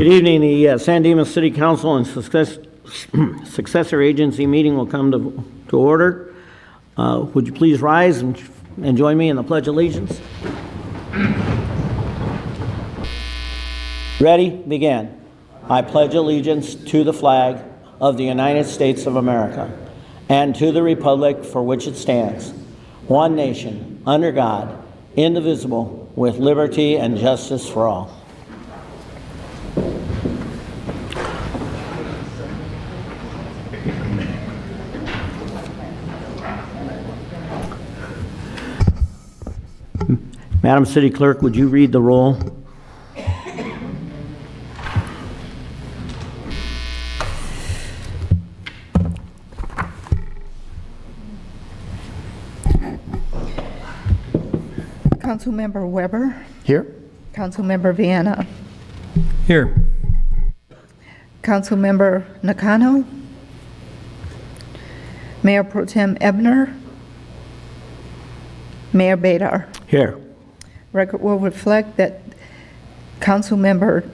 Good evening. The San Dimas City Council and Successor Agency meeting will come to order. Would you please rise and join me in the Pledge of Allegiance? Ready? Begin. I pledge allegiance to the flag of the United States of America and to the republic for which it stands, one nation, under God, indivisible, with liberty and justice for all. Madam City Clerk, would you read the roll? Councilmember Weber. Here. Councilmember Viana. Here. Councilmember Nakano. Mayor Pro Tem Ebner. Mayor Badar. Here. Record will reflect that Councilmember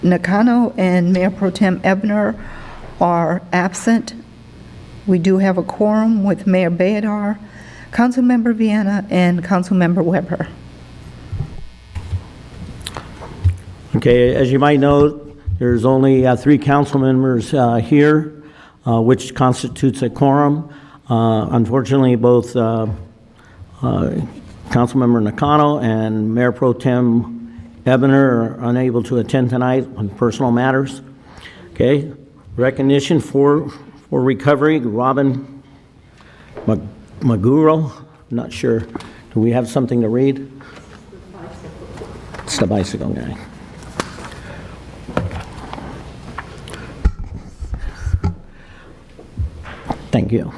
Nakano and Mayor Pro Tem Ebner are absent. We do have a quorum with Mayor Badar, Councilmember Viana, and Councilmember Weber. Okay, as you might know, there's only 3 council members here, which constitutes a quorum. Unfortunately, both Councilmember Nakano and Mayor Pro Tem Ebner are unable to attend tonight on personal matters. Okay, recognition for recovery, Robin Maguro. I'm not sure. Do we have something to read? It's the bicycle guy. Thank you.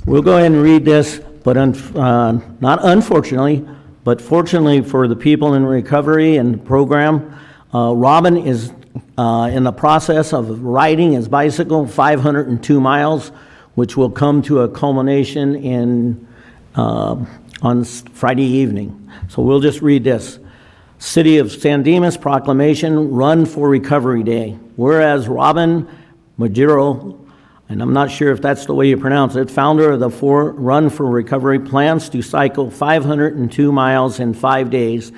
We'll go ahead and read this, but not unfortunately, but fortunately for the people in recovery and the program, Robin is in the process of riding his bicycle 502 miles, which will come to a culmination on Friday evening. So we'll just read this. City of San Dimas Proclamation, Run for Recovery Day. Whereas Robin Magiro, and I'm not sure if that's the way you pronounce it, founder of the Run for Recovery, plans to cycle 502 miles in 5 days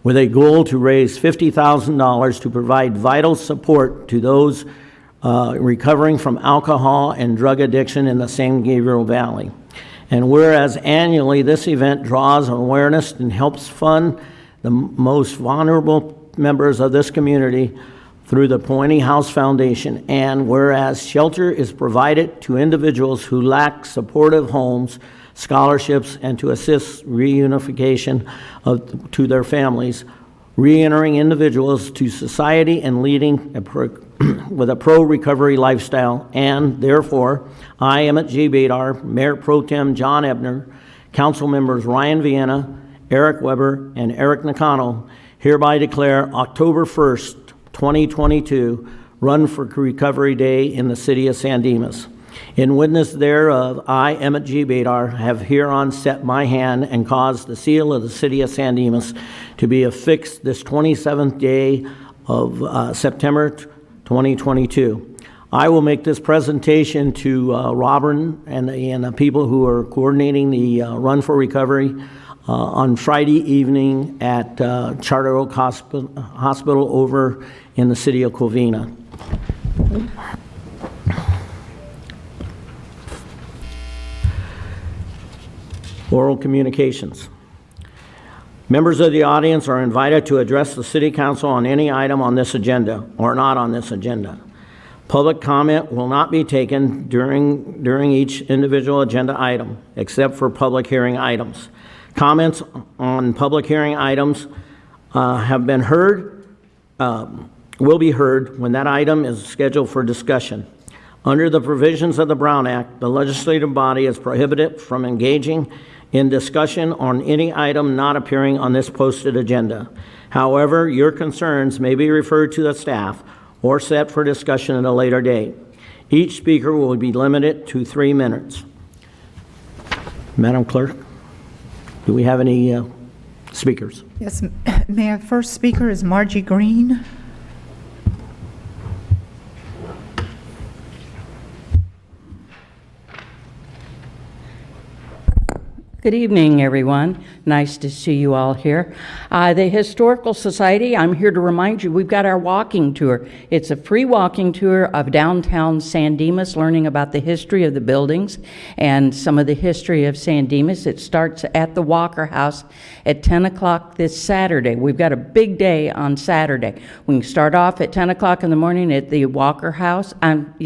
with a goal to raise $50,000 to provide vital support to those recovering from alcohol and drug addiction in the San Gabriel Valley. And whereas annually this event draws awareness and helps fund the most vulnerable members of this community through the Pointy House Foundation, and whereas shelter is provided to individuals who lack supportive homes, scholarships, and to assist reunification to their families, reentering individuals to society and leading with a pro-recovery lifestyle, and therefore, I, Emmett G. Badar, Mayor Pro Tem John Ebner, Council Members Ryan Viana, Eric Weber, and Eric Nakano, hereby declare October 1st, 2022, Run for Recovery Day in the city of San Dimas. In witness thereof, I, Emmett G. Badar, have hereon set my hand and caused the seal of the city of San Dimas to be affixed this 27th day of September 2022. I will make this presentation to Robin and the people who are coordinating the Run for Recovery on Friday evening at Charter Oak Hospital over in the city of Covina. Oral communications. Members of the audience are invited to address the City Council on any item on this agenda or not on this agenda. Public comment will not be taken during each individual agenda item, except for public hearing items. Comments on public hearing items have been heard, will be heard when that item is scheduled for discussion. Under the provisions of the Brown Act, the legislative body is prohibited from engaging in discussion on any item not appearing on this posted agenda. However, your concerns may be referred to the staff or set for discussion at a later date. Each speaker will be limited to 3 minutes. Madam Clerk, do we have any speakers. Yes, Mayor, first speaker is Margie Green. Good evening, everyone. Nice to see you all here. The Historical Society, I'm here to remind you, we've got our walking tour. It's a free walking tour of downtown San Dimas, learning about the history of the buildings and some of the history of San Dimas. It starts at the Walker House at 10 o'clock this Saturday. We've got a big day on Saturday. We can start off at 10 o'clock in the morning at the Walker House, and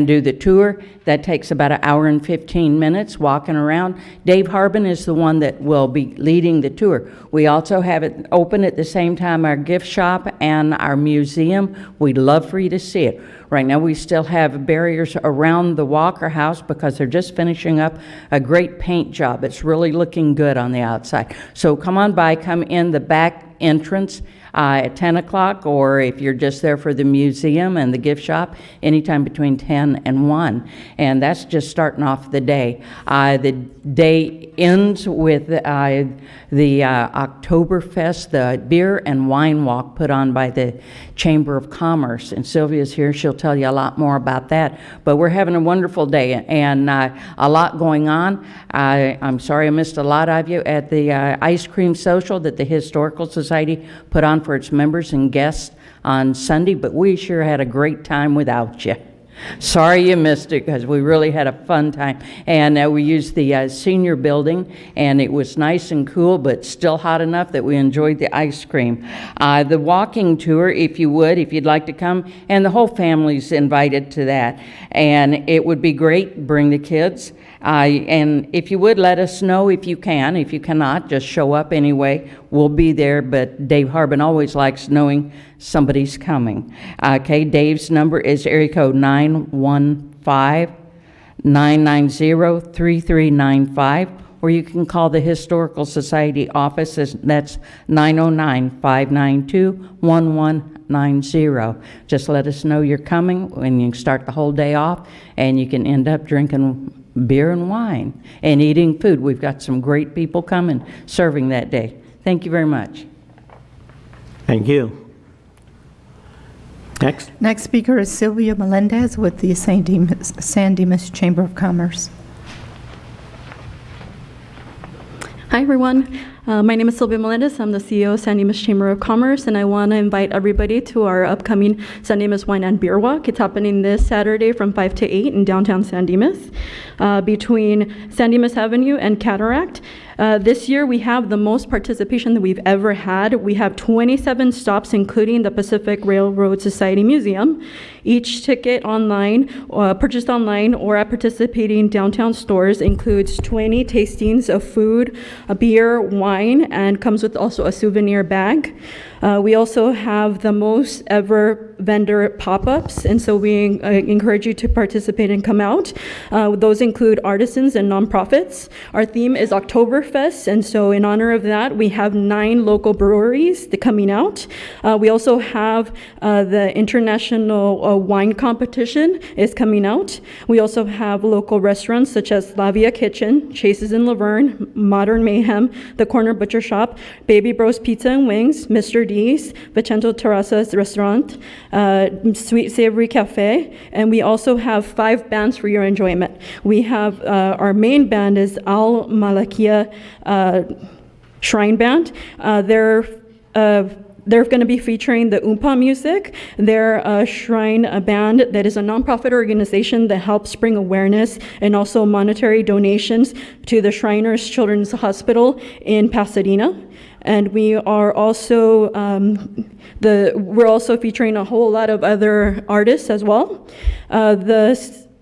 do the tour. That takes about an hour and 15 minutes walking around. Dave Harbin is the one that will be leading the tour. We also have it open at the same time, our gift shop and our museum. We'd love for you to see it. Right now, we still have barriers around the Walker House because they're just finishing up a great paint job. It's really looking good on the outside. So come on by, come in the back entrance at 10 o'clock, or if you're just there for the museum and the gift shop, anytime between 10 and 1. And that's just starting off the day. The day ends with the Oktoberfest, the beer and wine walk put on by the Chamber of Commerce. And Sylvia's here. She'll tell you a lot more about that. But we're having a wonderful day and a lot going on. I'm sorry I missed a lot of you at the ice cream social that the Historical Society put on for its members and guests on Sunday, but we sure had a great time without you. Sorry you missed it, because we really had a fun time. And we used the senior building, and it was nice and cool, but still hot enough that we enjoyed the ice cream. The walking tour, if you'd like to come, and the whole family's invited to that. And it would be great, bring the kids. And if you would, let us know if you can. If you cannot, just show up anyway. We'll be there, but Dave Harbin always likes knowing somebody's coming. Okay, Dave's number is area code 915-990-3395, or you can call the Historical Society office. That's 909-592-1190. Just let us know you're coming, and you can start the whole day off, and you can end up drinking beer and wine and eating food. We've got some great people coming serving that day. Thank you very much. Thank you. Next. Next speaker is Sylvia Melendez with the San Dimas Chamber of Commerce. Hi, everyone. My name is Sylvia Melendez. I'm the CEO of San Dimas Chamber of Commerce, and I want to invite everybody to our upcoming San Dimas Wine and Beer Walk. It's happening this Saturday from 5 to 8 in downtown San Dimas, between San Dimas Avenue and Cataract. This year, we have the most participation that we've ever had. We have 27 stops, including the Pacific Railroad Society Museum. Each ticket online, purchased online or at participating downtown stores, includes 20 tastings of food, a beer, wine, and comes with also a souvenir bag. We also have the most ever vendor pop-ups, and so we encourage you to participate and come out. Those include artisans and nonprofits. Our theme is Oktoberfest, and so in honor of that, we have 9 local breweries coming out. We also have the International Wine Competition is coming out. We also have local restaurants such as Lavia Kitchen, Chase's in Laverne, Modern Mayhem, The Corner Butcher Shop, Baby Bros Pizza and Wings, Mr. D's, Vicento Terrazas Restaurant, Sweet Savory Cafe, and we also have 5 bands for your enjoyment. We have our main band is Al Malakia Shrine Band. They're going to be featuring the Oompa music. They're a shrine band that is a nonprofit organization that helps bring awareness and also monetary donations to the Shriners Children's Hospital in Pasadena. And we are also we're also featuring a whole lot of other artists as well.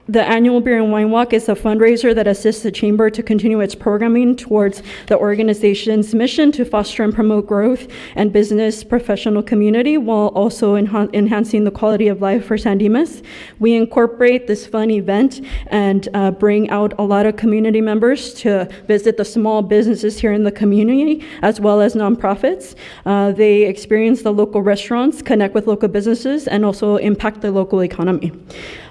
The annual Beer and Wine Walk is a fundraiser that assists the Chamber to continue its programming towards the organization's mission to foster and promote growth and business professional community while also enhancing the quality of life for San Dimas. We incorporate this fun event and bring out a lot of community members to visit the small businesses here in the community as well as nonprofits. They experience the local restaurants, connect with local businesses, and also impact the local economy.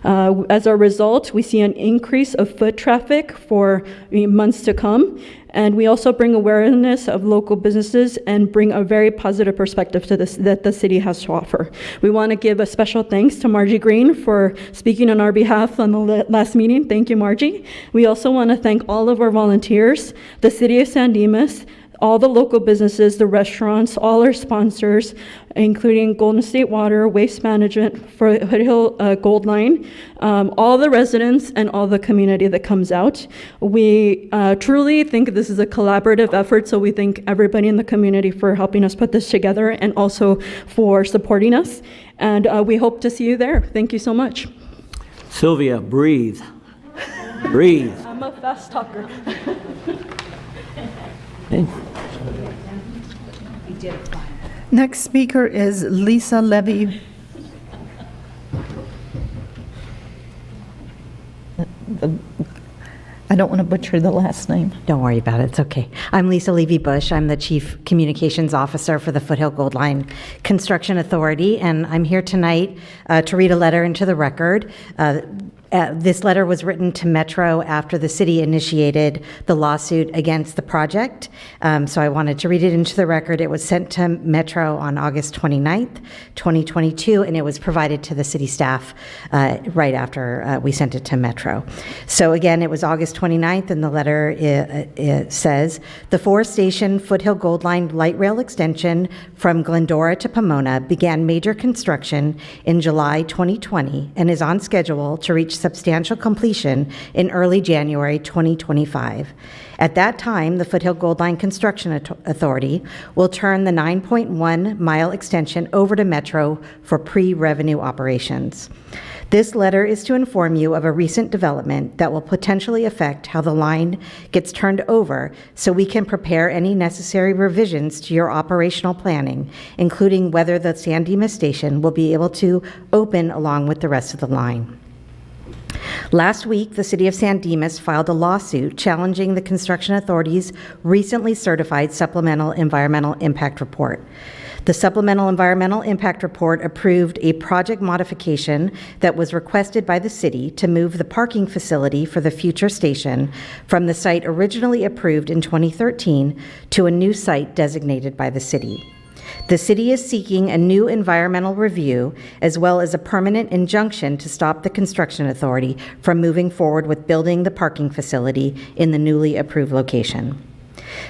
As a result, result, we see an increase of foot traffic for months to come. And we also bring awareness of local businesses and bring a very positive perspective to this that the city has to offer. We want to give a special thanks to Margie Green for speaking on our behalf on the last meeting. Thank you, Margie. We also want to thank all of our volunteers, the City of San Dimas, all the local businesses, the restaurants, all our sponsors, including Golden State Water, Waste Management, Foothill Gold Line, all the residents and all the community that comes out. We truly think this is a collaborative effort, so we thank everybody in the community for helping us put this together and also for supporting us. And we hope to see you there. Thank you so much. Sylvia, breathe. Breathe. I'm a fast talker. Okay. Next speaker is Lisa Levy. I don't want to butcher the last name. Don't worry about it. It's okay. I'm Lisa Levy-Bush. I'm the Chief Communications Officer for the Foothill Gold Line Construction Authority, and I'm here tonight to read a letter into the record. This letter was written to Metro after the city initiated the lawsuit against the project. So I wanted to read it into the record. It was sent to Metro on August 29th, 2022, and it was provided to the city staff right after we sent it to Metro. So again, it was August 29th, and the letter it says, the Forest Station Foothill Gold Line light rail extension from Glendora to Pomona began major construction in July 2020 and is on schedule to reach substantial completion in early January 2025. At that time, the Foothill Gold Line Construction Authority will turn the 9.1-mile extension over to Metro for pre-revenue operations. This letter is to inform you of a recent development that will potentially affect how the line gets turned over so we can prepare any necessary revisions to your operational planning, including whether the San Dimas station will be able to open along with the rest of the line. Last week, the City of San Dimas filed a lawsuit challenging the Construction Authority's recently certified Supplemental Environmental Impact Report. The Supplemental Environmental Impact Report approved a project modification that was requested by the city to move the parking facility for the future station from the site originally approved in 2013 to a new site designated by the city. The city is seeking a new environmental review as well as a permanent injunction to stop the construction authority from moving forward with building the parking facility in the newly approved location.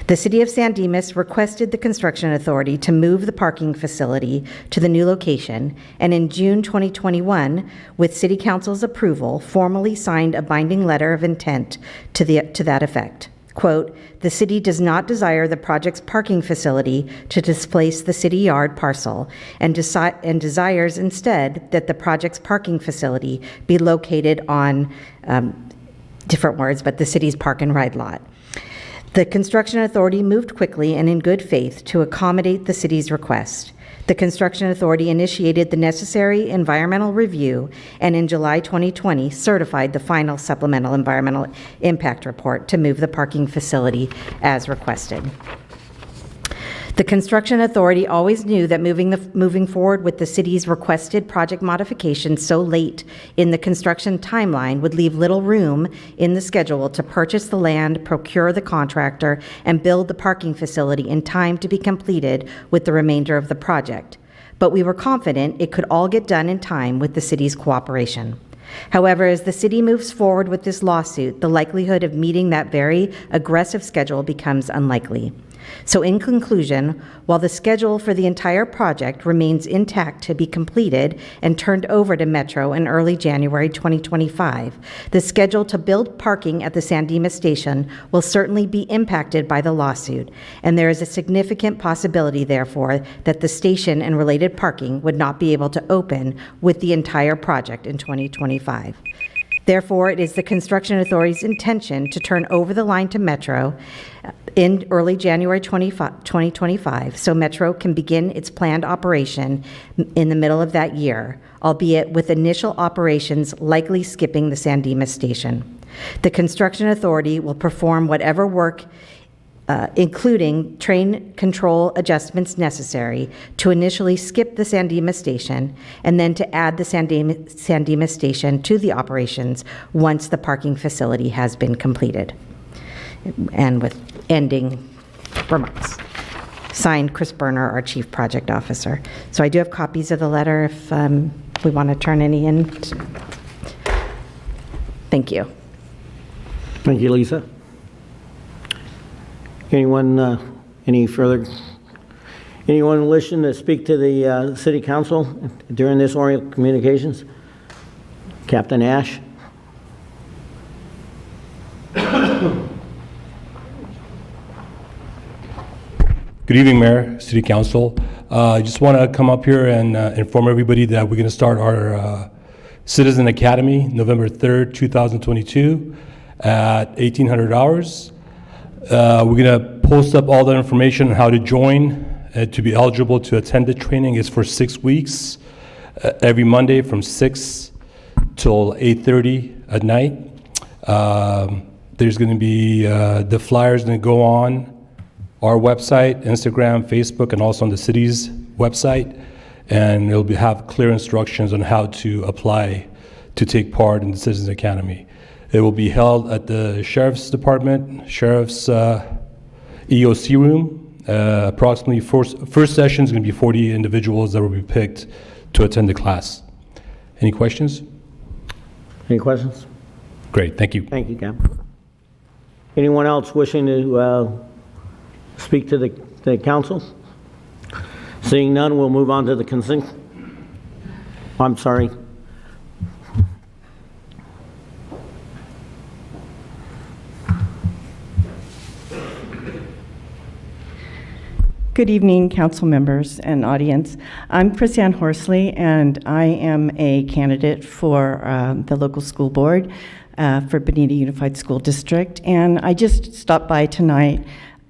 The City of San Dimas requested the construction authority to move the parking facility to the new location, and in June 2021, with City Council's approval, formally signed a binding letter of intent to that effect. Quote, the city does not desire the project's parking facility to displace the city yard parcel and desires instead that the project's parking facility be located on, different words, but the city's park and ride lot. The construction authority moved quickly and in good faith to accommodate the city's request. The construction authority initiated the necessary environmental review and in July 2020 certified the final supplemental environmental impact report to move the parking facility as requested. The construction authority always knew that moving forward with the city's requested project modification so late in the construction timeline would leave little room in the schedule to purchase the land, procure the contractor, and build the parking facility in time to be completed with the remainder of the project. But we were confident it could all get done in time with the city's cooperation. However, as the city moves forward with this lawsuit, the likelihood of meeting that very aggressive schedule becomes unlikely. So in conclusion, while the schedule for the entire project remains intact to be completed and turned over to Metro in early January 2025, the schedule to build parking at the San Dimas station will certainly be impacted by the lawsuit, and there is a significant possibility, therefore, that the station and related parking would not be able to open with the entire project in 2025. Therefore, it is the Construction Authority's intention to turn over the line to Metro in early January 2025, so Metro can begin its planned operation in the middle of that year, albeit with initial operations likely skipping the San Dimas station. The Construction Authority will perform whatever work including train control adjustments necessary to initially skip the San Dimas station and then to add the San Dimas station to the operations once the parking facility has been completed. And with ending remarks. Signed, Chris Berner, our Chief Project Officer. So I do have copies of the letter if we want to turn any in. Thank you. Thank you, Lisa. Anyone wishing to speak to the City Council during this oral communications? Captain Ash? Good evening, Mayor, City Council. I just want to come up here and inform everybody that we're going to start our Citizen Academy November 3rd, 2022 at 1800 hours. We're going to post up all the information on how to join to be eligible to attend the training. It's for 6 weeks, every Monday from 6 till 8:30 at night. There's going to be the flyers going to go on our website, Instagram, Facebook, and also on the city's website, and it'll have clear instructions on how to apply to take part in the Citizens Academy. It will be held at the Sheriff's Department, Sheriff's EOC room. Approximately first session is going to be 40 individuals that will be picked to attend the class. Any questions? Any questions? Great, thank you. Thank you, Cap. Anyone else wishing to speak to the council? Seeing none, we'll move on to the consent. I'm sorry. Good evening, council members and audience. I'm Chrisanne Horsley, and I am a candidate for the local school board for Bonita Unified School District. And I just stopped by tonight.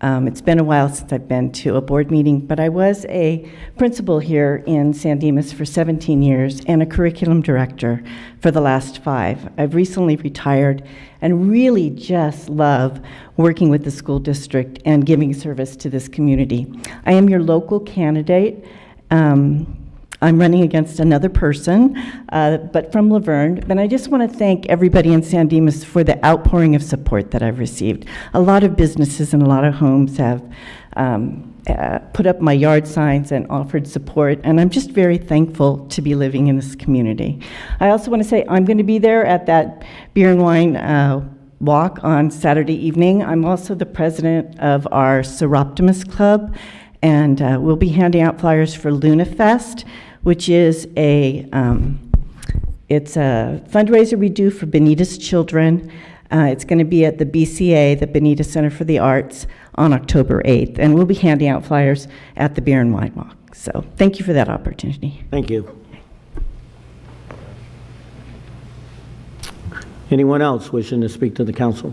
It's been a while since I've been to a board meeting, but I was a principal here in San Dimas for 17 years and a curriculum director for the last 5. I've recently retired and really just love working with the school district and giving service to this community. I am your local candidate. I'm running against another person, but from Laverne. But I just want to thank everybody in San Dimas for the outpouring of support that I've received. A lot of businesses and a lot of homes have put up my yard signs and offered support, and I'm just very thankful to be living in this community. I also want to say I'm going to be there at that beer and wine walk on Saturday evening. I'm also the president of our Seroptimus Club, and we'll be handing out flyers for Luna Fest, which is it's a fundraiser we do for Bonita's children. It's going to be at the BCA, the Bonita Center for the Arts, on October 8th, and we'll be handing out flyers at the Beer and Wine Walk. So thank you for that opportunity. Thank you. Anyone else wishing to speak to the council?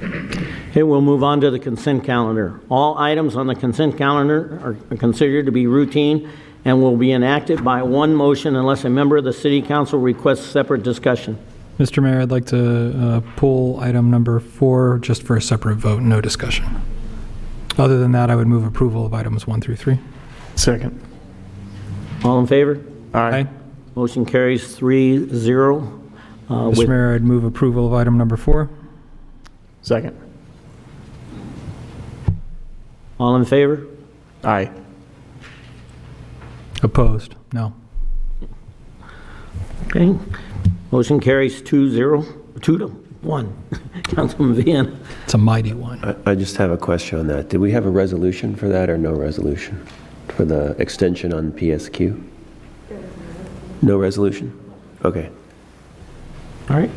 Okay, we'll move on to the consent calendar. All items on the consent calendar are considered to be routine and will be enacted by one motion unless a member of the City Council requests separate discussion. Mr. Mayor, I'd like to pull item number 4 just for a separate vote, no discussion. Other than that, I would move approval of items 1 through 3. Second. All in favor? Aye. Motion carries 3-0. Mr. Mayor, I'd move approval of item number 4. Second. All in favor? Aye. Opposed? No. Okay. Motion carries 2-1. Councilman Vian. It's a mighty one. I just have a question on that. Did we have a resolution for that or no resolution for the extension on PSQ? No resolution? Okay. All right.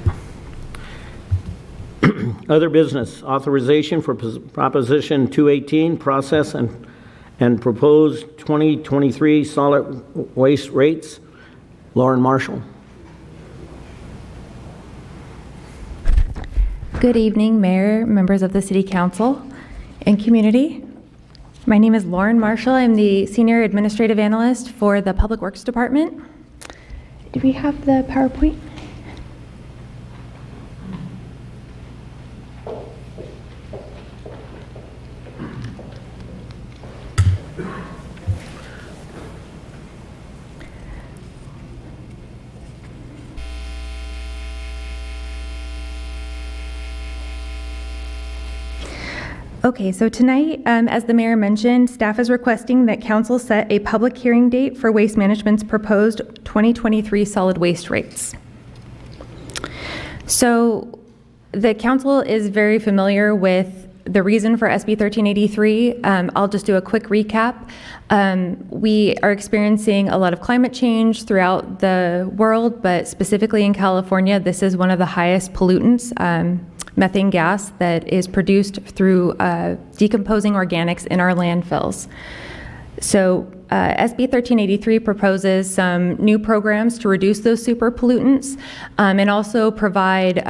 Other business, authorization for Proposition 218, process and proposed 2023 solid waste rates. Lauren Marshall. Good evening, Mayor, members of the City Council, and community. My name is Lauren Marshall. I'm the Senior Administrative Analyst for the Public Works Department. Do we have the PowerPoint? Okay, so tonight, as the mayor mentioned, staff is requesting that council set a public hearing date for Waste Management's proposed 2023 solid waste rates. So the council is very familiar with the reason for SB 1383. I'll just do a quick recap. We are experiencing a lot of climate change throughout the world, but specifically in California, this is one of the highest pollutants, methane gas, that is produced through decomposing organics in our landfills. So SB 1383 proposes some new programs to reduce those super pollutants and also provide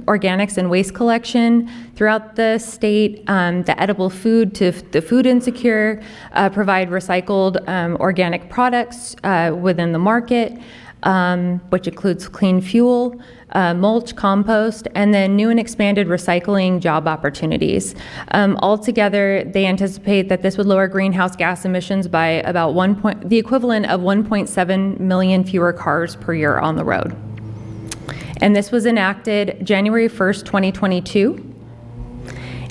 organics and waste collection throughout the state, the edible food to the food insecure, provide recycled organic products within the market, which includes clean fuel, mulch, compost, and then new and expanded recycling job opportunities. Altogether, they anticipate that this would lower greenhouse gas emissions by about the equivalent of 1.7 million fewer cars per year on the road. And this was enacted January 1st, 2022.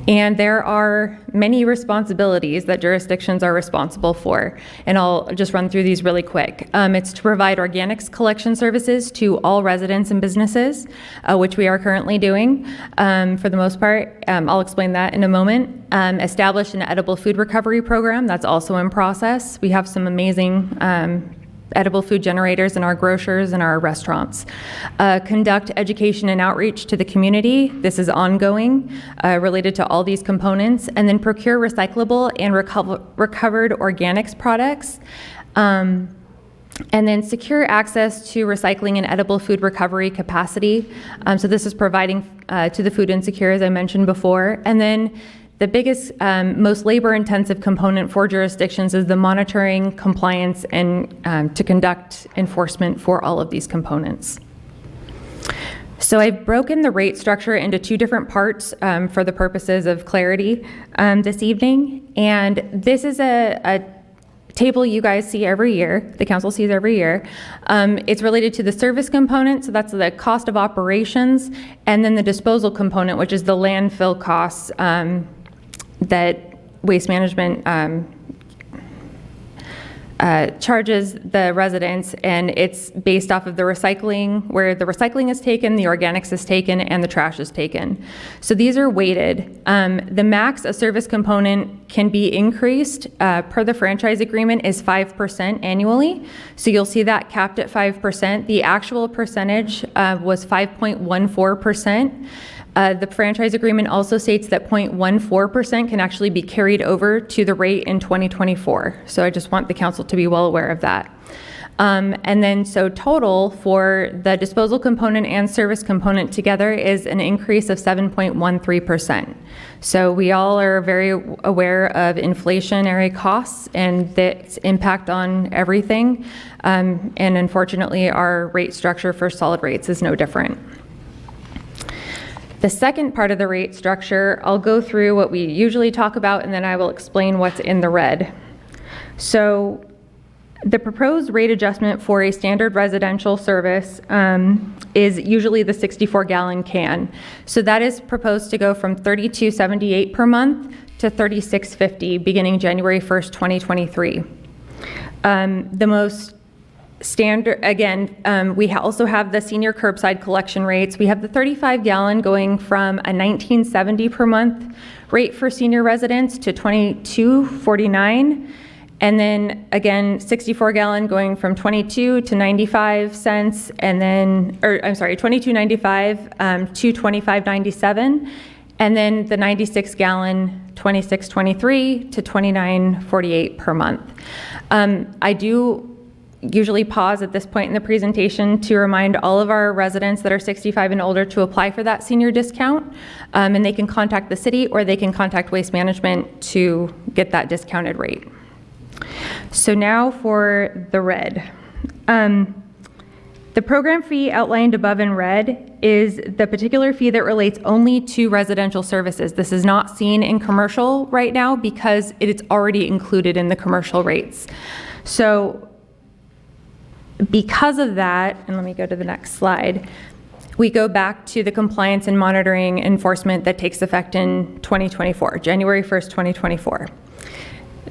And there are many responsibilities that jurisdictions are responsible for. And I'll just run through these really quick. It's to provide organics collection services to all residents and businesses, which we are currently doing for the most part. I'll explain that in a moment. Establish an edible food recovery program. That's also in process. We have some amazing edible food generators in our grocers and our restaurants. Conduct education and outreach to the community. This is ongoing, related to all these components. And then procure recyclable and recovered organics products. And then secure access to recycling and edible food recovery capacity. So this is providing to the food insecure, as I mentioned before. And then the biggest, most labor-intensive component for jurisdictions is the monitoring, compliance, and to conduct enforcement for all of these components. So I've broken the rate structure into two different parts for the purposes of clarity this evening. And this is a table you guys see every year, the council sees every year. It's related to the service component, so that's the cost of operations, and then the disposal component, which is the landfill costs that Waste Management charges the residents, and it's based off of the recycling, where the recycling is taken, the organics is taken, and the trash is taken. So these are weighted. The max a service component can be increased per the franchise agreement is 5% annually. So you'll see that capped at 5%. The actual percentage was 5.14%. The franchise agreement also states that 0.14% can actually be carried over to the rate in 2024. So I just want the council to be well aware of that. And then so total for the disposal component and service component together is an increase of 7.13%. So we all are very aware of inflationary costs and its impact on everything. And unfortunately, our rate structure for solid rates is no different. The second part of the rate structure, I'll go through what we usually talk about, and then I will explain what's in the red. So the proposed rate adjustment for a standard residential service is usually the 64-gallon can. So that is proposed to go from $32.78 per month to $36.50 beginning January 1st, 2023. The most standard, again, we also have the senior curbside collection rates. We have the 35-gallon going from a $19.70 per month rate for senior residents to $22.49. And then again, 64-gallon going from 22 to 95 cents, and then, $22.95 to $25.97. And then the 96-gallon, $26.23 to $29.48 per month. I do usually pause at this point in the presentation to remind all of our residents that are 65 and older to apply for that senior discount, and they can contact the city or they can contact Waste Management to get that discounted rate. So now for the red. The program fee outlined above in red is the particular fee that relates only to residential services. This is not seen in commercial right now because it is already included in the commercial rates. So because of that, and let me go to the next slide, we go back to the compliance and monitoring enforcement that takes effect in 2024, January 1st, 2024.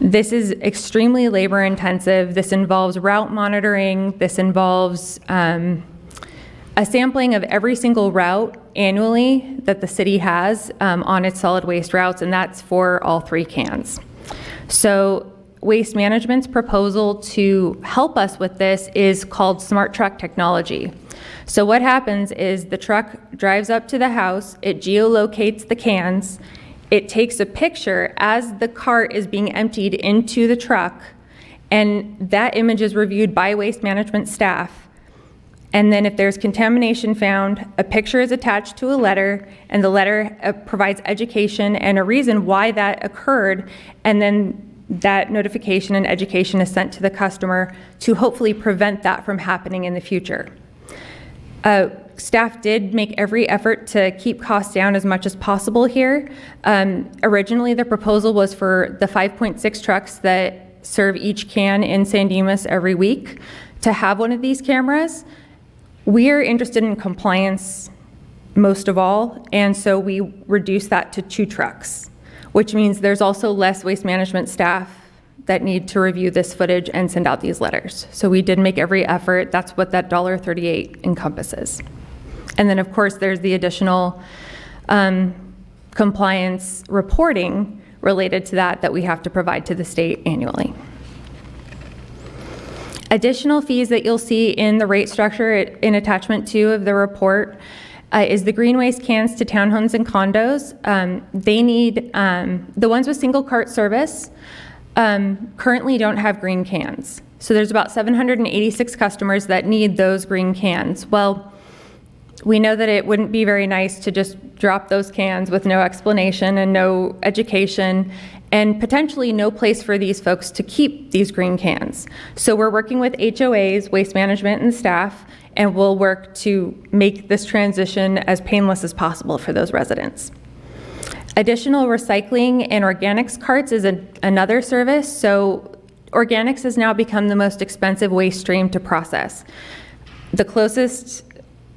This is extremely labor intensive. This involves route monitoring. This involves a sampling of every single route annually that the city has on its solid waste routes, and that's for all 3 cans. So Waste Management's proposal to help us with this is called Smart Truck Technology. So what happens is the truck drives up to the house, it geolocates the cans, it takes a picture as the cart is being emptied into the truck, and that image is reviewed by Waste Management staff. And then if there's contamination found, a picture is attached to a letter, and the letter provides education and a reason why that occurred, and then that notification and education is sent to the customer to hopefully prevent that from happening in the future. Staff did make every effort to keep costs down as much as possible here. Originally, the proposal was for the 5.6 trucks that serve each can in San Dimas every week to have one of these cameras. We're interested in compliance most of all, and so we reduced that to 2 trucks, which means there's also less Waste Management staff that need to review this footage and send out these letters. So we did make every effort. That's what that $1.38 encompasses. And then, of course, there's the additional compliance reporting related to that we have to provide to the state annually. Additional fees that you'll see in the rate structure in attachment 2 of the report is the green waste cans to townhomes and condos. They need, the ones with single cart service currently don't have green cans. So there's about 786 customers that need those green cans. Well, we know that it wouldn't be very nice to just drop those cans with no explanation and no education, and potentially no place for these folks to keep these green cans. So we're working with HOAs, Waste Management, and staff, and we'll work to make this transition as painless as possible for those residents. Additional recycling and organics carts is another service. So organics has now become the most expensive waste stream to process. The closest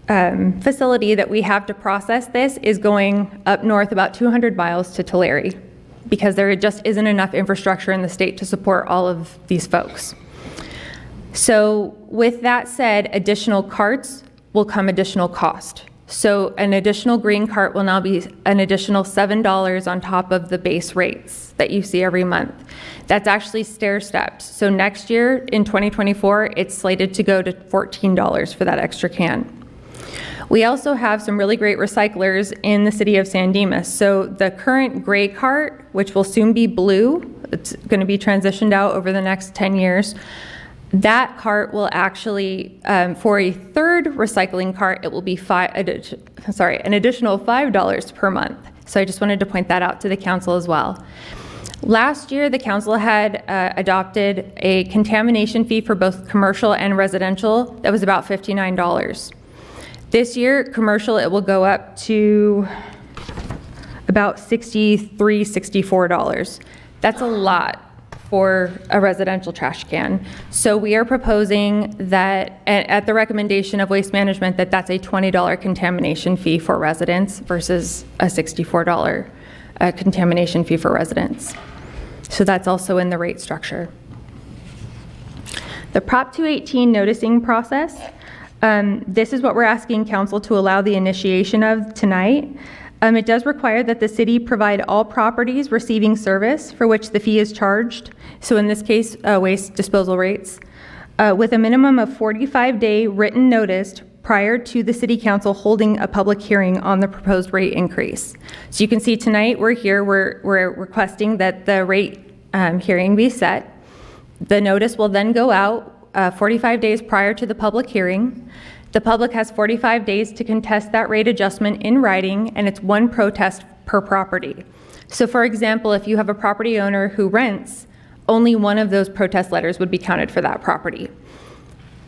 facility that we have to process this is going up north about 200 miles to Tulare, because there just isn't enough infrastructure in the state to support all of these folks. So with that said, additional carts will come additional cost. So an additional green cart will now be an additional $7 on top of the base rates that you see every month. That's actually stair-stepped. So next year, in 2024, it's slated to go to $14 for that extra can. We also have some really great recyclers in the city of San Dimas. So the current gray cart, which will soon be blue, it's going to be transitioned out over the next 10 years. That cart will actually, for a third recycling cart, it will be an additional $5 per month. So I just wanted to point that out to the council as well. Last year, the council had adopted a contamination fee for both commercial and residential that was about $59. This year, commercial, it will go up to about $63, $64. That's a lot for a residential trash can. So we are proposing that, at the recommendation of Waste Management, that that's a $20 contamination fee for residents versus a $64 contamination fee for residents. So that's also in the rate structure. The Prop 218 noticing process. This is what we're asking council to allow the initiation of tonight. It does require that the city provide all properties receiving service for which the fee is charged, so in this case, waste disposal rates, with a minimum of 45-day written notice prior to the city council holding a public hearing on the proposed rate increase. So you can see tonight we're requesting that the rate hearing be set. The notice will then go out 45 days prior to the public hearing. The public has 45 days to contest that rate adjustment in writing, and it's 1 protest per property. So for example, if you have a property owner who rents, only 1 of those protest letters would be counted for that property.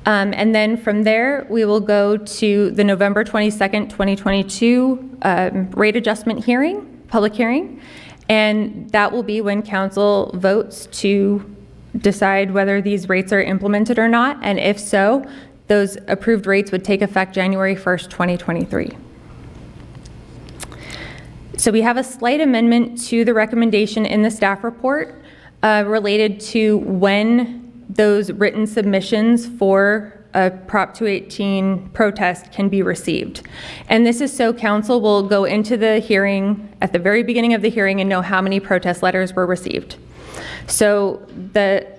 And then from there, we will go to the November 22nd, 2022 rate adjustment hearing, public hearing, and that will be when council votes to decide whether these rates are implemented or not, and if so, Those approved rates would take effect January 1st, 2023. So we have a slight amendment to the recommendation in the staff report related to when those written submissions for a Prop 218 protest can be received. And this is so council will go into the hearing at the very beginning of the hearing and know how many protest letters were received. So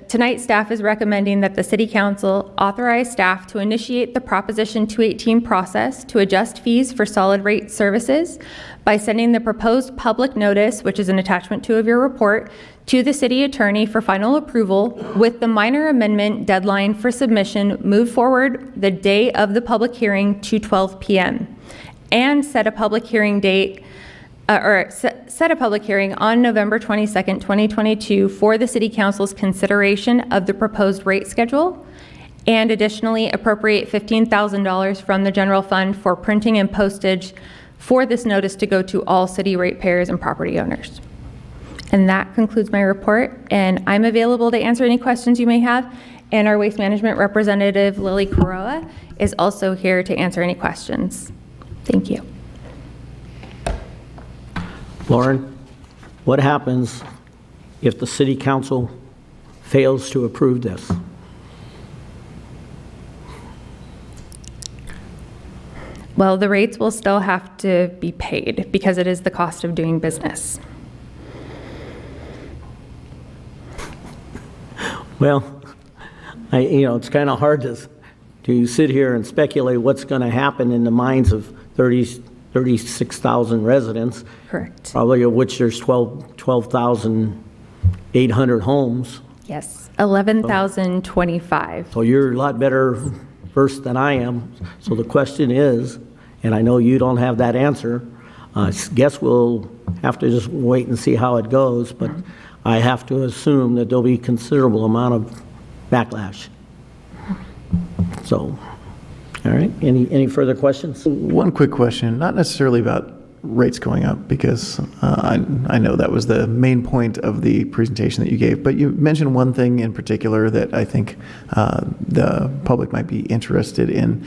tonight staff is recommending that the City Council authorize staff to initiate the Proposition 218 process to adjust fees for solid rate services by sending the proposed public notice, which is an attachment 2 of your report, to the city attorney for final approval, with the minor amendment deadline for submission moved forward the day of the public hearing to 12 p.m. and set a public hearing date set a public hearing on November 22nd, 2022 for the City Council's consideration of the proposed rate schedule, and additionally appropriate $15,000 from the general fund for printing and postage for this notice to go to all city ratepayers and property owners. And that concludes my report, and I'm available to answer any questions you may have, and our Waste Management representative, Lily Coroa, is also here to answer any questions. Thank you. Lauren, what happens if the city council fails to approve this? Well, the rates will still have to be paid because it is the cost of doing business. Well, it's kind of hard to sit here and speculate what's going to happen in the minds of 36,000 residents. Correct. Probably of which there's 12,800 homes. Yes, 11,025. So you're a lot better versed than I am. So the question is, and I know you don't have that answer, I guess we'll have to just wait and see how it goes, but I have to assume that there'll be considerable amount of backlash. So, all right, any further questions? One quick question, not necessarily about rates going up, because I know that was the main point of the presentation that you gave, but you mentioned one thing in particular that I think the public might be interested in.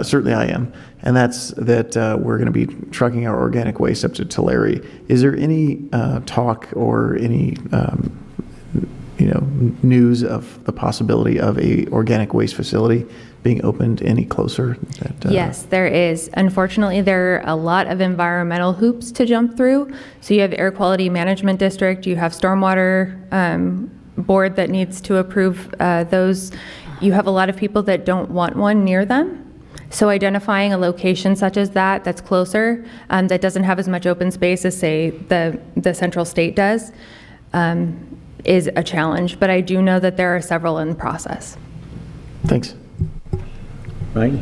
Certainly I am, and that's that we're going to be trucking our organic waste up to Tulare. Is there any talk or any news of the possibility of a organic waste facility being opened any closer? Yes, there is. Unfortunately, there are a lot of environmental hoops to jump through. So you have Air Quality Management District, you have Stormwater Board that needs to approve those. You have a lot of people that don't want one near them. So identifying a location such as that that's closer, that doesn't have as much open space as, say, the Central State does, is a challenge. But I do know that there are several in process. Thanks. Right?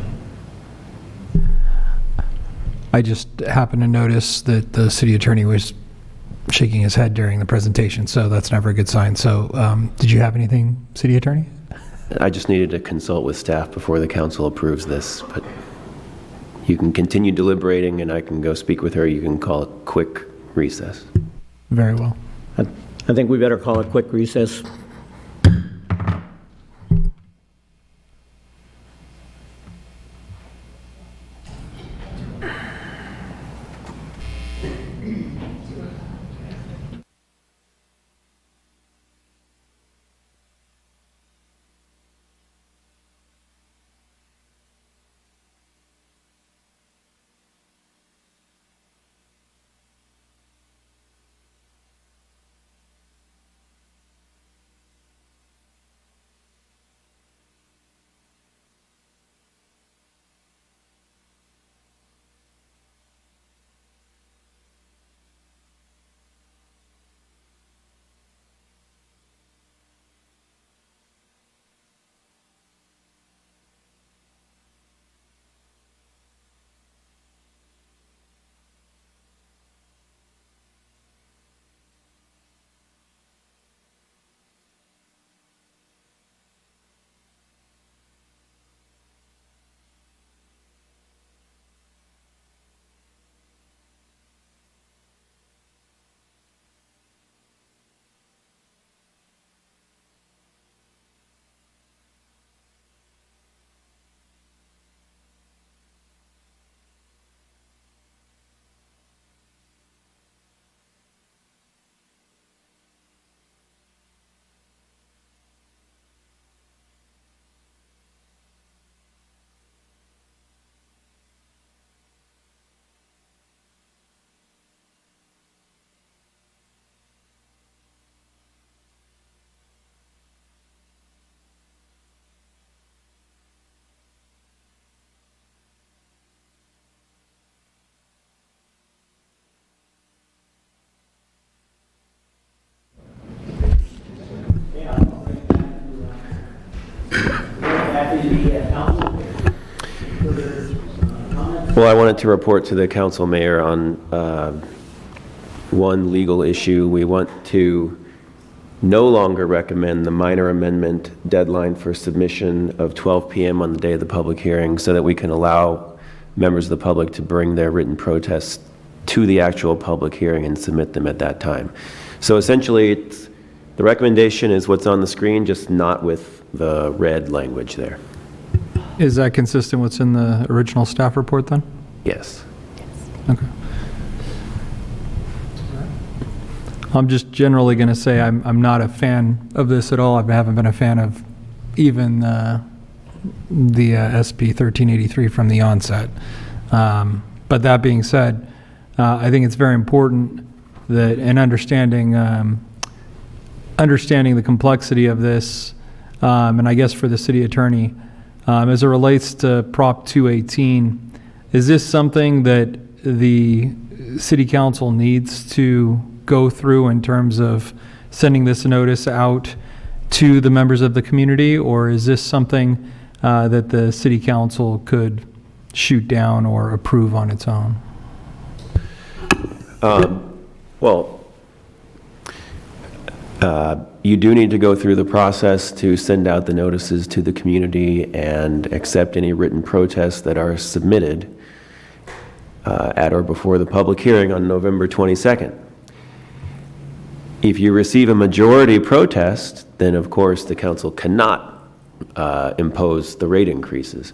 I just happened to notice that the city attorney was shaking his head during the presentation, so that's never a good sign. So did you have anything, city attorney? I just needed to consult with staff before the council approves this, but you can continue deliberating and I can go speak with her. You can call a quick recess. Very well. I think we better call a quick recess. Well, I wanted to report to the council mayor on one legal issue. We want to no longer recommend the minor amendment deadline for submission of 12 p.m. on the day of the public hearing so that we can allow members of the public to bring their written protests to the actual public hearing and submit them at that time. So essentially, the recommendation is what's on the screen, just not with the red language there. Is that consistent with what's in the original staff report then? Yes. Okay. I'm just generally going to say I'm not a fan of this at all. I haven't been a fan of even the SB 1383 from the onset. But that being said, I think it's very important that in understanding the complexity of this, and I guess for the city attorney, as it relates to Prop 218, is this something that the city council needs to go through in terms of sending this notice out to the members of the community, or is this something that the city council could shoot down or approve on its own? You do need to go through the process to send out the notices to the community and accept any written protests that are submitted at or before the public hearing on November 22nd. If you receive a majority protest, then of course the council cannot impose the rate increases.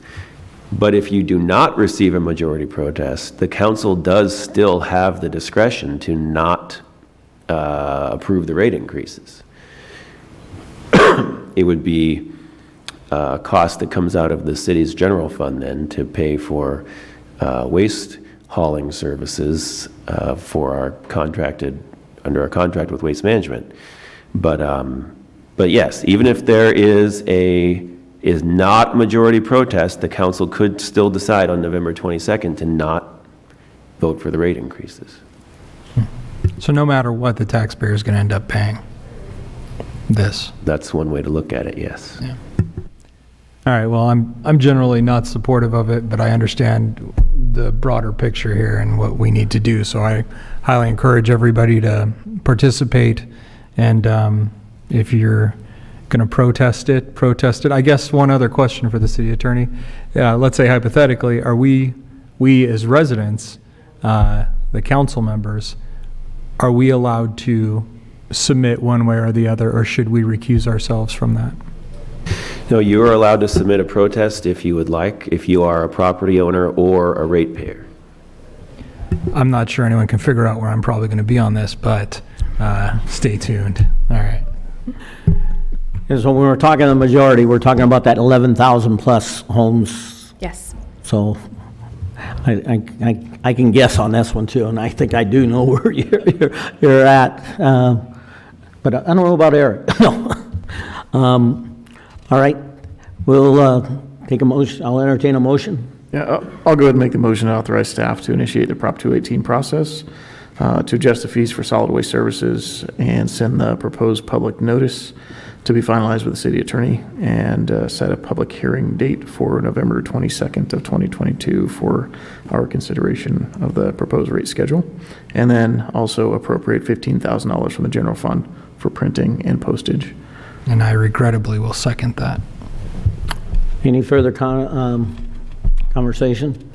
But if you do not receive a majority protest, the council does still have the discretion to not approve the rate increases. It would be a cost that comes out of the city's general fund then to pay for waste hauling services for our under our contract with Waste Management. But yes, even if there is not majority protest, the council could still decide on November 22nd to not vote for the rate increases. So no matter what, the taxpayer is going to end up paying this. That's one way to look at it, yes. Yeah. All right, well, I'm generally not supportive of it, but I understand the broader picture here and what we need to do. So I highly encourage everybody to participate. And if you're going to protest it. I guess one other question for the city attorney. Let's say hypothetically, are we as residents, the council members, are we allowed to submit one way or the other, or should we recuse ourselves from that? No, you are allowed to submit a protest if you would like, if you are a property owner or a ratepayer. I'm not sure anyone can figure out where I'm probably going to be on this, but stay tuned. All right. And so when we're talking the majority, we're talking about that 11,000 plus homes. Yes. So I can guess on this one too, and I think I do know where you're at. But I don't know about Eric. No. All right. We'll take a motion. I'll entertain a motion. Yeah, I'll go ahead and make the motion to authorize staff to initiate the Prop 218 process, to adjust the fees for solid waste services and send the proposed public notice to be finalized with the city attorney, and set a public hearing date for November 22nd of 2022 for our consideration of the proposed rate schedule. And then also appropriate $15,000 from the general fund for printing and postage. And I regrettably will second that. Any further conversation?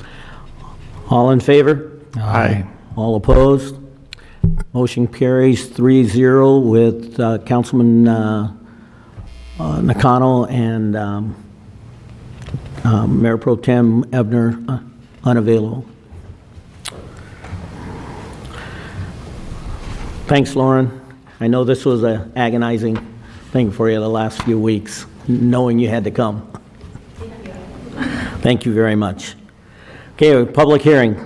All in favor? Aye. All opposed? Motion carries 3-0 with Councilman Nakano and Mayor Pro Tem Ebner unavailable. Thanks, Lauren. I know this was an agonizing thing for you the last few weeks, knowing you had to come. Thank you very much. Okay, public hearing.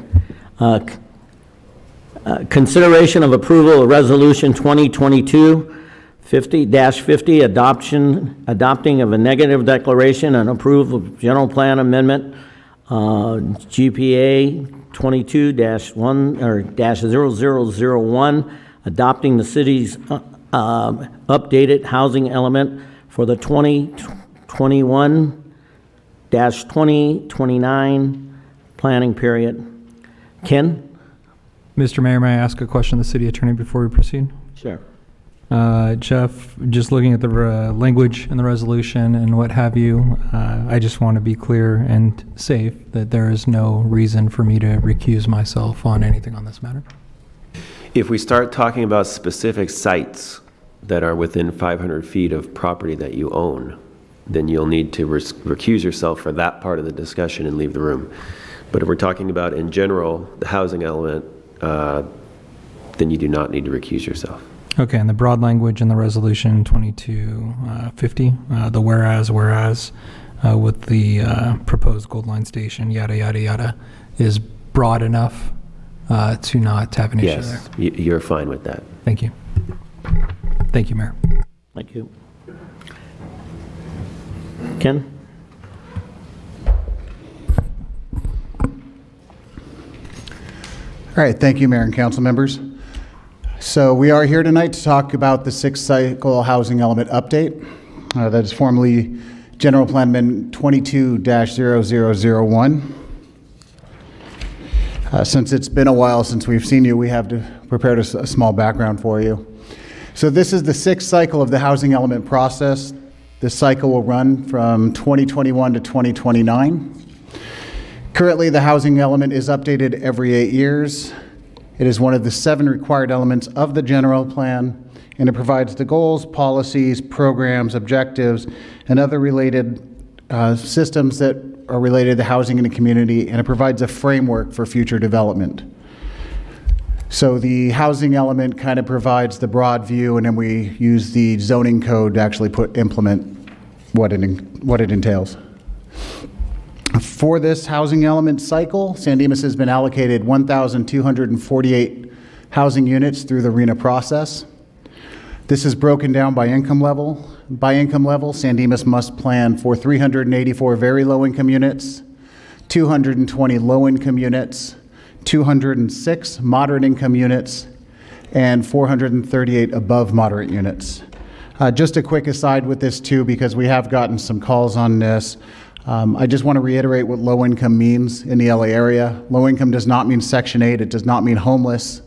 Consideration of approval of Resolution 2022-50-50, adopting of a negative declaration and approval of general plan amendment, GPA 22-1 or -0001, adopting the city's updated housing element for the 2021 2029 planning period. Ken? Mr. Mayor, may I ask a question of the city attorney before we proceed? Sure. Jeff, just looking at the language in the resolution and what have you, I just want to be clear and safe that there is no reason for me to recuse myself on anything on this matter. If we start talking about specific sites that are within 500 feet of property that you own, then you'll need to recuse yourself for that part of the discussion and leave the room. But if we're talking about, in general, the housing element, then you do not need to recuse yourself. Okay, and the broad language in the resolution 2250, the whereas, with the proposed Gold Line station, yada, yada, yada, is broad enough to not have an issue there. Yes, you're fine with that. Thank you. Thank you, Mayor. Thank you. Ken? All right, thank you, Mayor and council members. So we are here tonight to talk about the sixth cycle housing element update. That is formally General Plan Amendment 22-0001. Since it's been a while since we've seen you, we have prepared a small background for you. So this is the sixth cycle of the housing element process. This cycle will run from 2021 to 2029. Currently, the housing element is updated every 8 years. It is one of the 7 required elements of the general plan, and it provides the goals, policies, programs, objectives, and other related systems that are related to housing in the community, and it provides a framework for future development. So the housing element kind of provides the broad view, and then we use the zoning code to actually implement what it entails. For this housing element cycle, San Dimas has been allocated 1,248 housing units through the RENA process. This is broken down by income level. By income level, San Dimas must plan for 384 very low-income units, 220 low-income units, 206 moderate-income units, and 438 above moderate units. Just a quick aside with this too, because we have gotten some calls on this. I just want to reiterate what low income means in the LA area. Low income does not mean Section 8. It does not mean homeless.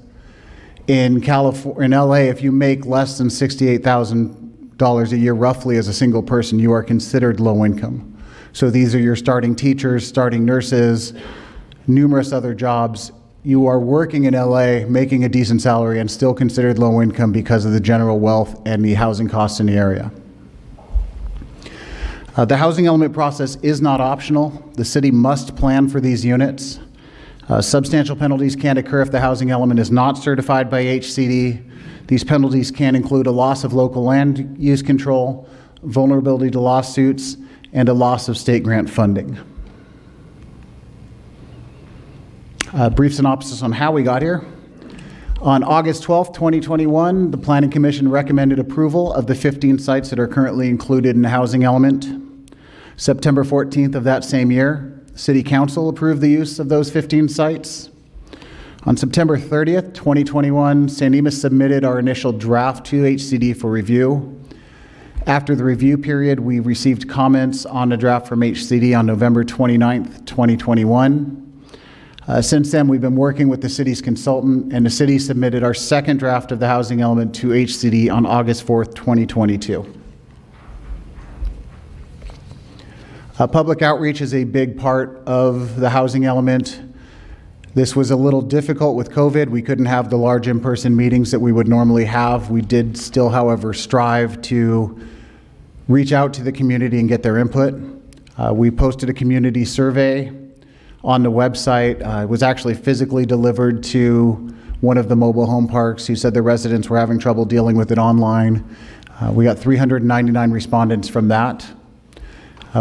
In LA, if you make less than $68,000 a year roughly as a single person, you are considered low income. So these are your starting teachers, starting nurses, numerous other jobs. You are working in LA, making a decent salary, and still considered low income because of the general wealth and the housing costs in the area. The housing element process is not optional. The city must plan for these units. Substantial penalties can occur if the housing element is not certified by HCD. These penalties can include a loss of local land use control, vulnerability to lawsuits, and a loss of state grant funding. Brief synopsis on how we got here. On August 12th, 2021, the Planning Commission recommended approval of the 15 sites that are currently included in the housing element. September 14th of that same year, City Council approved the use of those 15 sites. On September 30th, 2021, San Dimas submitted our initial draft to HCD for review. After the review period, we received comments on the draft from HCD on November 29th, 2021. Since then, we've been working with the city's consultant, and the city submitted our second draft of the housing element to HCD on August 4th, 2022. Public outreach is a big part of the housing element. This was a little difficult with COVID. We couldn't have the large in-person meetings that we would normally have. We did still, however, strive to reach out to the community and get their input. We posted a community survey on the website. It was actually physically delivered to one of the mobile home parks who said the residents were having trouble dealing with it online. We got 399 respondents from that.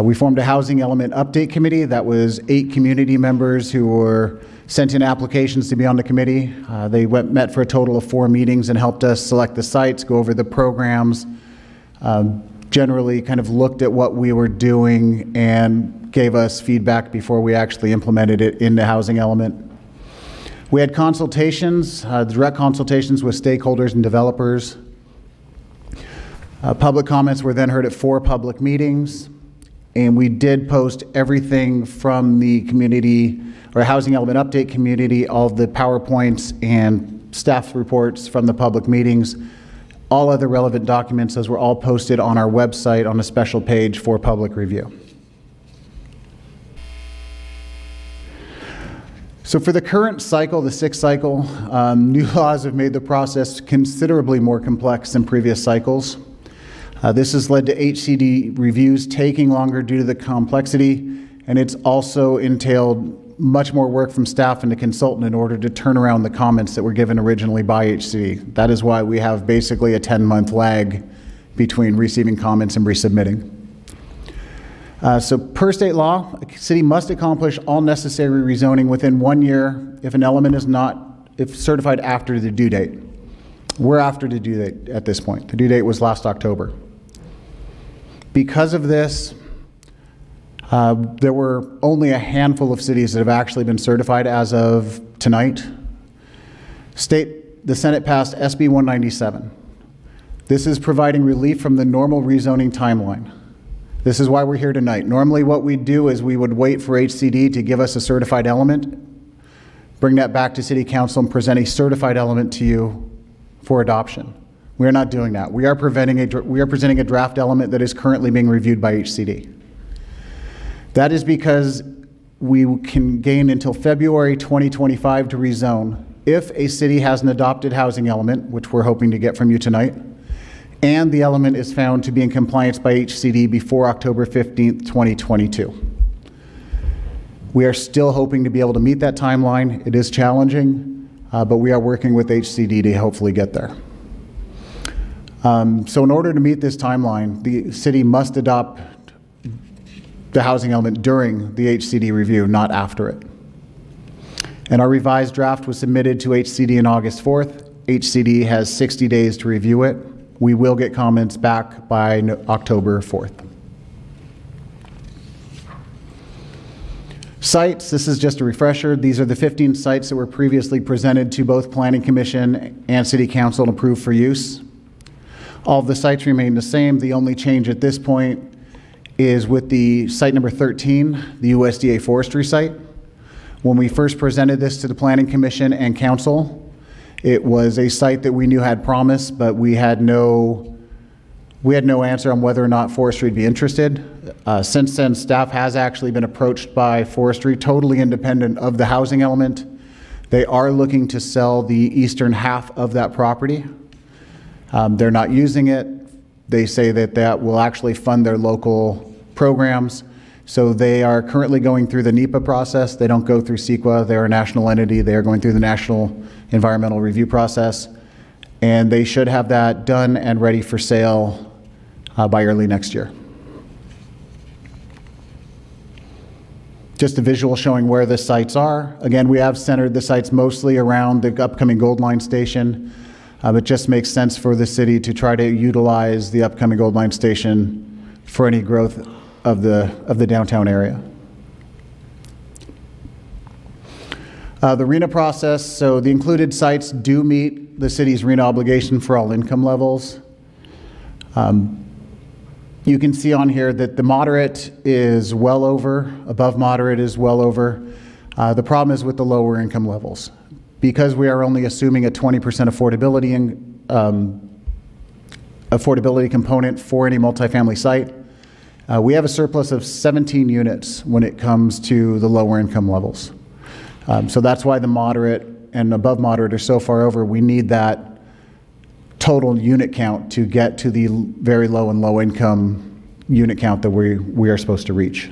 We formed a housing element update committee. That was 8 community members who were sent in applications to be on the committee. They met for a total of 4 meetings and helped us select the sites, go over the programs, generally kind of looked at what we were doing and gave us feedback before we actually implemented it in the housing element. We had consultations, direct consultations with stakeholders and developers. Public comments were then heard at 4 public meetings. and we did post everything from the community or housing element update community, all the PowerPoints and staff reports from the public meetings, all other relevant documents. Those were all posted on our website on a special page for public review. So for the current cycle, the sixth cycle, new laws have made the process considerably more complex than previous cycles. This has led to HCD reviews taking longer due to the complexity, and it's also entailed much more work from staff and the consultant in order to turn around the comments that were given originally by HCD. That is why we have basically a 10-month lag between receiving comments and resubmitting. So per state law, a city must accomplish all necessary rezoning within 1 year if an element is not, if certified after the due date. We're after the due date at this point. The due date was last October. Because of this, there were only a handful of cities that have actually been certified as of tonight. The Senate passed SB 197. This is providing relief from the normal rezoning timeline. This is why we're here tonight. Normally what we'd do is we would wait for HCD to give us a certified element, bring that back to City Council and present a certified element to you for adoption. We are not doing that. We are presenting a draft element that is currently being reviewed by HCD. That is because we can gain until February 2025 to rezone if a city has an adopted housing element, which we're hoping to get from you tonight, and the element is found to be in compliance by HCD before October 15th, 2022. We are still hoping to be able to meet that timeline. It is challenging, but we are working with HCD to hopefully get there. So in order to meet this timeline, the city must adopt the housing element during the HCD review, not after it. And our revised draft was submitted to HCD on August 4th. HCD has 60 days to review it. We will get comments back by October 4th. Sites, this is just a refresher. These are the 15 sites that were previously presented to both Planning Commission and City Council and approved for use. All of the sites remain the same. The only change at this point is with the site number 13, the USDA Forestry site. When we first presented this to the Planning Commission and Council, it was a site that we knew had promise, but we had no answer on whether or not Forestry would be interested. Since then, staff has actually been approached by Forestry, totally independent of the housing element. They are looking to sell the eastern half of that property. They're not using it. They say that that will actually fund their local programs. So they are currently going through the NEPA process. They don't go through CEQA. They're a national entity. They are going through the National Environmental Review process. And they should have that done and ready for sale by early next year. Just a visual showing where the sites are. Again, we have centered the sites mostly around the upcoming Gold Line station. It just makes sense for the city to try to utilize the upcoming Gold Line station for any growth of the downtown area. The RENA process, so the included sites do meet the city's RENA obligation for all income levels. You can see on here that the moderate is well over, above moderate is well over. The problem is with the lower income levels. Because we are only assuming a 20% affordability component for any multifamily site, we have a surplus of 17 units when it comes to the lower income levels. So that's why the moderate and above moderate are so far over. We need that total unit count to get to the very low and low income unit count that we are supposed to reach.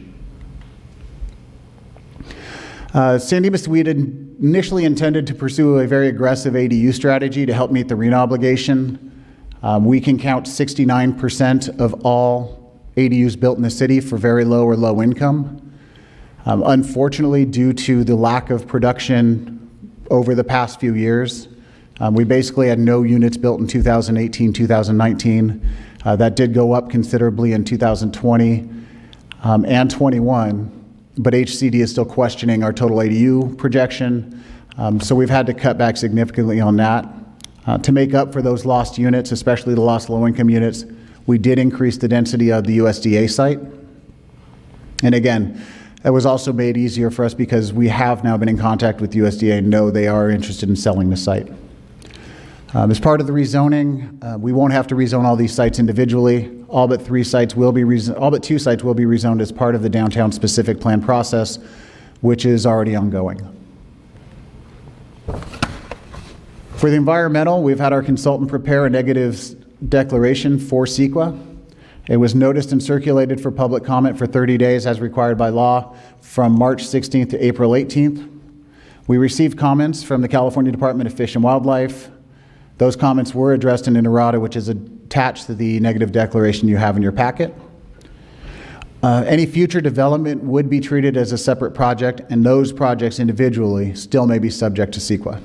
San Dimas, we had initially intended to pursue a very aggressive ADU strategy to help meet the RENA obligation. We can count 69% of all ADUs built in the city for very low or low income. Unfortunately, due to the lack of production over the past few years, we basically had no units built in 2018, 2019. That did go up considerably in 2020 and 21. But HCD is still questioning our total ADU projection. So we've had to cut back significantly on that. To make up for those lost units, especially the lost low-income units, we did increase the density of the USDA site. And again, that was also made easier for us because we have now been in contact with USDA and know they are interested in selling the site. As part of the rezoning, we won't have to rezone all these sites individually. All but 2 sites will be rezoned as part of the downtown specific plan process, which is already ongoing. For the environmental, we've had our consultant prepare a negatives declaration for CEQA. It was noticed and circulated for public comment for 30 days as required by law from March 16th to April 18th. We received comments from the California Department of Fish and Wildlife. Those comments were addressed in an errata, which is attached to the negative declaration you have in your packet. Any future development would be treated as a separate project, and those projects individually still may be subject to CEQA.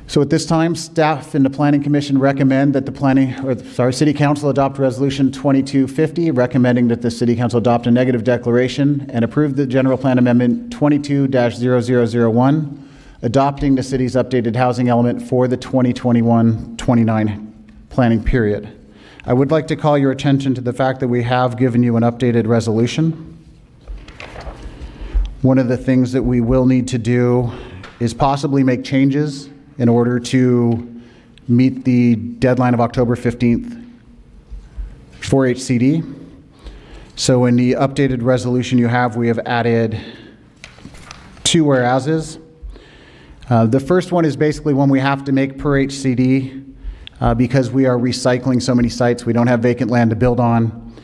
So at this time, staff and the Planning Commission recommend that the City Council adopt Resolution 2250, recommending that the City Council adopt a negative declaration and approve the General Plan Amendment 22-0001, adopting the city's updated housing element for the 2021-29 planning period. I would like to call your attention to the fact that we have given you an updated resolution. One of the things that we will need to do is possibly make changes in order to meet the deadline of October 15th for HCD. So in the updated resolution you have, we have added 2 whereases. The first one is basically one we have to make per HCD because we are recycling so many sites, we don't have vacant land to build on.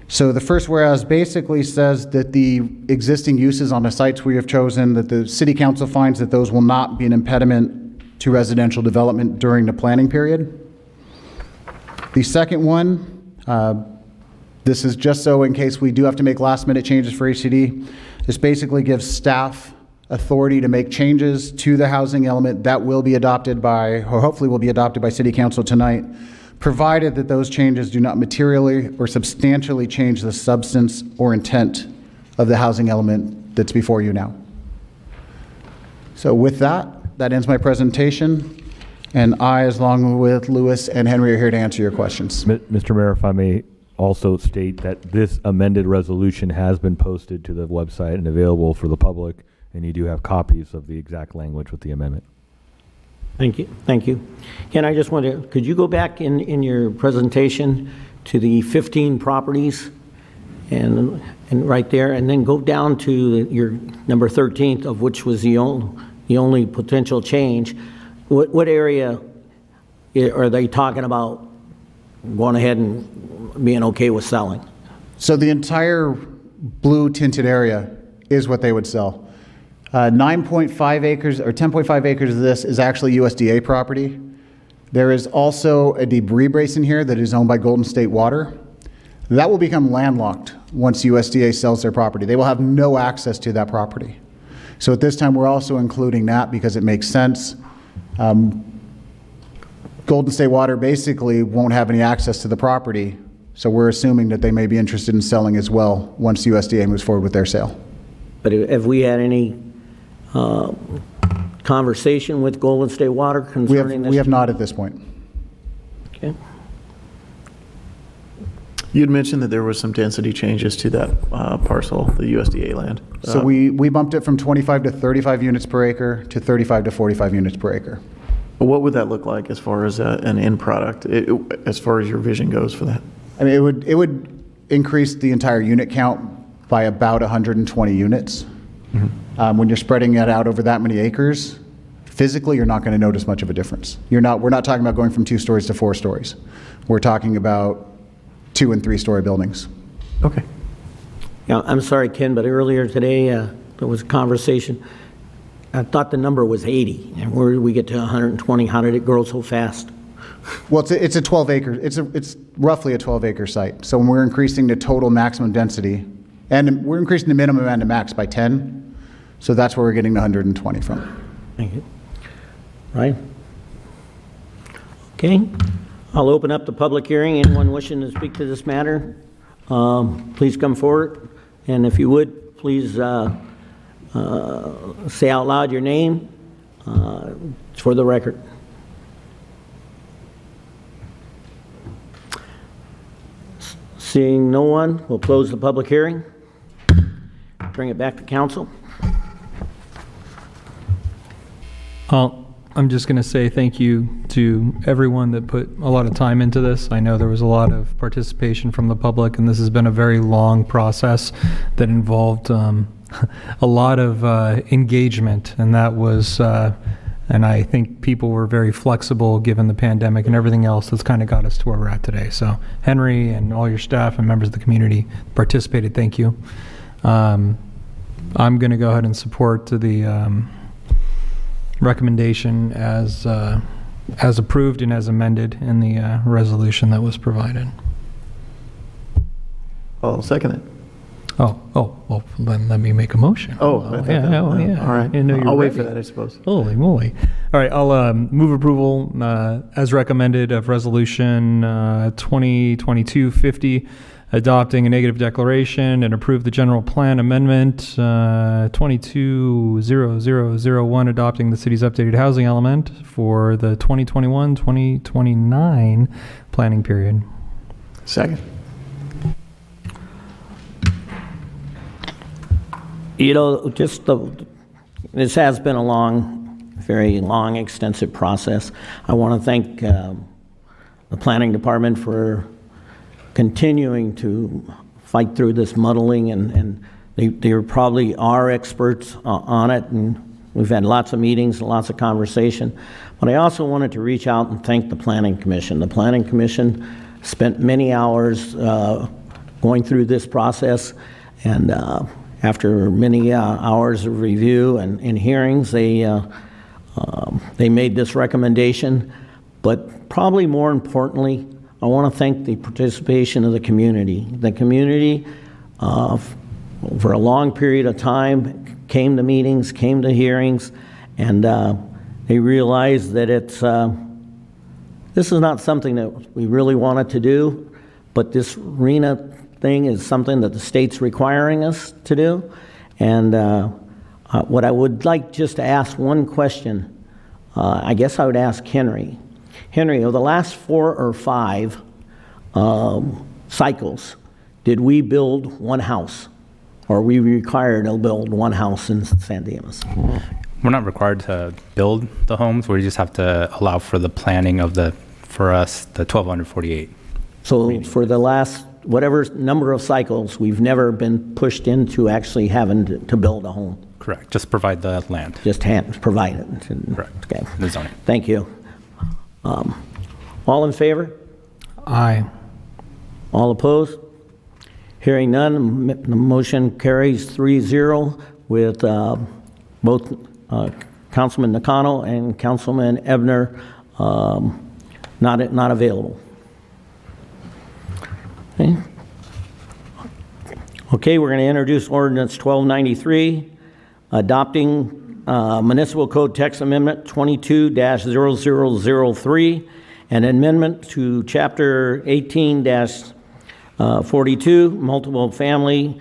So the first whereas basically says that the existing uses on the sites we have chosen, that the City Council finds that those will not be an impediment to residential development during the planning period. The second one, this is just so in case we do have to make last minute changes for HCD, this basically gives staff authority to make changes to the housing element that will be adopted by, or hopefully will be adopted by City Council tonight, provided that those changes do not materially or substantially change the substance or intent of the housing element that's before you now. So with that ends my presentation, and I, along with Louis and Henry, are here to answer your questions. Mr. Mayor, if I may also state that this amended resolution has been posted to the website and available for the public, and you do have copies of the exact language with the amendment. Thank you. Thank you. Ken, I just wonder, could you go back in your presentation to the 15 properties and right there, and then go down to your number 13th, of which was the only potential change. What area are they talking about going ahead and being okay with selling? So the entire blue tinted area is what they would sell. 9.5 acres or 10.5 acres of this is actually USDA property. There is also a debris basin here that is owned by Golden State Water. That will become landlocked once USDA sells their property. They will have no access to that property. So at this time, we're also including that because it makes sense. Golden State Water basically won't have any access to the property, so we're assuming that they may be interested in selling as well once USDA moves forward with their sale. But have we had any conversation with Golden State Water concerning this? We have not at this point. Okay. You'd mentioned that there was some density changes to that parcel, the USDA land. So we bumped it from 25 to 35 units per acre to 35 to 45 units per acre. What would that look like as far as an end product, as far as your vision goes for that? I mean, it would increase the entire unit count by about 120 units. Mm-hmm. When you're spreading it out over that many acres, physically you're not going to notice much of a difference. We're not talking about going from 2 stories to 4 stories. We're talking about 2- and 3-story buildings. Okay. Yeah, I'm sorry, Ken, but earlier today there was a conversation. I thought the number was 80, and where did we get to 120? How did it grow so fast? Well, it's a 12-acre. It's roughly a 12-acre site. So when we're increasing the total maximum density, and we're increasing the minimum and the max by 10, so that's where we're getting the 120 from. Thank you. Right. Okay. I'll open up the public hearing. Anyone wishing to speak to this matter, please come forward. And if you would, please say out loud your name. It's for the record. Seeing no one, we'll close the public hearing. Bring it back to council. I'm just going to say thank you to everyone that put a lot of time into this. I know there was a lot of participation from the public, and this has been a very long process that involved a lot of engagement, and that was, and I think people were very flexible given the pandemic and everything else that's kind of got us to where we're at today. So Henry and all your staff and members of the community participated. Thank you. I'm going to go ahead and support the recommendation as approved and as amended in the resolution that was provided. I'll second it. Well, then let me make a motion. Oh, yeah. all right. I didn't know you were I'll wait ready. for that, I suppose. Holy moly. All right, I'll move approval as recommended of Resolution 2022-50, adopting a negative declaration and approve the general plan amendment 220001, adopting the city's updated housing element for the 2021-2029 planning period. Second. You know, this has been a very long, extensive process. I want to thank the planning department for continuing to fight through this muddling, and they probably are experts on it, and we've had lots of meetings, lots of conversation. But I also wanted to reach out and thank the Planning Commission. The Planning Commission spent many hours going through this process, and after many hours of review and hearings, they made this recommendation. But probably more importantly, I want to thank the participation of the community. The community, for a long period of time, came to meetings, came to hearings, and they realized that this is not something that we really wanted to do, but this RENA thing is something that the state's requiring us to do. And what I would like just to ask one question, I guess I would ask Henry. Henry, over the last 4 or 5 cycles, did we build one house? Or are we required to build one house in San Dimas? We're not required to build the homes. We just have to allow for the planning of for us, the 1,248. So for the last whatever number of cycles, we've never been pushed into actually having to build a home. Correct. Just provide the land. Just provide it. Correct. Okay. The zoning. Thank you. All in favor? Aye. All opposed? Hearing none, the motion carries 3-0 with both Councilman Nakano and Councilman Ebner not available. Okay, we're going to introduce ordinance 1293, adopting Municipal Code Text Amendment 22-0003, an amendment to Chapter 18-42, multiple family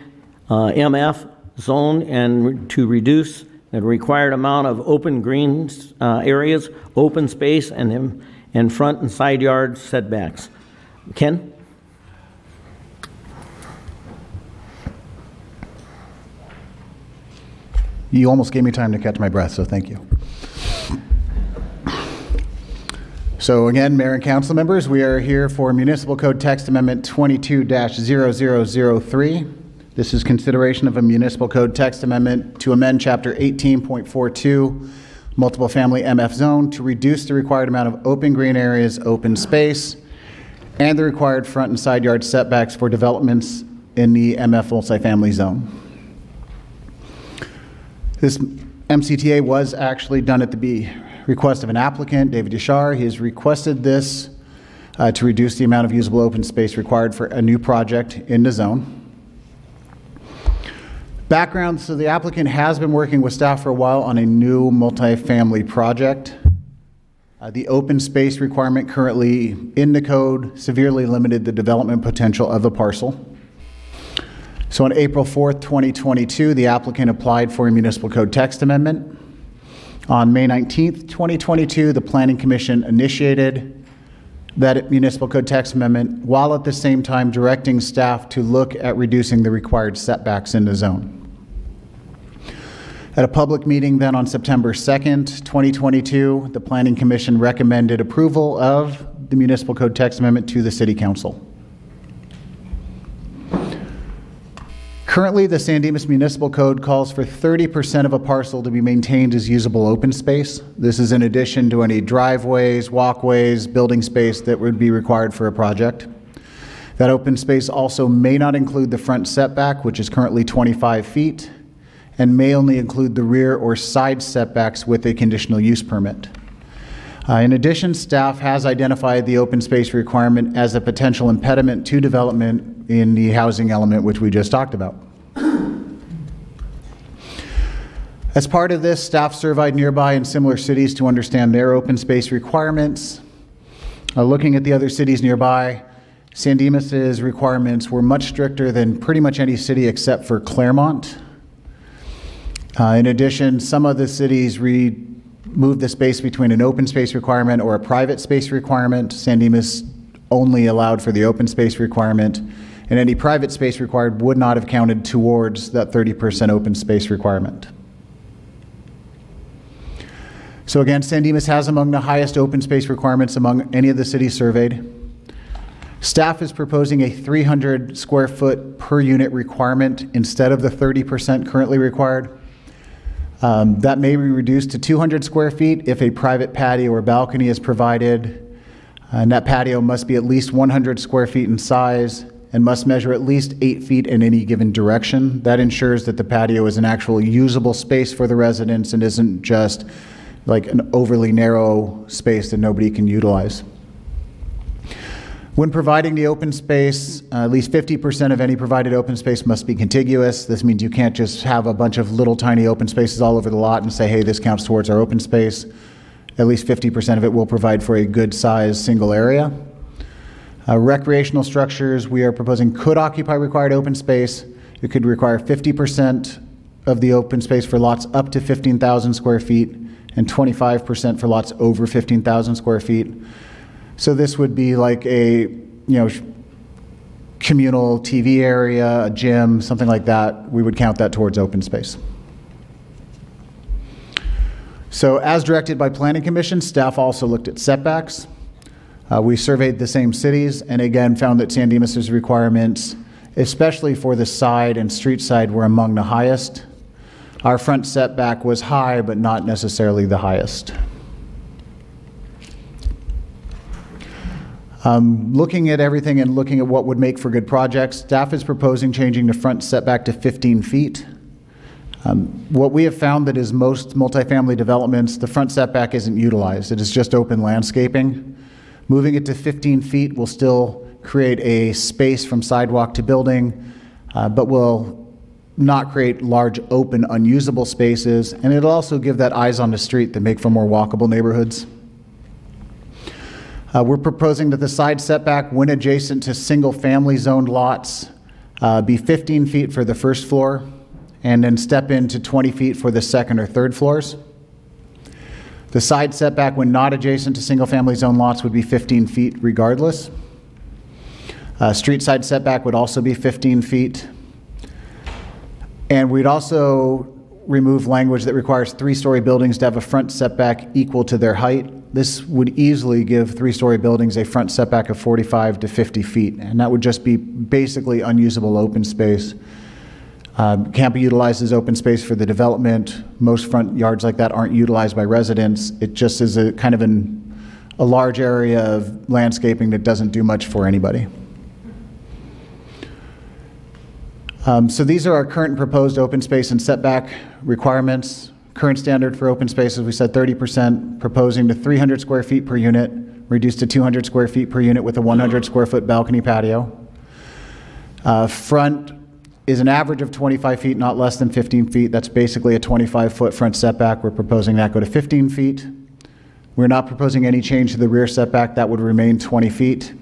MF zone, and to reduce the required amount of open green areas, open space, and front and side yard setbacks. Ken? You almost gave me time to catch my breath, so thank you. So again, Mayor and Council members, we are here for Municipal Code Text Amendment 22-0003. This is consideration of a Municipal Code Text Amendment to amend Chapter 18.42, Multiple Family MF Zone, to reduce the required amount of open green areas, open space, and the required front and side yard setbacks for developments in the MF multifamily zone. This MCTA was actually done at the request of an applicant, David Yashar. He has requested this to reduce the amount of usable open space required for a new project in the zone. Background, so the applicant has been working with staff for a while on a new multifamily project. The open space requirement currently in the code severely limited the development potential of the parcel. So on April 4th, 2022, the applicant applied for a municipal code text amendment. On May 19th, 2022, the Planning Commission initiated that municipal code text amendment, while at the same time directing staff to look at reducing the required setbacks in the zone. At a public meeting then on September 2nd, 2022, the Planning Commission recommended approval of the municipal code text amendment to the City Council. Currently, the San Dimas Municipal Code calls for 30% of a parcel to be maintained as usable open space. This is in addition to any driveways, walkways, building space that would be required for a project. That open space also may not include the front setback, which is currently 25 feet, and may only include the rear or side setbacks with a conditional use permit. In addition, staff has identified the open space requirement as a potential impediment to development in the housing element, which we just talked about. As part of this, staff surveyed nearby and similar cities to understand their open space requirements. Looking at the other cities nearby, San Dimas's requirements were much stricter than pretty much any city except for Claremont. In addition, some of the cities moved the space between an open space requirement or a private space requirement. San Dimas only allowed for the open space requirement, and any private space required would not have counted towards that 30% open space requirement. So again, San Dimas has among the highest open space requirements among any of the cities surveyed. Staff is proposing a 300 square foot per unit requirement instead of the 30% currently required. That may be reduced to 200 square feet if a private patio or balcony is provided, and that patio must be at least 100 square feet in size and must measure at least 8 feet in any given direction. That ensures that the patio is an actual usable space for the residents and isn't just like an overly narrow space that nobody can utilize. When providing the open space, at least 50% of any provided open space must be contiguous. This means you can't just have a bunch of little tiny open spaces all over the lot and say, hey, this counts towards our open space. At least 50% of it will provide for a good sized single area. Recreational structures we are proposing could occupy required open space. It could require 50% of the open space for lots up to 15,000 square feet and 25% for lots over 15,000 square feet. So this would be like a, communal TV area, a gym, something like that. We would count that towards open space. So as directed by Planning Commission, staff also looked at setbacks. We surveyed the same cities and again found that San Dimas's requirements, especially for the side and street side, were among the highest. Our front setback was high, but not necessarily the highest. Looking at everything and looking at what would make for good projects, staff is proposing changing the front setback to 15 feet. What we have found that is most multifamily developments, the front setback isn't utilized. It is just open landscaping. Moving it to 15 feet will still create a space from sidewalk to building, but will not create large open unusable spaces, and it'll also give that eyes on the street that make for more walkable neighborhoods. We're proposing that the side setback, when adjacent to single-family zoned lots, be 15 feet for the first floor, and then step into 20 feet for the second or third floors. The side setback, when not adjacent to single-family zone lots, would be 15 feet regardless. Street side setback would also be 15 feet. And we'd also remove language that requires three-story buildings to have a front setback equal to their height. This would easily give three-story buildings a front setback of 45 to 50 feet, and that would just be basically unusable open space. Can't be utilized as open space for the development. Most front yards like that aren't utilized by residents. It just is a kind of a large area of landscaping that doesn't do much for anybody. So these are our current proposed open space and setback requirements. Current standard for open space, as we said, 30%, proposing to 300 square feet per unit, reduced to 200 square feet per unit with a 100 square foot balcony patio. Front is an average of 25 feet, not less than 15 feet. That's basically a 25-foot front setback. We're proposing that go to 15 feet. We're not proposing any change to the rear setback. That would remain 20 feet.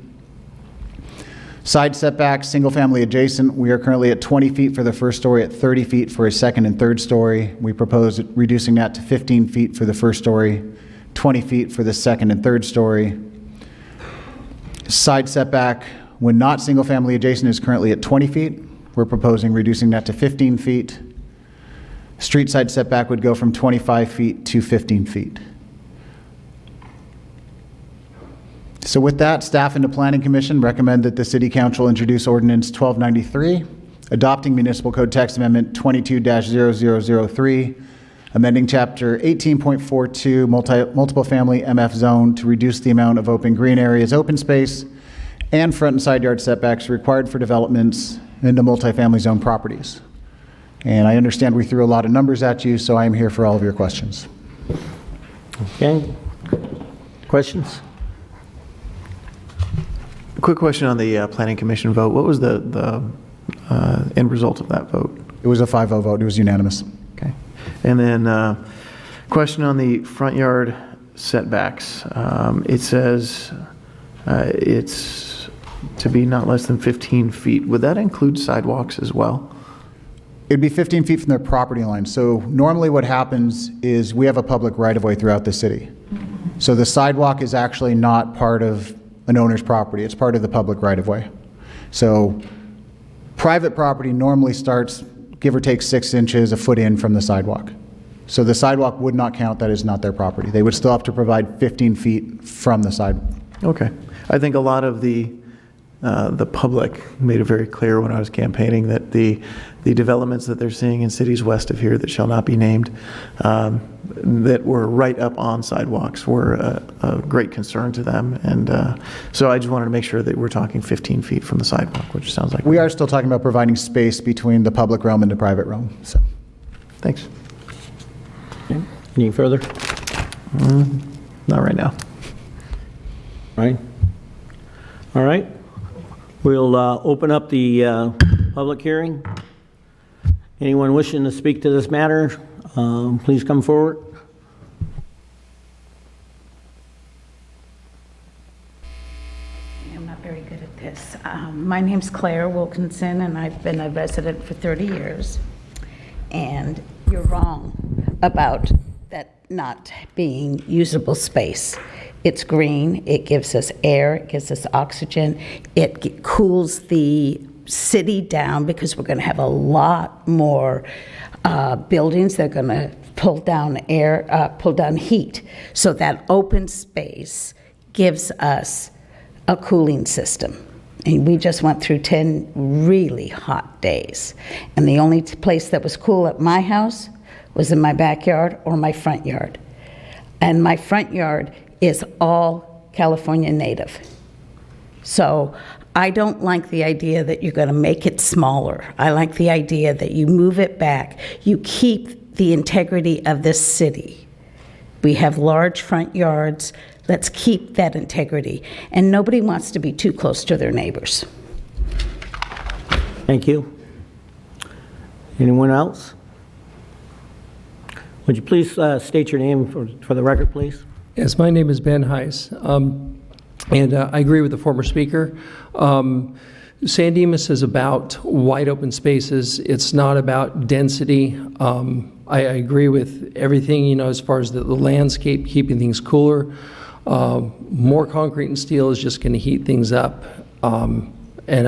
Side setbacks, single-family adjacent, we are currently at 20 feet for the first story, at 30 feet for a second and third story. We propose reducing that to 15 feet for the first story, 20 feet for the second and third story. Side setback, when not single-family adjacent, is currently at 20 feet. We're proposing reducing that to 15 feet. Street side setback would go from 25 feet to 15 feet. So with that, staff and the Planning Commission recommend that the City Council introduce Ordinance 1293, adopting Municipal Code Text Amendment 22-0003, amending Chapter 18.42 multiple family MF zone to reduce the amount of open green areas, open space, and front and side yard setbacks required for developments into multifamily zone properties. And I understand we threw a lot of numbers at you, so I am here for all of your questions. Okay. Questions? Quick question on the Planning Commission vote. What was the end result of that vote? It was a 5-0 vote. It was unanimous. Okay. And then question on the front yard setbacks. It says it's to be not less than 15 feet. Would that include sidewalks as well? It'd be 15 feet from their property line. So normally what happens is we have a public right-of-way throughout the city. So the sidewalk is actually not part of an owner's property. It's part of the public right-of-way. So private property normally starts, give or take 6 inches, a foot in from the sidewalk. So the sidewalk would not count. That is not their property. They would still have to provide 15 feet from the sidewalk. Okay. I think a lot of the public made it very clear when I was campaigning that the developments that they're seeing in cities west of here that shall not be named, that were right up on sidewalks, were a great concern to them. And so I just wanted to make sure that we're talking 15 feet from the sidewalk, which sounds like we are still talking about providing space between the public realm and the private realm. So, thanks. Okay. Any further? Not right now. Right. All right. We'll open up the public hearing. Anyone wishing to speak to this matter, please come forward. I'm not very good at this. My name's Claire Wilkinson, and I've been a resident for 30 years. And you're wrong about that not being usable space. It's green, it gives us air, it gives us oxygen, it cools the city down because we're going to have a lot more buildings that are going to pull down air, pull down heat. So that open space gives us a cooling system. And we just went through 10 really hot days. And the only place that was cool at my house was in my backyard or my front yard. And my front yard is all California native. So I don't like the idea that you're going to make it smaller. I like the idea that you move it back. You keep the integrity of this city. We have large front yards. Let's keep that integrity. And nobody wants to be too close to their neighbors. Thank you. Anyone else? Would you please state your name for the record, please? Yes, my name is Ben Heiss, and I agree with the former speaker. San Dimas is about wide open spaces. It's not about density. I agree with everything, you know, as far as the landscape, keeping things cooler. More concrete and steel is just going to heat things up. And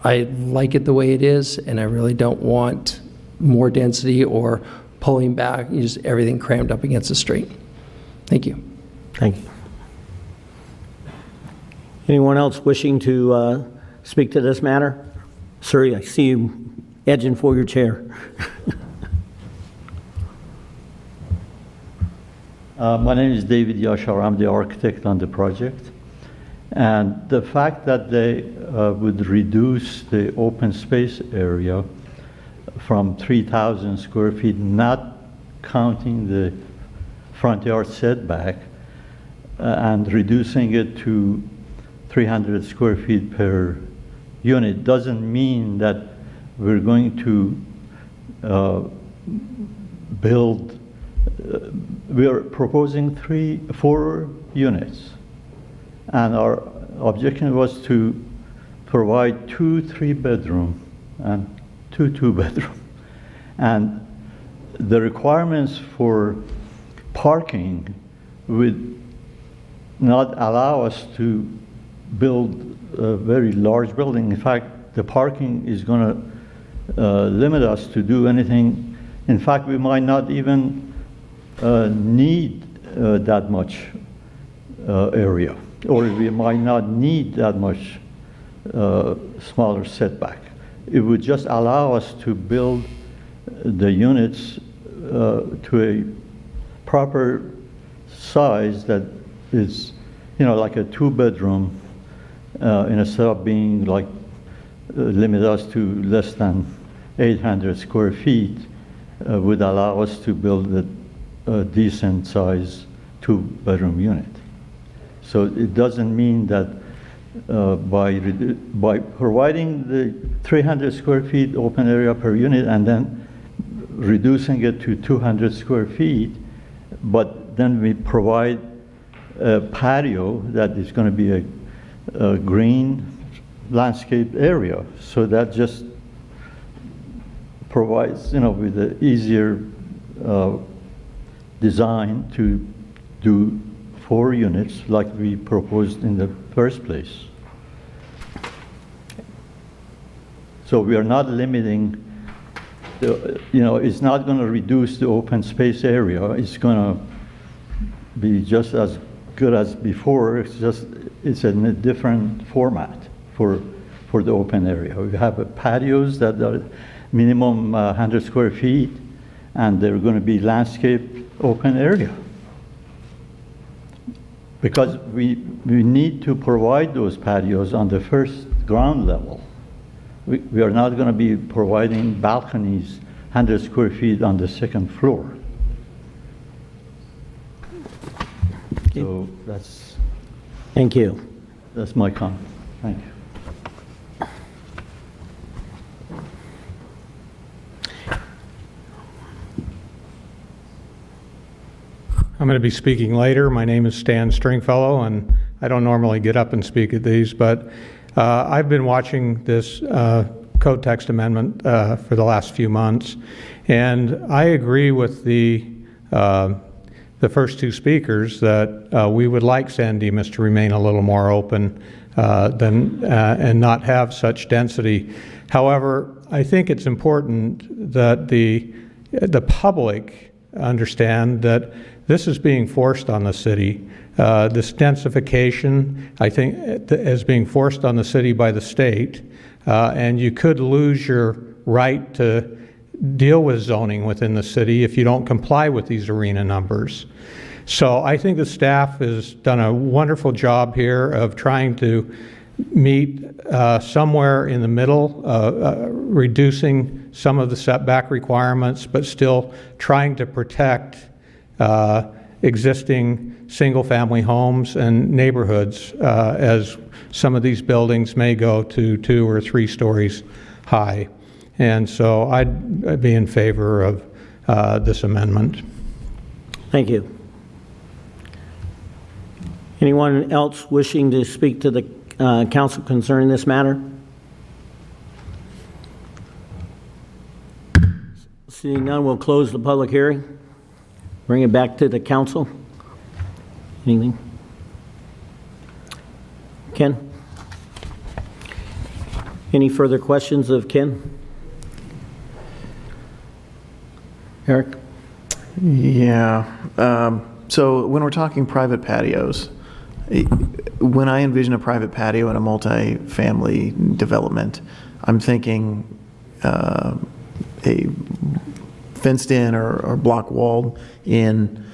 I like it the way it is, and I really don't want more density or pulling back, just everything crammed up against the street. Thank you. Thank you. Anyone else wishing to speak to this matter? Sir, I see you edging for your chair. My name is David Yashar. I'm the architect on the project. And the fact that they would reduce the open space area from 3,000 square feet, not counting the front yard setback, and reducing it to 300 square feet per unit doesn't mean that we're going to build. We are proposing 4 units, and our objection was to provide 2 3-bedroom and 2 2-bedroom, and the requirements for parking would not allow us to build a very large building. In fact, the parking is going to limit us to do anything. In fact, we might not even need that much area, or we might not need that much smaller setback. It would just allow us to build the units to a proper size that is, like a 2-bedroom, instead of being like limit us to less than 800 square feet, would allow us to build a decent size 2-bedroom unit. So it doesn't mean that by providing the 300 square feet open area per unit and then reducing it to 200 square feet, but then we provide a patio that is going to be a green landscape area. So that just provides, with an easier design to do 4 units like we proposed in the first place. So we are not limiting, it's not going to reduce the open space area. It's going to be just as good as before. It's in a different format for the open area. We have patios that are minimum 100 square feet, and they're going to be landscape open area. Because we need to provide those patios on the first ground level. We are not going to be providing balconies 100 square feet on the second floor. So Thank you. That's my comment. Thank you. I'm going to be speaking later. My name is Stan Stringfellow, and I don't normally get up and speak at these, but I've been watching this code text amendment for the last few months, and I agree with the first 2 speakers that we would like San Dimas to remain a little more open and not have such density. However, I think it's important that the public understand that this is being forced on the city. This densification, I think, is being forced on the city by the state, and you could lose your right to deal with zoning within the city if you don't comply with these arena numbers. So I think the staff has done a wonderful job here of trying to meet somewhere in the middle, reducing some of the setback requirements, but still trying to protect existing single-family homes and neighborhoods as some of these buildings may go to 2 or 3 stories high. And so I'd be in favor of this amendment. Thank you. Anyone else wishing to speak to the council concerning this matter? Seeing none, we'll close the public hearing. Bring it back to the council. Anything? Ken? Any further questions of Ken? Eric? Yeah. So when we're talking private patios, when I envision a private patio in a multi-family development, I'm thinking a fenced-in or block-walled in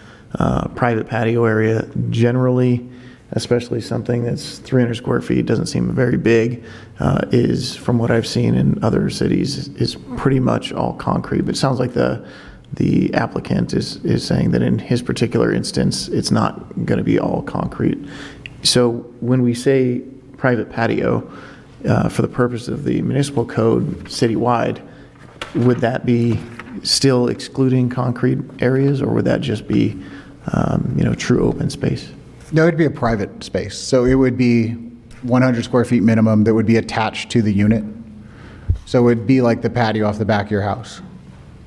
private patio area. Generally, especially something that's 300 square feet, doesn't seem very big, is, from what I've seen in other cities, is pretty much all concrete. But it sounds like the applicant is saying that in his particular instance, it's not going to be all concrete. So when we say private patio, for the purpose of the municipal code citywide, would that be still excluding concrete areas, or would that just be, true open space? No, it'd be a private space. So it would be 100 square feet minimum that would be attached to the unit. So it'd be like the patio off the back of your house.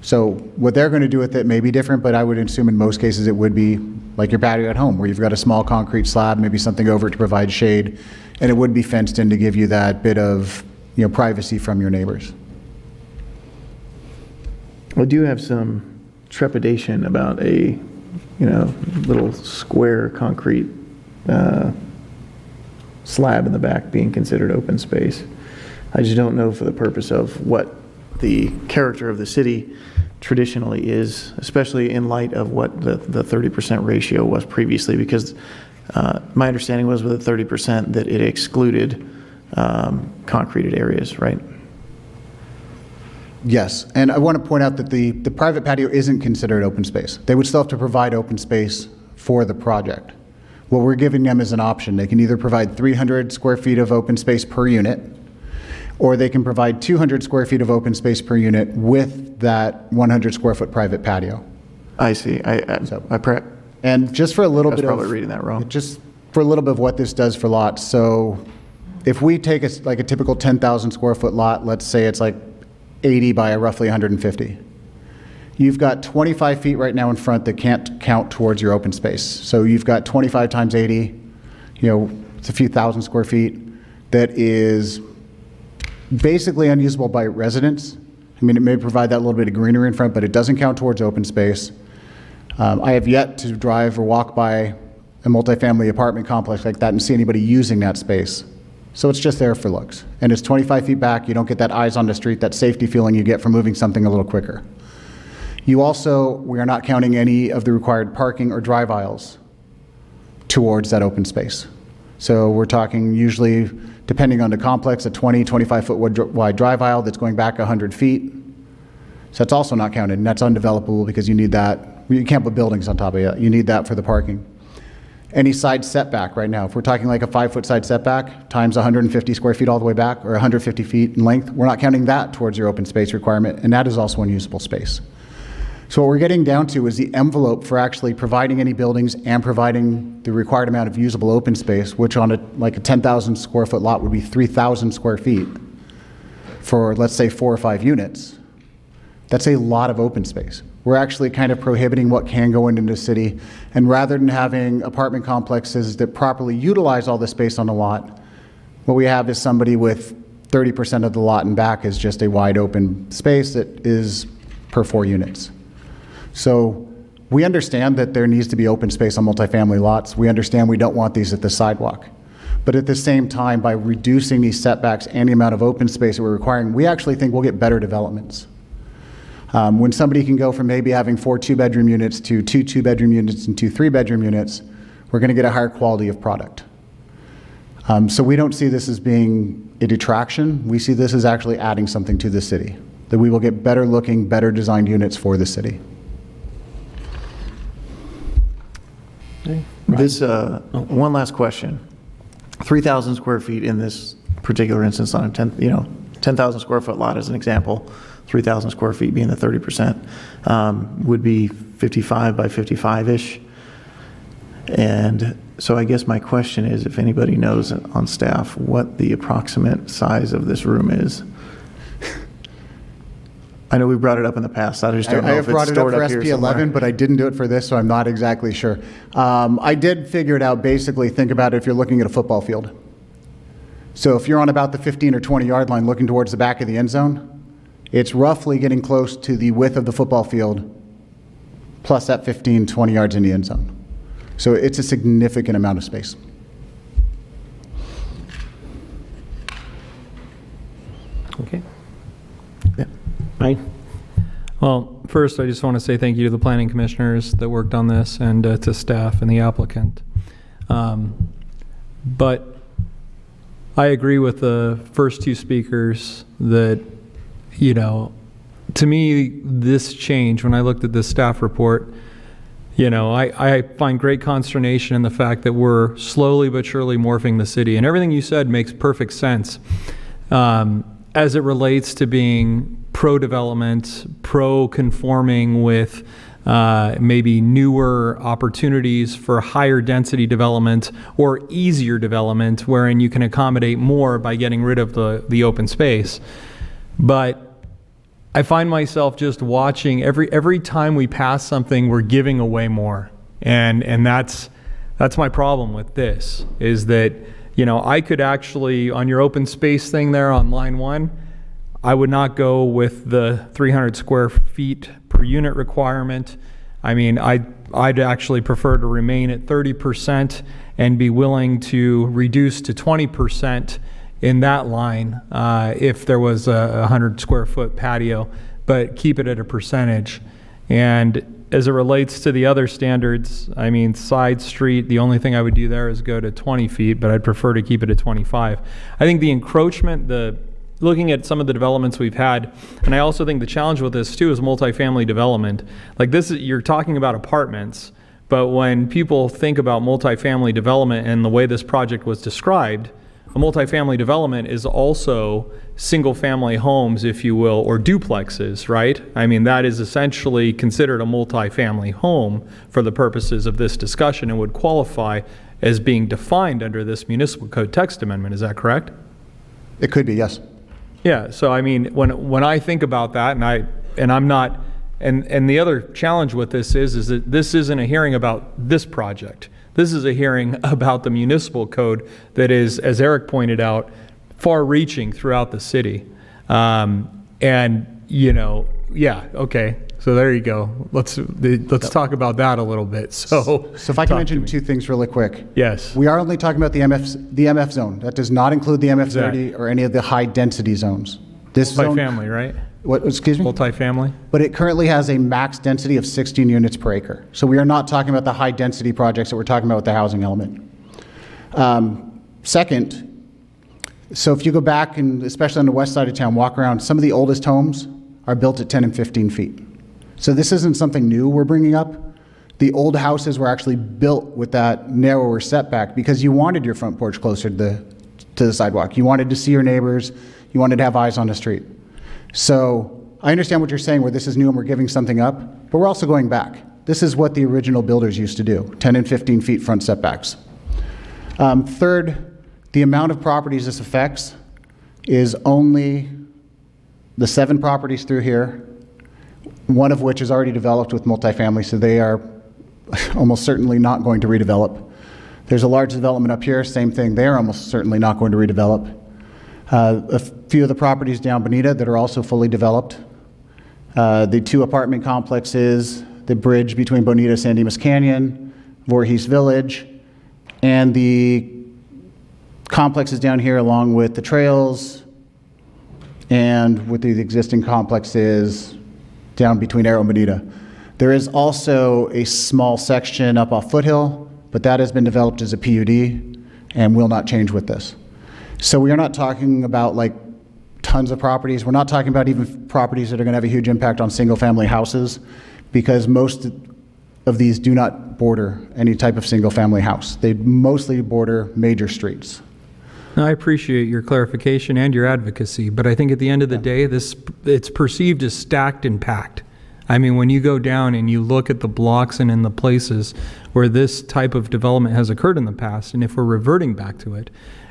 So what they're going to do with it may be different, but I would assume in most cases it would be like your patio at home, where you've got a small concrete slab, maybe something over it to provide shade, and it would be fenced in to give you that bit of, privacy from your neighbors. I do have some trepidation about a, little square concrete slab in the back being considered open space. I just don't know for the purpose of what the character of the city traditionally is, especially in light of what the 30% ratio was previously, because my understanding was with the 30% that it excluded concreted areas, right? Yes, and I want to point out that the private patio isn't considered open space. They would still have to provide open space for the project. What we're giving them is an option. They can either provide 300 square feet of open space per unit, or they can provide 200 square feet of open space per unit with that 100 square foot private patio. I see. And just for a little I was bit probably reading that wrong. Just for a little bit of what this does for lots. So if we take a typical 10,000 square foot lot, let's say it's like 80 by roughly 150. You've got 25 feet right now in front that can't count towards your open space. So you've got 25 times 80, it's a few thousand square feet that is basically unusable by residents. I mean, it may provide that little bit of greenery in front, but it doesn't count towards open space. I have yet to drive or walk by a multifamily apartment complex like that and see anybody using that space. So it's just there for looks. And it's 25 feet back. You don't get that eyes on the street, that safety feeling you get from moving something a little quicker. We are not counting any of the required parking or drive aisles towards that open space. So we're talking usually, depending on the complex, a 20, 25 foot wide drive aisle that's going back 100 feet. So that's also not counted, and that's undevelopable because you need that. You can't put buildings on top of it. You need that for the parking. Any side setback right now, if we're talking like a 5-foot side setback times 150 square feet all the way back, or 150 feet in length, we're not counting that towards your open space requirement, and that is also unusable space. So what we're getting down to is the envelope for actually providing any buildings and providing the required amount of usable open space, which on a 10,000 square foot lot would be 3,000 square feet for, let's say, 4 or 5 units. That's a lot of open space. We're actually kind of prohibiting what can go into the city, and rather than having apartment complexes that properly utilize all the space on the lot, what we have is somebody with 30% of the lot and back is just a wide open space that is per 4 units. So we understand that there needs to be open space on multifamily lots. We understand we don't want these at the sidewalk. But at the same time, by reducing these setbacks and the amount of open space that we're requiring, we actually think we'll get better developments. When somebody can go from maybe having 4 2-bedroom units to 2 2-bedroom units and 2 3-bedroom units, we're going to get a higher quality of product. So we don't see this as being a detraction. We see this as actually adding something to the city, that we will get better looking, better designed units for the city. This, one last question. 3,000 square feet in this particular instance on a 10,000 square foot lot as an example, 3,000 square feet being the 30%, would be 55 by 55-ish. And so I guess my question is, if anybody knows on staff what the approximate size of this room is. I know we brought it up in the past. I just don't know if it's stored up here somewhere. I have brought it up for SP11, but I didn't do it for this, so I'm not exactly sure. I did figure it out. Basically, think about it if you're looking at a football field. So if you're on about the 15 or 20 yard line looking towards the back of the end zone, it's roughly getting close to the width of the football field plus that 15, 20 yards in the end zone. So it's a significant amount of space. Okay. Yeah. Right. Well, first, I just want to say thank you to the planning commissioners that worked on this and to staff and the applicant. But I agree with the first 2 speakers that, to me, this change, when I looked at this staff report, I find great consternation in the fact that we're slowly but surely morphing the city. And everything you said makes perfect sense as it relates to being pro-development, pro-conforming with maybe newer opportunities for higher density development or easier development wherein you can accommodate more by getting rid of the open space. But I find myself just watching every time we pass something, we're giving away more. And that's my problem with this, is that, you know, I could actually, on your open space thing there on line 1, I would not go with the 300 square feet per unit requirement. I mean, I'd actually prefer to remain at 30% and be willing to reduce to 20% in that line if there was a 100 square foot patio, but keep it at a percentage. And as it relates to the other standards, I mean, side street, the only thing I would do there is go to 20 feet, but I'd prefer to keep it at 25. I think the encroachment, looking at some of the developments we've had, and I also think the challenge with this too is multifamily development. Like this, you're talking about apartments, but when people think about multifamily development and the way this project was described, a multifamily development is also single-family homes, if you will, or duplexes, right? I mean, that is essentially considered a multifamily home for the purposes of this discussion and would qualify as being defined under this municipal code text amendment. Is that correct? It could be, yes. Yeah, so I mean, when I think about that, and I'm not, and the other challenge with this is that this isn't a hearing about this project. This is a hearing about the municipal code that is, as Eric pointed out, far-reaching throughout the city. And, you know, yeah, okay, so there you go. Let's talk about that a little bit. So if I can mention 2 things really quick. Yes. We are only talking about the MF zone. That does not include the MF30 or any of the high-density zones. This zone, Multifamily, right? what? Excuse me? Multifamily? But it currently has a max density of 16 units per acre. So we are not talking about the high-density projects that we're talking about with the housing element. Second, so if you go back, and especially on the west side of town, walk around, some of the oldest homes are built at 10 and 15 feet. So this isn't something new we're bringing up. The old houses were actually built with that narrower setback because you wanted your front porch closer to the sidewalk. You wanted to see your neighbors. You wanted to have eyes on the street. So I understand what you're saying, where this is new and we're giving something up, but we're also going back. This is what the original builders used to do, 10 and 15 feet front setbacks. Third, the amount of properties this affects is only the 7 properties through here, one of which is already developed with multifamily, so they are almost certainly not going to redevelop. There's a large development up here, same thing, they're almost certainly not going to redevelop. A few of the properties down Bonita that are also fully developed. The 2 apartment complexes, the bridge between Bonita, San Dimas Canyon, Voorhees Village, and the complexes down here along with the trails and with the existing complexes down between Arrow and Bonita. There is also a small section up off Foothill, but that has been developed as a PUD and will not change with this. So we are not talking about like tons of properties. We're not talking about even properties that are going to have a huge impact on single-family houses, because most of these do not border any type of single-family house. They mostly border major streets. I appreciate your clarification and your advocacy, but I think at the end of the day, it's perceived as stacked and packed. I mean, when you go down and you look at the blocks and in the places where this type of development has occurred in the past, and if we're reverting back to it,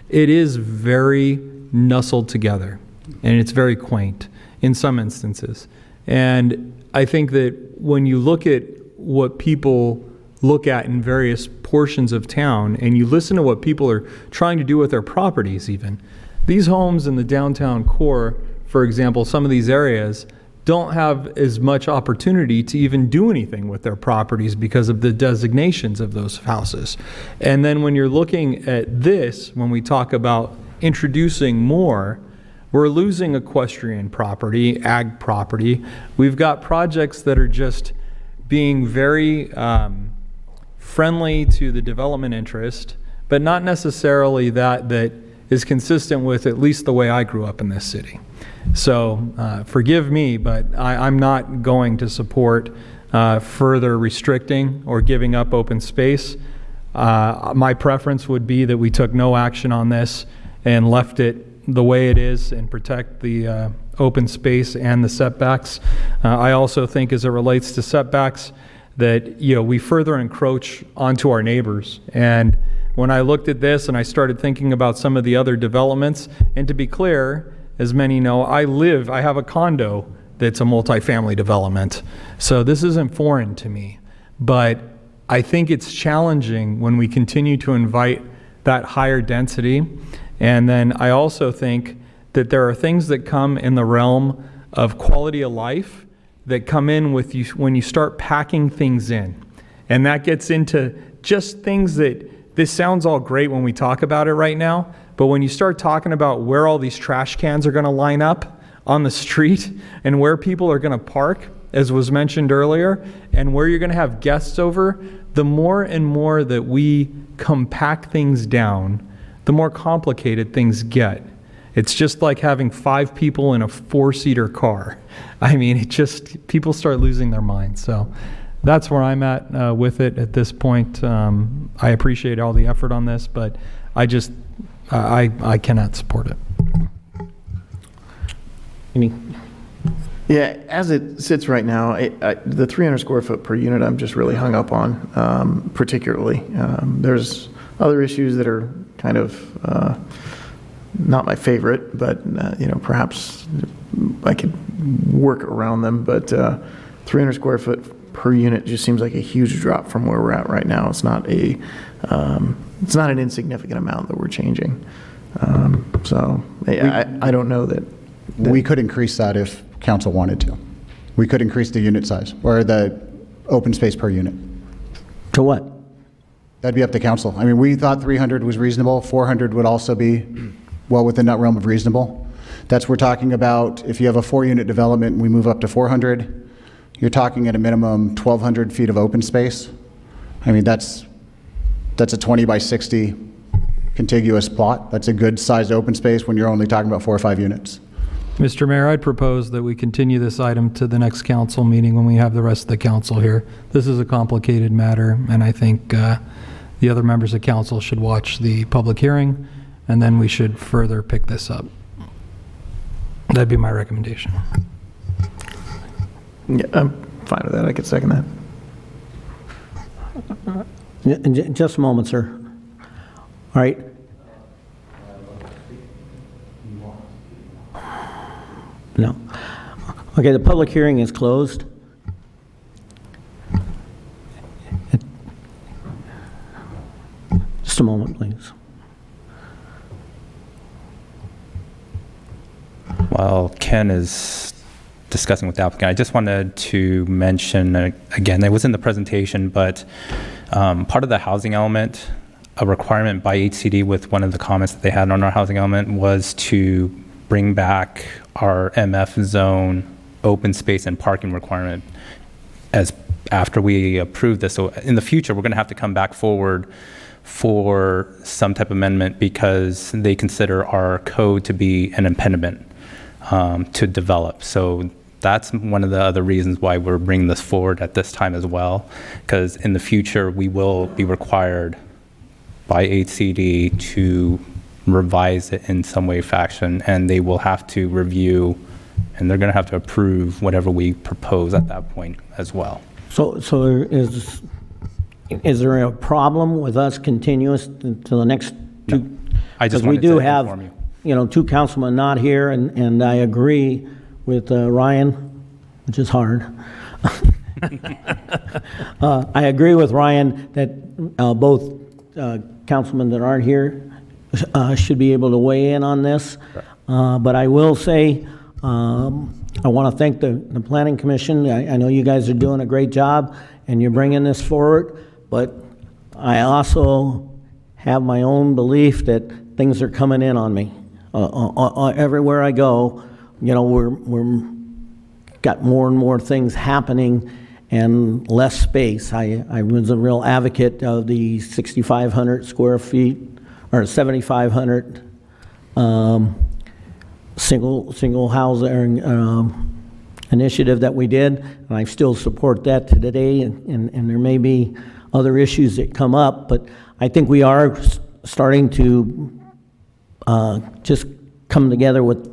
it is very nestled together, and it's very quaint in some instances. And I think that when you look at what people look at in various portions of town, and you listen to what people are trying to do with their properties even, these homes in the downtown core, for example, some of these areas don't have as much opportunity to even do anything with their properties because of the designations of those houses. And then when you're looking at this, when we talk about introducing more, we're losing equestrian property, ag property. We've got projects that are just being very friendly to the development interest, but not necessarily that is consistent with at least the way I grew up in this city. So forgive me, but I'm not going to support further restricting or giving up open space. My preference would be that we took no action on this and left it the way it is and protect the open space and the setbacks. I also think as it relates to setbacks that, you know, we further encroach onto our neighbors. And when I looked at this and I started thinking about some of the other developments, and to be clear, as many know, I have a condo that's a multifamily development. So this isn't foreign to me. But I think it's challenging when we continue to invite that higher density. And then I also think that there are things that come in the realm of quality of life that come in with you when you start packing things in. And that gets into just things that, this sounds all great when we talk about it right now, but when you start talking about where all these trash cans are going to line up on the street and where people are going to park, as was mentioned earlier, and where you're going to have guests over, the more and more that we compact things down, the more complicated things get. It's just like having 5 people in a 4-seater car. I mean, it just, people start losing their minds. So that's where I'm at with it at this point. I appreciate all the effort on this, but I just, I cannot support it. Yeah, as it sits right now, the 300 square foot per unit, I'm just really hung up on, particularly. There's other issues that are kind of not my favorite, but perhaps I could work around them. But 300 square foot per unit just seems like a huge drop from where we're at right now. It's not it's not an insignificant amount that we're changing. So I don't know that. We could increase that if council wanted to. We could increase the unit size or the open space per unit. To what? That'd be up to council. I mean, we thought 300 was reasonable. 400 would also be well within that realm of reasonable. That's we're talking about if you have a 4-unit development and we move up to 400, you're talking at a minimum 1,200 feet of open space. I mean, that's a 20 by 60 contiguous plot. That's a good sized open space when you're only talking about 4 or 5 units. Mr. Mayor, I'd propose that we continue this item to the next council meeting when we have the rest of the council here. This is a complicated matter, and I think the other members of council should watch the public hearing, and then we should further pick this up. That'd be my recommendation. Yeah, I'm fine with that. I could second that. Just a moment, sir. All right. No. Okay, the public hearing is closed. Just a moment, please. While Ken is discussing with the applicant, I just wanted to mention, again, it was in the presentation, but part of the housing element, a requirement by HCD with one of the comments that they had on our housing element was to bring back our MF zone open space and parking requirement as after we approve this. So in the future, we're going to have to come back forward for some type of amendment because they consider our code to be an impediment to develop. So that's one of the other reasons why we're bringing this forward at this time as well, because in the future, we will be required by HCD to revise it in some way, fashion, and they will have to review, and they're going to have to approve whatever we propose at that point as well. So is there a problem with us continuous to the next two? No. I just Because we wanted do to have, inform you. two councilmen not here, and I agree with Ryan, which is hard. I agree with Ryan that both councilmen that aren't here should be able to weigh in on this. But I will say, I want to thank the Planning Commission. I know you guys are doing a great job and you're bringing this forward, but I also have my own belief that things are coming in on me. Everywhere I go, we're got more and more things happening and less space. I was a real advocate of the 6,500 square feet or 7,500 single housing initiative that we did, and I still support that to today. And there may be other issues that come up, but I think we are starting to just come together with.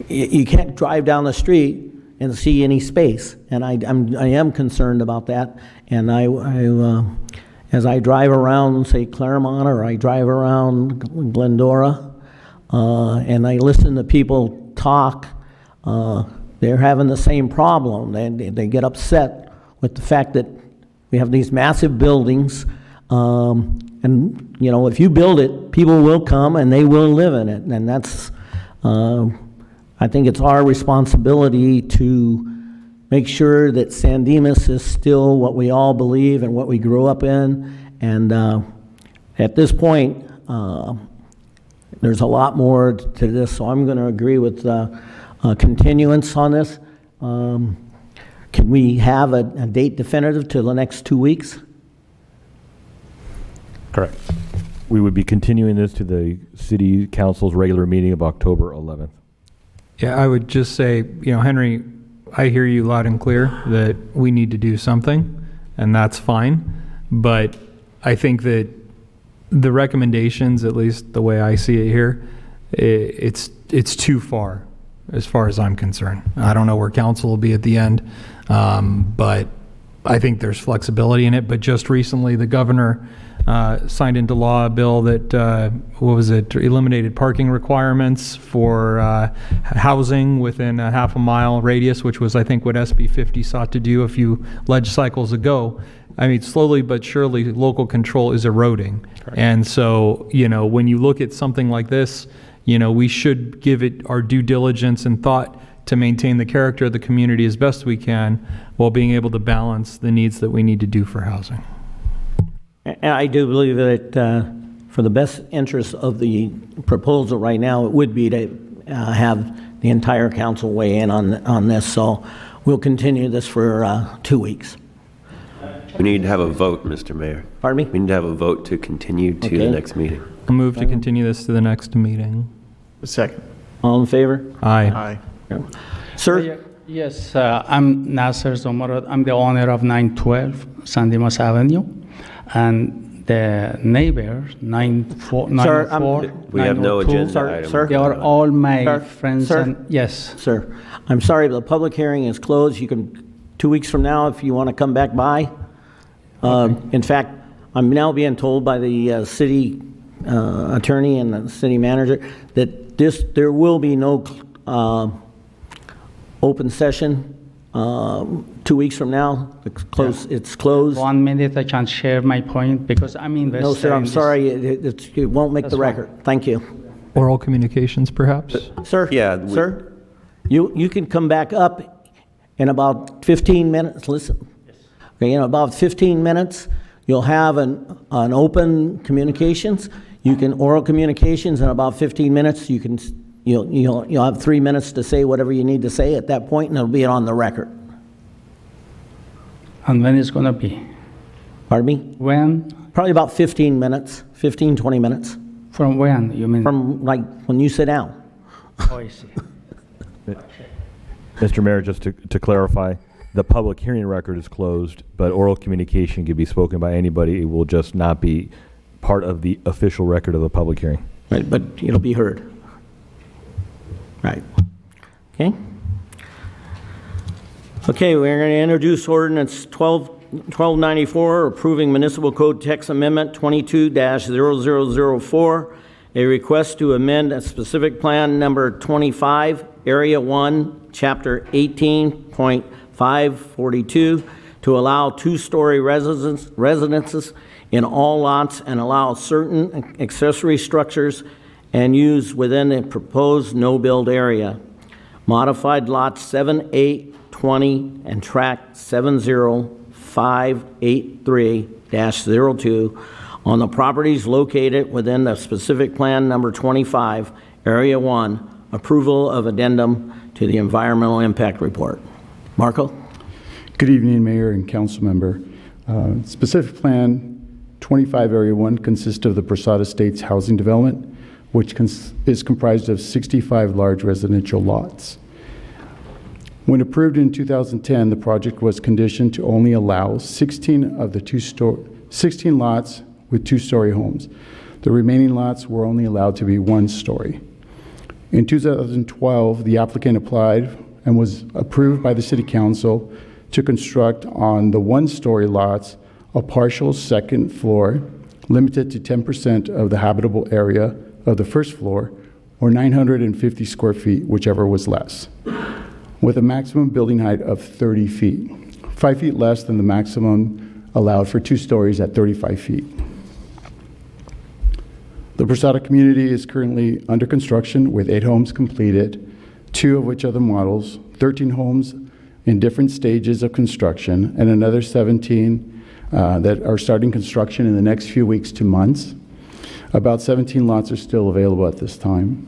You can't drive down the street and see any space, and I am concerned about that. And as I drive around, say, Claremont, or I drive around Glendora, and I listen to people talk, they're having the same problem. They get upset with the fact that we have these massive buildings, and, you know, if you build it, people will come and they will live in it, and that's, I think it's our responsibility to make sure that San Dimas is still what we all believe and what we grew up in, and at this point, there's a lot more to this, so I'm going to agree with continuance on this. Can we have a date definitive to the next 2 weeks? Correct. We would be continuing this to the city council's regular meeting of October 11th. Yeah, I would just say, you know, Henry, I hear you loud and clear that we need to do something, and that's fine. But I think that the recommendations, at least the way I see it here, it's too far as I'm concerned. I don't know where council will be at the end, but I think there's flexibility in it. But just recently, the governor signed into law a bill that, eliminated parking requirements for housing within a half a mile radius, which was, I think, what SB 50 sought to do a few cycles ago. I mean, slowly but surely, local control is eroding. Correct. And so, you know, when you look at something like this, you know, we should give it our due diligence and thought to maintain the character of the community as best we can while being able to balance the needs that we need to do for housing. And I do believe that for the best interest of the proposal right now, it would be to have the entire council weigh in on this. So we'll continue this for 2 weeks. We need to have a vote, Mr. Mayor. Pardon me? We need to have a vote to continue to the next meeting. I'll move to continue this to the next meeting. Second. All in favor? Aye. Aye. Sir? Yes, I'm Nasser Zomarot. I'm the owner of 912 San Dimas Avenue. And the neighbor, 994, we have no 902, agenda item. Sir? they are all my Sir? friends. Sir? And yes. Sir, I'm sorry, but the public hearing is closed. You can, 2 weeks from now, if you want to come back by. In fact, I'm now being told by the city attorney and the city manager that there will be no open session 2 weeks from now. It's closed. 1 minute, I can share my point because I'm invested. No, sir, in I'm this. sorry. It won't make the record. Thank you. Oral communications, perhaps? Sir? Yeah, Sir? You can come back up in about 15 minutes. Listen. Okay, in about 15 minutes, you'll have an open communications. You can oral communications in about 15 minutes. You'll have 3 minutes to say whatever you need to say at that point, and it'll be on the record. And when it's going to be? Pardon me? When? Probably about 15 minutes, 15, 20 minutes. From when? You mean? From like when you sit down. Oh, I see. Mr. Mayor, just to clarify, the public hearing record is closed, but oral communication can be spoken by anybody. It will just not be part of the official record of the public hearing. Right, but it'll be heard. Right. Okay. Okay, we're going to introduce ordinance 1294, approving municipal code text amendment 22-0004, a request to amend a specific plan number 25, area 1, chapter 18.542, to allow two-story residences in all lots and allow certain accessory structures and use within the proposed no-build area. Modified lots 7, 8, 20, and tract 70583-02 on the properties located within the specific plan number 25, area 1, approval of addendum to the environmental impact report. Marco? Good evening, Mayor and Council Member. Specific Plan 25 Area 1 consists of the Prasad Estates housing development, which is comprised of 65 large residential lots. When approved in 2010, the project was conditioned to only allow 16 of the 16 lots with two-story homes. The remaining lots were only allowed to be one-story. In 2012, the applicant applied and was approved by the City Council to construct on the one-story lots a partial second floor limited to 10% of the habitable area of the first floor, or 950 square feet, whichever was less, with a maximum building height of 30 feet. 5 feet less than the maximum allowed for 2 stories at 35 feet. The Posada community is currently under construction with 8 homes completed, 2 of which are the models, 13 homes in different stages of construction, and another 17 that are starting construction in the next few weeks to months. About 17 lots are still available at this time.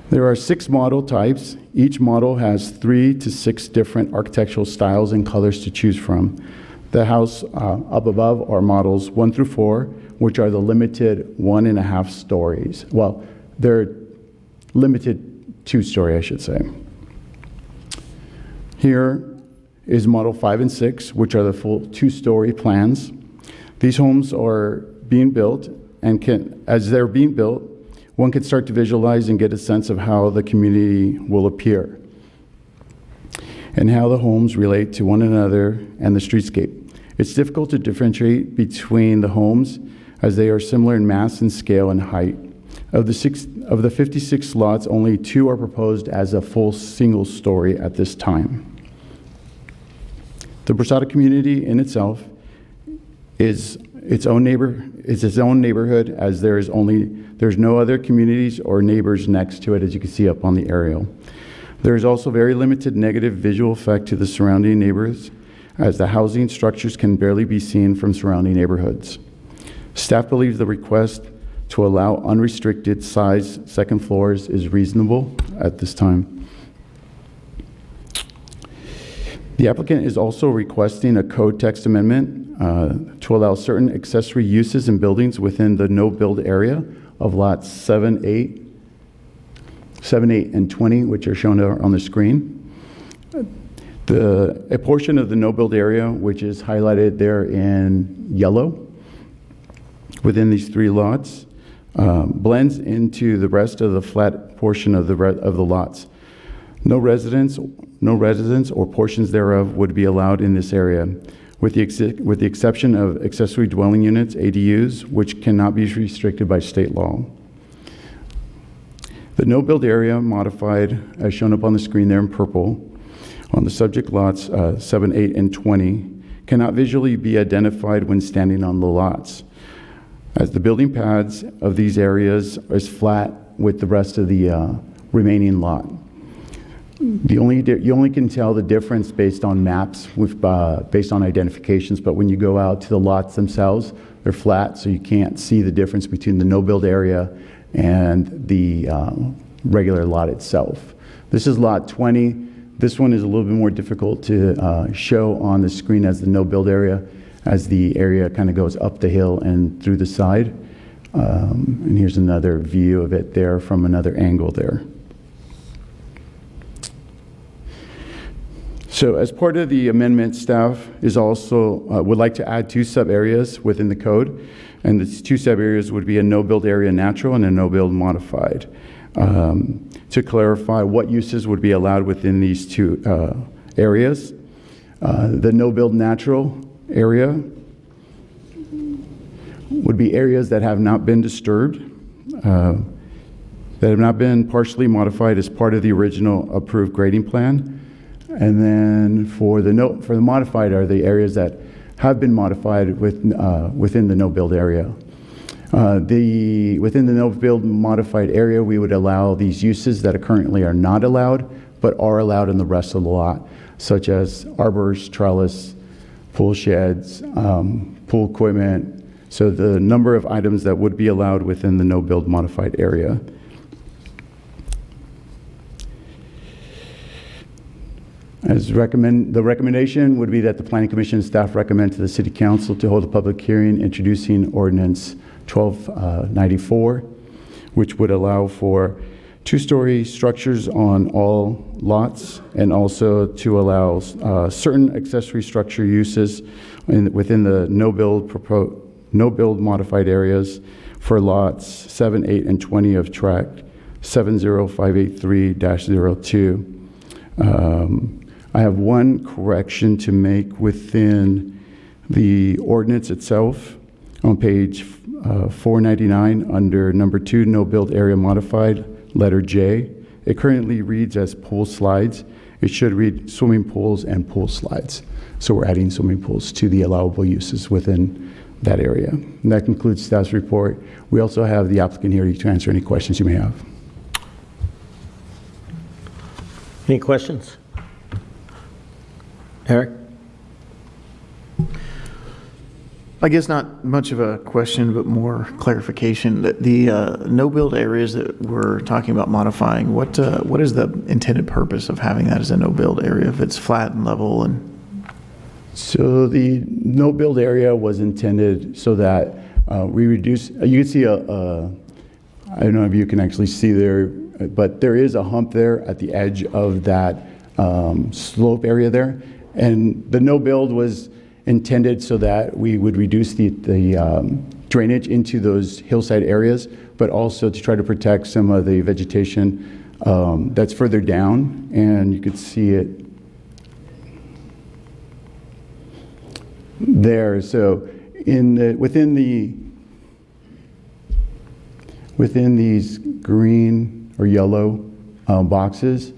There are 6 model types. Each model has 3 to 6 different architectural styles and colors to choose from. The house up above are models 1 through 4, which are the limited 1.5 stories. Well, they're limited 2-story, I should say. Here is model 5 and 6, which are the full 2-story plans. These homes are being built, and as they're being built, one can start to visualize and get a sense of how the community will appear and how the homes relate to one another and the streetscape. It's difficult to differentiate between the homes as they are similar in mass and scale and height. Of the 56 lots, only 2 are proposed as a full single story at this time. The Posada community in itself is its own neighborhood, as there's no other communities or neighbors next to it, as you can see up on the aerial. There is also very limited negative visual effect to the surrounding neighbors, as the housing structures can barely be seen from surrounding neighborhoods. Staff believes the request to allow unrestricted size second floors is reasonable at this time. The applicant is also requesting a code text amendment to allow certain accessory uses and buildings within the no-build area of lots 7, 8, and 20, which are shown on the screen. A portion of the no-build area, which is highlighted there in yellow within these 3 lots, blends into the rest of the flat portion of the lots. No residents or portions thereof would be allowed in this area, with the exception of accessory dwelling units, ADUs, which cannot be restricted by state law. The no-build area modified, as shown up on the screen there in purple, on the subject lots 7, 8, and 20, cannot visually be identified when standing on the lots, as the building pads of these areas is flat with the rest of the remaining lot. You only can tell the difference based on maps, based on identifications, but when you go out to the lots themselves, they're flat, so you can't see the difference between the no-build area and the regular lot itself. This is lot 20. This one is a little bit more difficult to show on the screen as the no-build area, as the area kind of goes up the hill and through the side. And here's another view of it there from another angle there. So as part of the amendment, staff is also would like to add 2 sub-areas within the code. And the 2 sub-areas would be a no-build area natural and a no-build modified. To clarify what uses would be allowed within these 2 areas. The no-build natural area would be areas that have not been disturbed, that have not been partially modified as part of the original approved grading plan. And then for the modified are the areas that have been modified within the no-build area. Within the no-build modified area, we would allow these uses that currently are not allowed, but are allowed in the rest of the lot, such as arbors, trellis, pool sheds, pool equipment. So the number of items that would be allowed within the no-build modified area. The recommendation would be that the Planning Commission staff recommend to the City Council to hold a public hearing introducing Ordinance 1294, which would allow for 2-story structures on all lots, and also to allow certain accessory structure uses within the no-build modified areas for lots 7, 8, and 20 of tract 70583-02. I have one correction to make within the ordinance itself on page 499 under number 2, no build area modified, letter J. It currently reads as pool slides, It should read swimming pools and pool slides. So we're adding swimming pools to the allowable uses within that area. And that concludes staff's report. We also have the applicant here to answer any questions you may have. Any questions? Eric? I guess not much of a question, but more clarification. The no-build areas that we're talking about modifying, what is the intended purpose of having that as a no-build area if it's flat and level? And So the no-build area was intended so that we reduce, you can see I don't know if you can actually see there, but there is a hump there at the edge of that slope area there. And the no-build was intended so that we would reduce the drainage into those hillside areas, but also to try to protect some of the vegetation that's further down. And you could see it there. So within these green or yellow boxes,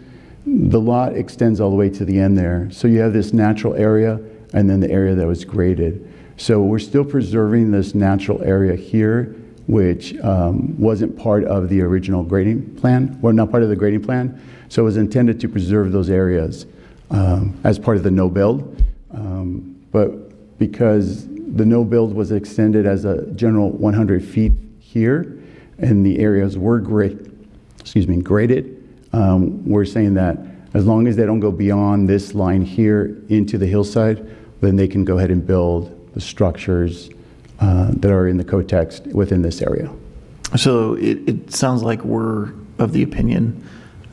the lot extends all the way to the end there. So you have this natural area and then the area that was graded. So we're still preserving this natural area here, which wasn't part of the original grading plan, or not part of the grading plan. So it was intended to preserve those areas as part of the no-build. But because the no-build was extended as a general 100 feet here, and the areas were graded, we're saying that as long as they don't go beyond this line here into the hillside, then they can go ahead and build the structures that are in the code text within this area. so it sounds like we're of the opinion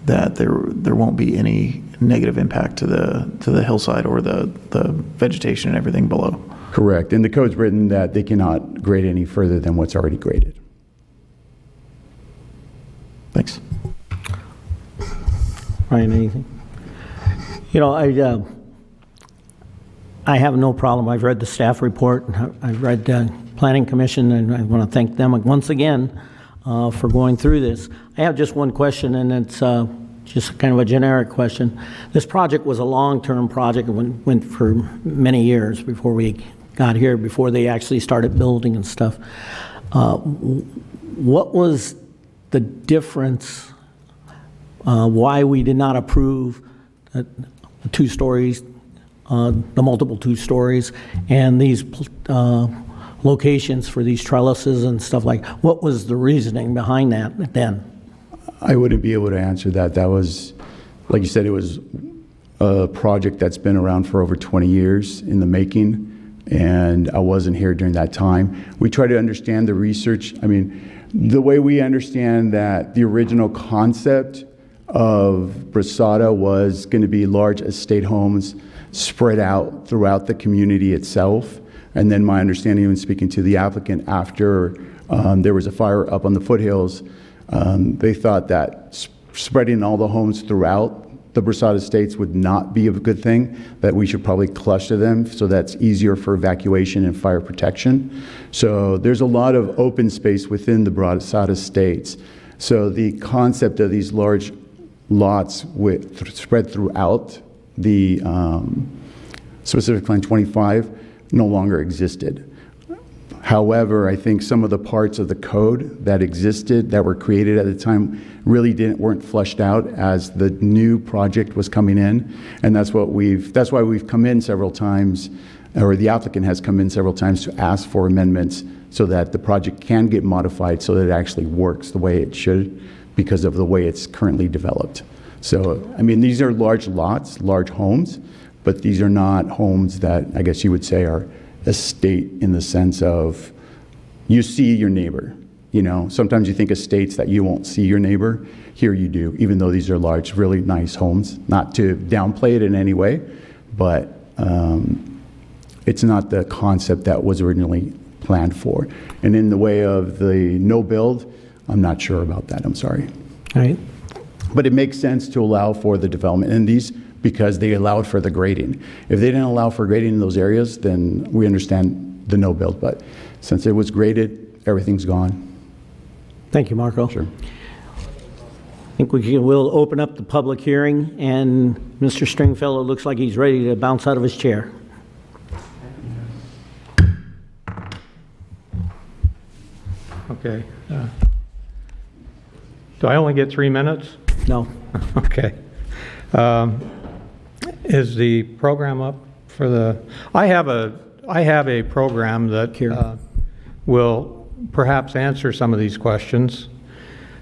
that there won't be any negative impact to the hillside or the vegetation and everything below. Correct. And the code's written that they cannot grade any further than what's already graded. Thanks. Ryan, anything? You know, I have no problem. I've read the staff report, and I've read Planning Commission, and I want to thank them once again for going through this. I have just one question, and it's just kind of a generic question. This project was a long-term project. It went for many years before we got here, before they actually started building and stuff. What was the difference, why we did not approve the 2 stories, the multiple 2 stories, and these locations for these trellises and stuff like, what was the reasoning behind that then? I wouldn't be able to answer that. That was, like you said, it was a project that's been around for over 20 years in the making, and I wasn't here during that time. We try to understand the research. I mean, the way we understand that the original concept of Brasada was going to be large estate homes spread out throughout the community itself. And then my understanding when speaking to the applicant after there was a fire up on the foothills, they thought that spreading all the homes throughout the Brasada estates would not be a good thing, that we should probably cluster them so that's easier for evacuation and fire protection. So there's a lot of open space within the Brasada estates. So the concept of these large lots spread throughout the specific Plan 25 no longer existed. However, I think some of the parts of the code that existed, that were created at the time, really weren't fleshed out as the new project was coming in, and that's why we've come in several times, or the applicant has come in several times to ask for amendments so that the project can get modified so that it actually works the way it should because of the way it's currently developed. So, I mean, these are large lots, large homes, but these are not homes that I guess you would say are estate in the sense of you see your neighbor. You know, sometimes you think estates that you won't see your neighbor. Here you do, even though these are large, really nice homes. Not to downplay it in any way, but it's not the concept that was originally planned for. And in the way of the no build, I'm not sure about that, I'm sorry. All right. But it makes sense to allow for the development in these because they allowed for the grading. If they didn't allow for grading in those areas, then we understand the no build. But since it was graded, everything's gone. Thank you, Marco. Sure. think we'll open up the public hearing, and Mr. Stringfellow looks like he's ready to bounce out of his chair. Okay. Do I only get 3 minutes? No. Okay. Is the program up for the? I have a program that will perhaps answer some of these questions.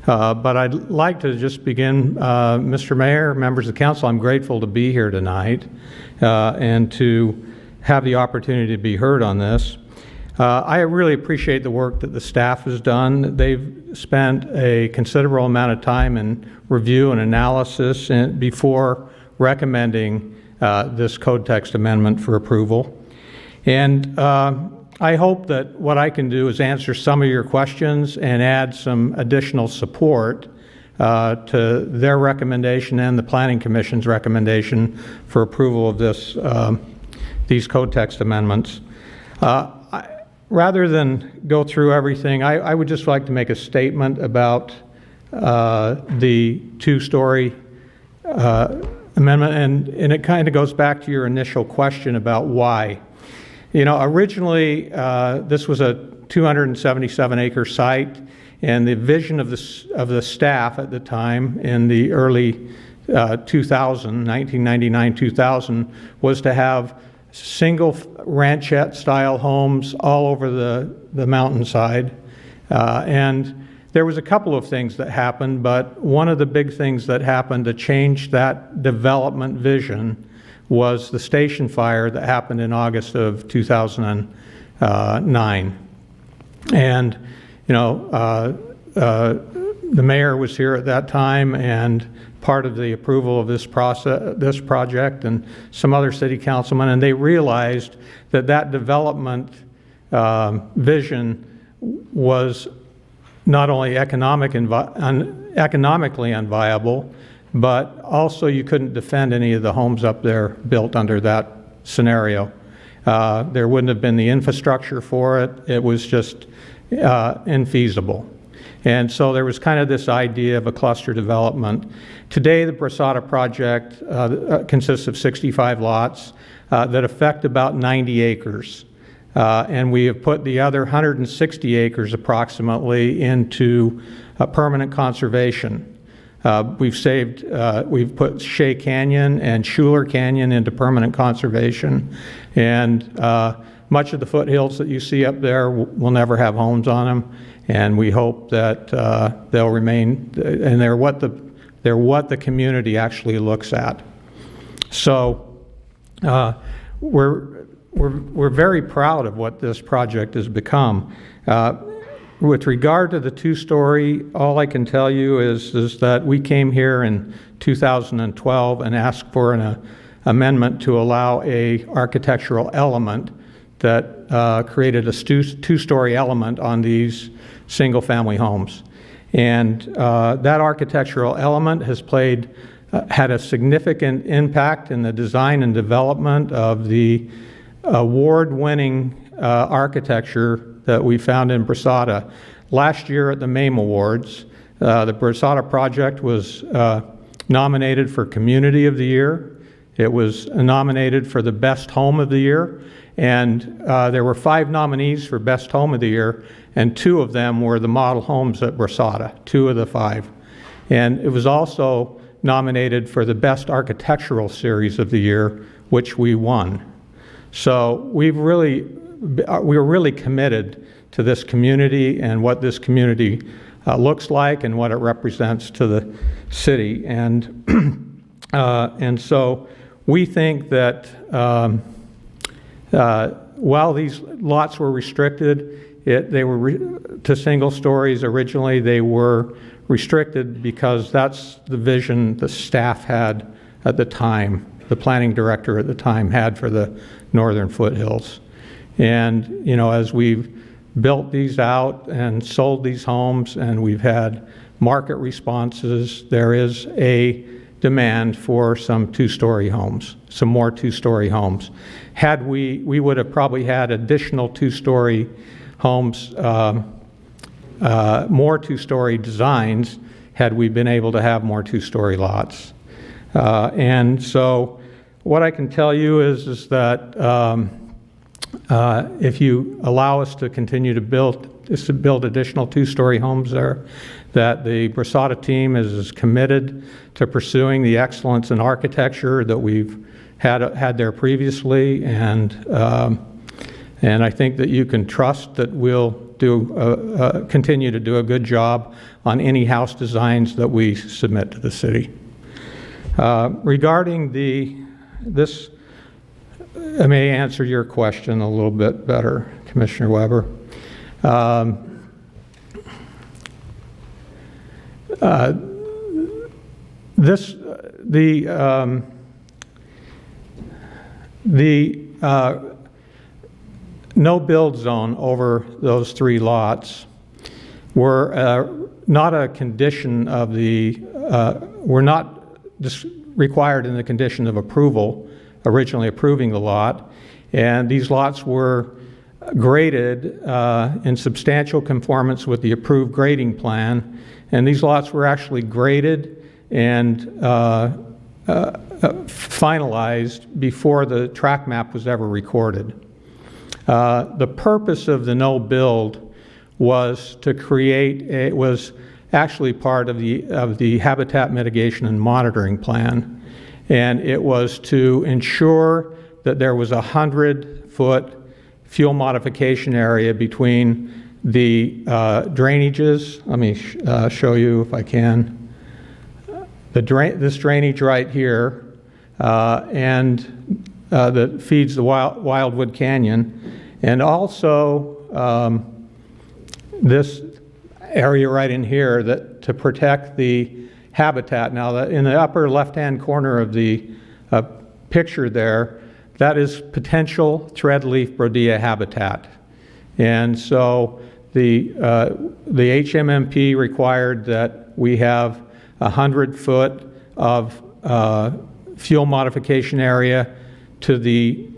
But I'd like to just begin, Mr. Mayor, members of the council, I'm grateful to be here tonight and to have the opportunity to be heard on this. I really appreciate the work that the staff has done. They've spent a considerable amount of time in review and analysis before recommending this code text amendment for approval. And I hope that what I can do is answer some of your questions and add some additional support to their recommendation and the Planning Commission's recommendation for approval of these code text amendments. Rather than go through everything, I would just like to make a statement about the two-story amendment, and it kind of goes back to your initial question about why. You know, originally, this was a 277-acre site, and the vision of the staff at the time in the early 1999-2000, was to have single ranchette-style homes all over the mountainside. And there was a couple of things that happened, but one of the big things that happened to change that development vision was the station fire that happened in August of 2009. And, you know, the mayor was here at that time, and part of the approval of this project, and some other city councilmen, and they realized that that development vision was not only economically unviable, but also you couldn't defend any of the homes up there built under that scenario. There wouldn't have been the infrastructure for it. It was just infeasible. And so there was kind of this idea of a cluster development. Today, the Brasada project consists of 65 lots that affect about 90 acres. And we have put the other 160 acres approximately into permanent conservation. We've put Shea Canyon and Schuler Canyon into permanent conservation. And much of the foothills that you see up there will never have homes on them. And we hope that they'll remain, and they're what the community actually looks at. So we're very proud of what this project has become. With regard to the two-story, all I can tell you is that we came here in 2012 and asked for an amendment to allow a architectural element that created a two-story element on these single-family homes. And that architectural element has had a significant impact in the design and development of the award-winning architecture that we found in Brasada. Last year at the MAME Awards, the Brasada project was nominated for Community of the Year. It was nominated for the Best Home of the Year, and there were 5 nominees for Best Home of the Year, and 2 of them were the model homes at Brasada, 2 of the 5. And it was also nominated for the Best Architectural Series of the Year, which we won. So we're really committed to this community and what this community looks like and what it represents to the city. And so we think that while these lots were restricted, they were to single stories originally. They were restricted because that's the vision the staff had at the time, the planning director at the time had for the northern foothills. And, you know, as we've built these out and sold these homes and we've had market responses, there is a demand for some two-story homes, some more two-story homes. Had we would have probably had additional two-story homes, more two-story designs had we been able to have more two-story lots. And so what I can tell you is that if you allow us to continue to build additional two-story homes there, that the Brasada team is committed to pursuing the excellence in architecture that we've had there previously, and I think that you can trust that we'll continue to do a good job on any house designs that we submit to the city. Regarding this, I may answer your question a little bit better, Commissioner Weber. The no-build zone over those 3 lots were not a condition of were not required in the condition of approval, originally approving the lot, and these lots were graded in substantial conformance with the approved grading plan, and these lots were actually graded and finalized before the track map was ever recorded. The purpose of the no-build was to create, was actually part of the habitat mitigation and monitoring plan, and it was to ensure that there was a 100-foot fuel modification area between the drainages. Let me show you if I can. This drainage right here, and that feeds the Wildwood Canyon, and also this area right in here that to protect the habitat. Now, in the upper left-hand corner of the picture there, that is potential threadleaf Brodea habitat, and so the HMMP required that we have 100-foot of fuel modification area to the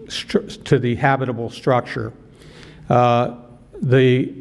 habitable structure. The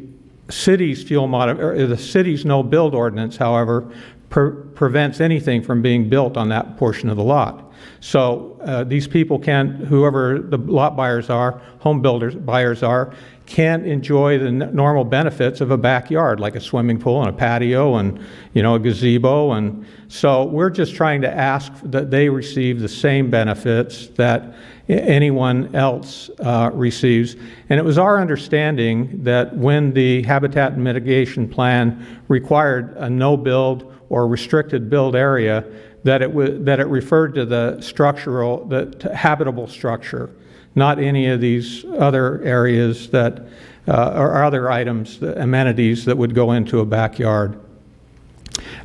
city's the city's no-build ordinance, however, prevents anything from being built on that portion of the lot. So these people can't, whoever the lot buyers are, home buyers are, can't enjoy the normal benefits of a backyard, like a swimming pool and a patio and, a gazebo. And so we're just trying to ask that they receive the same benefits that anyone else receives. And it was our understanding that when the Habitat and Mitigation Plan required a no-build or restricted build area, that it referred to the habitable structure, not any of these other areas that or other items, the amenities that would go into a backyard.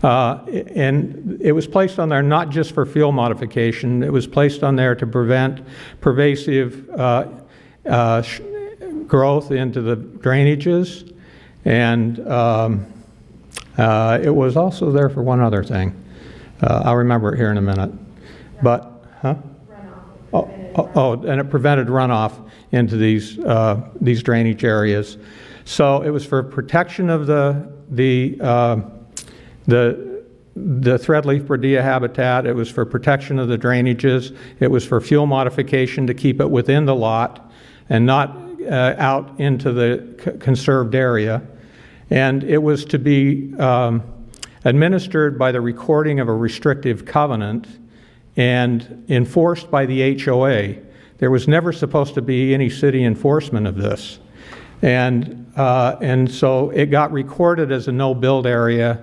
And it was placed on there not just for fuel modification, it was placed on there to prevent pervasive growth into the drainages, and it was also there for one other thing. I'll remember it here in a minute. But, and it prevented runoff into these drainage areas. So it was for protection of the threadleaf Brodea habitat. It was for protection of the drainages. It was for fuel modification to keep it within the lot and not out into the conserved area. And it was to be administered by the recording of a restrictive covenant and enforced by the HOA. There was never supposed to be any city enforcement of this. And so it got recorded as a no-build area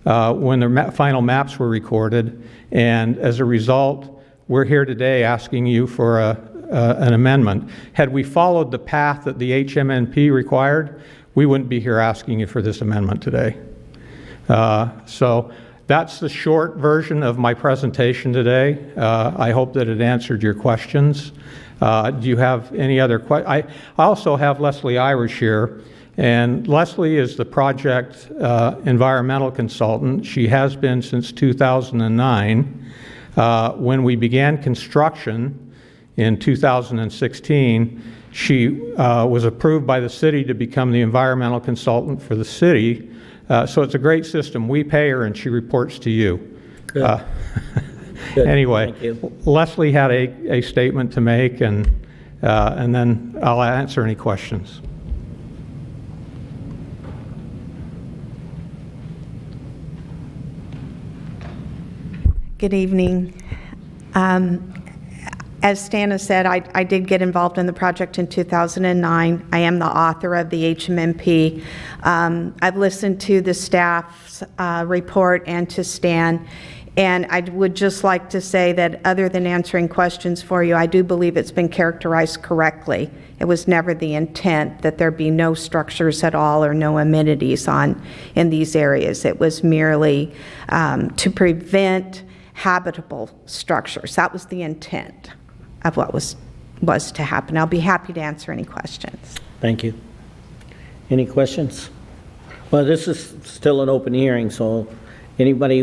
when the final maps were recorded. And as a result, we're here today asking you for an amendment. Had we followed the path that the HMNP required, we wouldn't be here asking you for this amendment today. So that's the short version of my presentation today. I hope that it answered your questions. Do you have any other questions? I also have Leslie Irish here, and Leslie is the project environmental consultant. She has been since 2009. When we began construction in 2016, she was approved by the city to become the environmental consultant for the city So it's a great system. We pay her and she reports to you. Good. Anyway, Thank you. Leslie had a statement to make, and then I'll answer any questions. Good evening. As Stan has said, I did get involved in the project in 2009. I am the author of the HMMP. I've listened to the staff's report and to Stan, and I would just like to say that other than answering questions for you, I do believe it's been characterized correctly. It was never the intent that there be no structures at all or no amenities in these areas. It was merely to prevent habitable structures. That was the intent of what was to happen. I'll be happy to answer any questions. Thank you. Any questions? Well, this is still an open hearing, so anybody,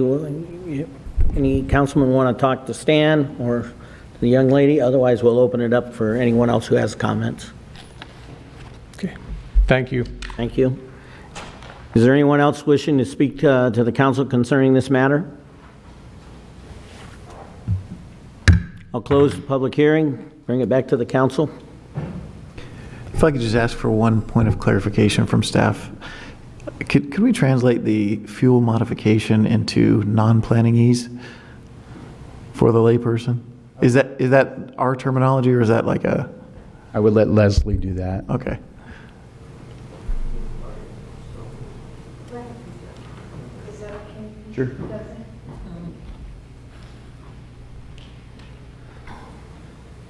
any councilman want to talk to Stan or the young lady? Otherwise, we'll open it up for anyone else who has comments. Okay. Thank you. Thank you. Is there anyone else wishing to speak to the council concerning this matter? I'll close the public hearing, bring it back to the council. If I could just ask for one point of clarification from staff. Could we translate the fuel modification into non-planning ease for the layperson? Is that our terminology, or is that like a... I would let Leslie do that. Okay. Sure.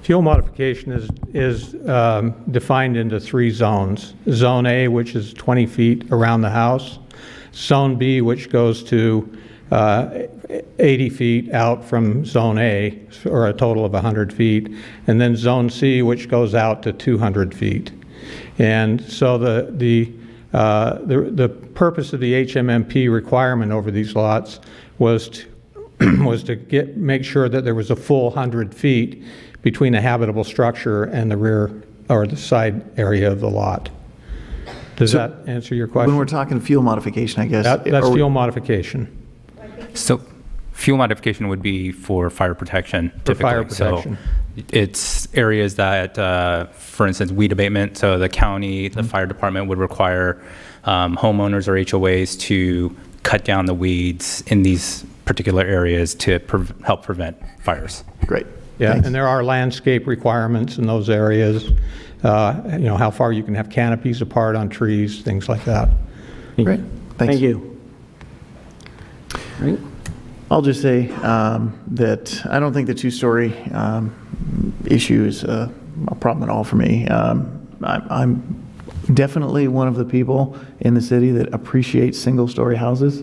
Fuel modification is defined into 3 zones. Zone A, which is 20 feet around the house. Zone B, which goes to 80 feet out from Zone A, or a total of 100 feet. And then Zone C, which goes out to 200 feet. And so the purpose of the HMMP requirement over these lots was to make sure that there was a full 100 feet between a habitable structure and the rear or the side area of the lot. Does that answer your question? When we're talking fuel modification, I guess. That's fuel modification. So fuel modification would be for fire protection, For typically. fire protection. So it's areas that, for instance, weed abatement, so the county, the fire department would require homeowners or HOAs to cut down the weeds in these particular areas to help prevent fires. Great. Yeah, Thanks. and there are landscape requirements in those areas. How far you can have canopies apart on trees, things like that. Great. Thanks. Thank you. Right. I'll just say that I don't think the 2-story issue is a problem at all for me. I'm definitely one of the people in the city that appreciates single-story houses,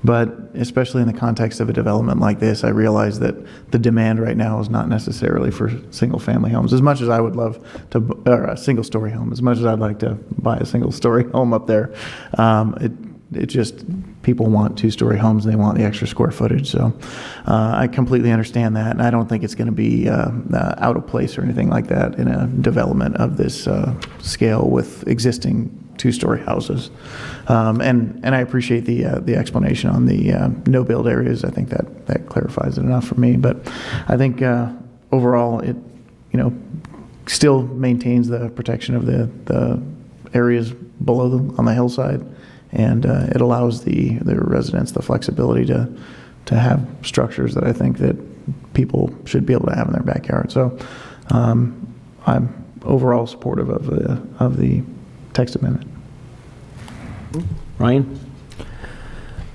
but especially in the context of a development like this, I realize that the demand right now is not necessarily for single-family homes. As much as I would love to, or a single-story home, as much as I'd like to buy a single-story home up there, it just, people want 2-story homes and they want the extra square footage. So I completely understand that, and I don't think it's going to be out of place or anything like that in a development of this scale with existing 2-story houses. And I appreciate the explanation on the no-build areas. I think that clarifies it enough for me. But I think overall it, still maintains the protection of the areas below them on the hillside, and it allows the residents the flexibility to have structures that I think that people should be able to have in their backyard. So I'm overall supportive of the text amendment. Ryan?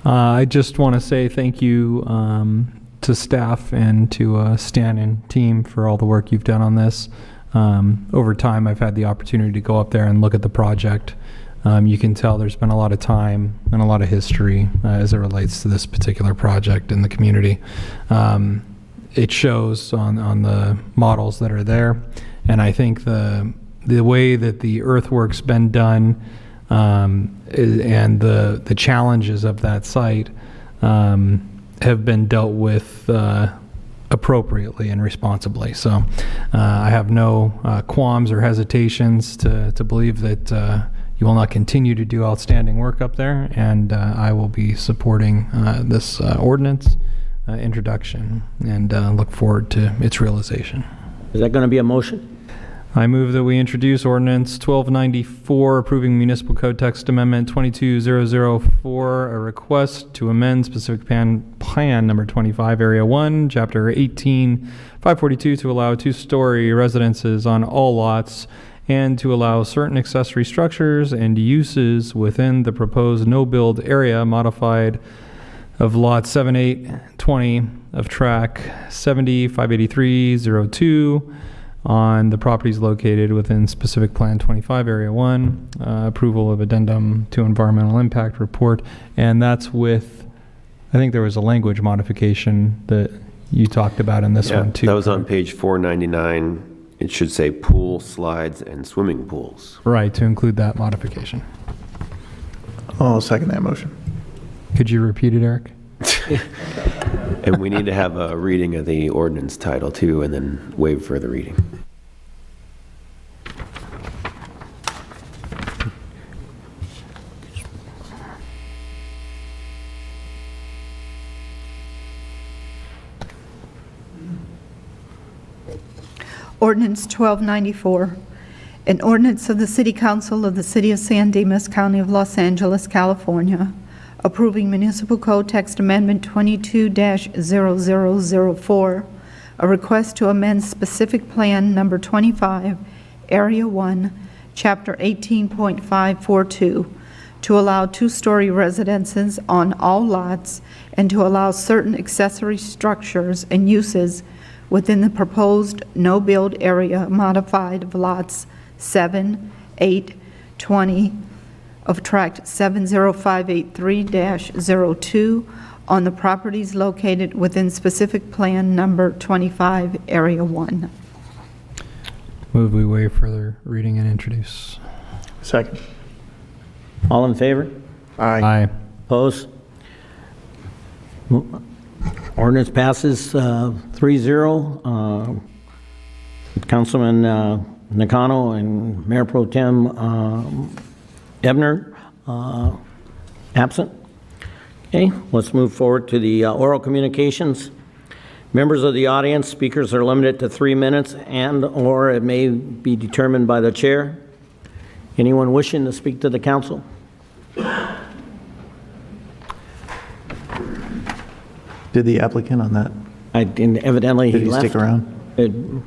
I just want to say thank you to staff and to Stan and team for all the work you've done on this. Over time, I've had the opportunity to go up there and look at the project. You can tell there's been a lot of time and a lot of history as it relates to this particular project in the community. It shows on the models that are there, and I think the way that the earthwork's been done and the challenges of that site have been dealt with appropriately and responsibly. So I have no qualms or hesitations to believe that you will not continue to do outstanding work up there, and I will be supporting this ordinance introduction and look forward to its realization. Is that going to be a motion? I move that we introduce ordinance 1294 approving municipal code text amendment 22004, a request to amend specific plan number 25 area 1 chapter 18 542 to allow two-story residences on all lots and to allow certain accessory structures and uses within the proposed no-build area modified of lot 7820 of track 70 58302 on the properties located within specific plan 25 area 1, approval of addendum to environmental impact report. And that's with, I think there was a language modification that you talked about in this one too. That was on page 499. It should say pool, slides, and swimming pools. Right, to include that modification. I'll second that motion. Could you repeat it, Eric? And we need to have a reading of the ordinance title too, and then waive further reading. Ordinance 1294, an ordinance of the City Council of the City of San Dimas, County of Los Angeles, California, approving Municipal Code Text Amendment 22-0004, a request to amend specific plan number 25, Area 1, Chapter 18.542, to allow two-story residences on all lots and to allow certain accessory structures and uses within the proposed no-build area modified of lots 7, 8, 20, of tract 70583-02 on the properties located within specific plan number 25, Area 1. Move we waive further reading and introduce. Second. All in favor? Aye. Opposed? Ordinance passes 3-0. Councilman Nakano and Mayor Pro Tem Ebner absent. Okay, let's move forward to the oral communications. Members of the audience, speakers are limited to 3 minutes and/or it may be determined by the chair. Anyone wishing to speak to the council? Did the applicant on that? Evidently he left. Did he stick around?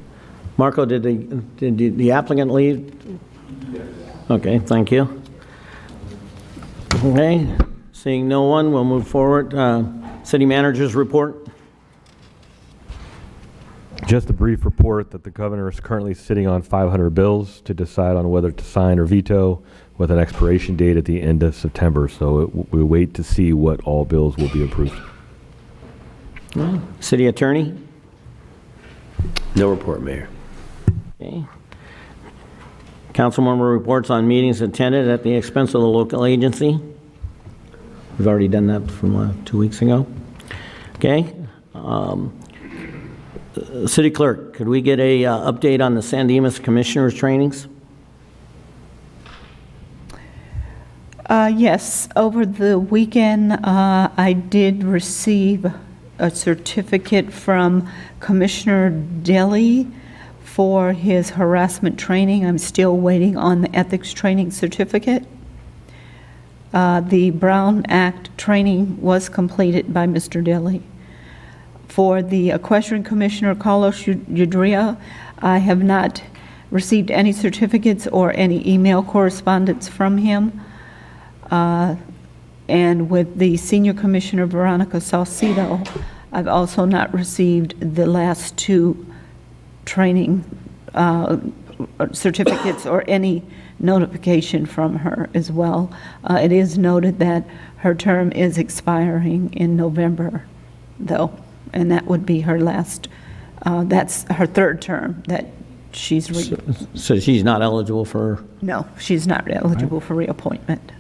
Marco, did the applicant leave? Okay, thank you. Okay, seeing no one, we'll move forward. City manager's report. Just a brief report that the governor is currently sitting on 500 bills to decide on whether to sign or veto with an expiration date at the end of September. So we wait to see what all bills will be approved. City attorney. No report, Mayor. Okay. Councilmember reports on meetings attended at the expense of the local agency. We've already done that from 2 weeks ago. Okay. City clerk, could we get a update on the San Dimas commissioners trainings? Yes, over the weekend, I did receive a certificate from Commissioner Deli for his harassment training. I'm still waiting on the ethics training certificate. The Brown Act training was completed by Mr. Deli. For the Equestrian Commissioner, Carlos Udria, I have not received any certificates or any email correspondence from him. And with the Senior Commissioner, Veronica Salcido, I've also not received the last 2 training certificates or any notification from her as well. It is noted that her term is expiring in November, though, and that would be her last, that's her 3rd term that she's... So she's not eligible for... No, she's not eligible for reappointment.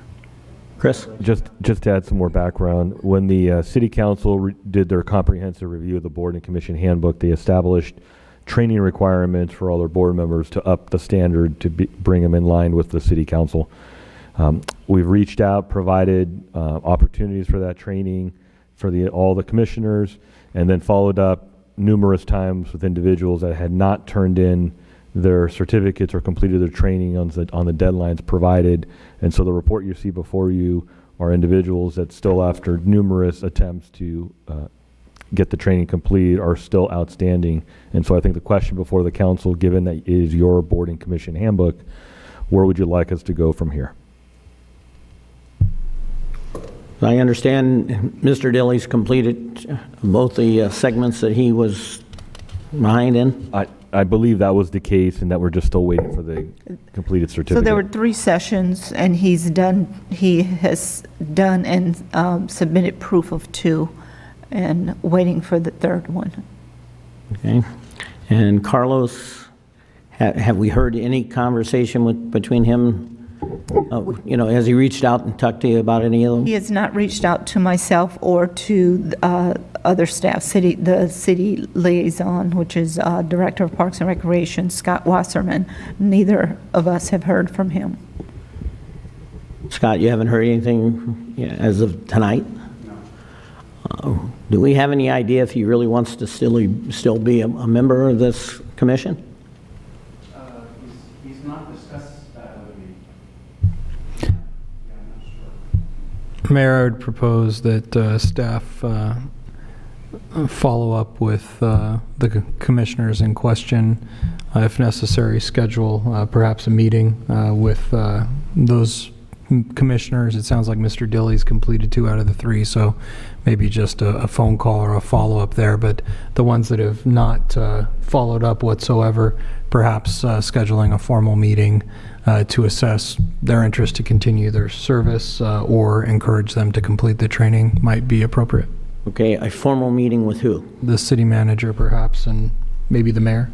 Chris? Just to add some more background, when the City Council did their comprehensive review of the Board and Commission Handbook, they established training requirements for all their board members to up the standard to bring them in line with the City Council. We've reached out, provided opportunities for that training for all the commissioners, and then followed up numerous times with individuals that had not turned in their certificates or completed their training on the deadlines provided. And so the report you see before you are individuals that still, after numerous attempts to get the training complete, are still outstanding. And so I think the question before the council, given that it is your board and commission handbook, where would you like us to go from here? I understand Mr. Dilly's completed both the segments that he was behind in. I believe that was the case, and that we're just still waiting for the completed certificate. So there were 3 sessions, and he has done and submitted proof of 2, and waiting for the 3rd one. Okay. And Carlos, have we heard any conversation between him, has he reached out and talked to you about any of them? He has not reached out to myself or to other staff, the city liaison, which is Director of Parks and Recreation, Scott Wasserman. Neither of us have heard from him. Scott, you haven't heard anything as of tonight? No. Do we have any idea if he really wants to still be a member of this commission? He's not discussed that with me. Mayor, I would propose that staff follow up with the commissioners in question, if necessary, schedule perhaps a meeting with those commissioners. It sounds like Mr. Dilly's completed 2 out of the 3, so maybe just a phone call or a follow-up there. But the ones that have not followed up whatsoever, perhaps scheduling a formal meeting to assess their interest to continue their service or encourage them to complete the training might be appropriate. Okay, a formal meeting with who? The city manager, perhaps, and maybe the mayor.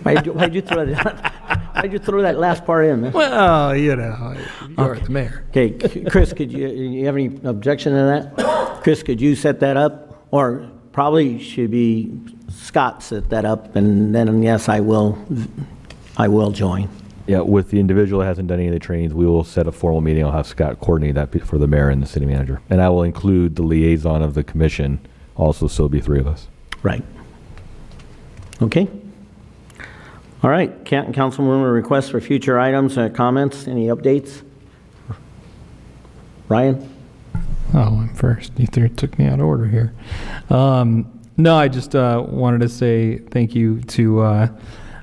Why'd you throw that? Why'd you throw that last part in, man? Well, you're the mayor. Okay, Chris, could you have any objection to that? Chris, could you set that up? Or probably should be Scott set that up, and then, yes, I will join. Yeah, with the individual that hasn't done any of the trainings, we will set a formal meeting. I'll have Scott coordinate that for the mayor and the city manager. And I will include the liaison of the commission also, so it'll be 3 of us. Right. Okay. All right, councilwoman, requests for future items, comments, any updates? Ryan? Oh, I'm first. You took me out of order here. No, I just wanted to say thank you to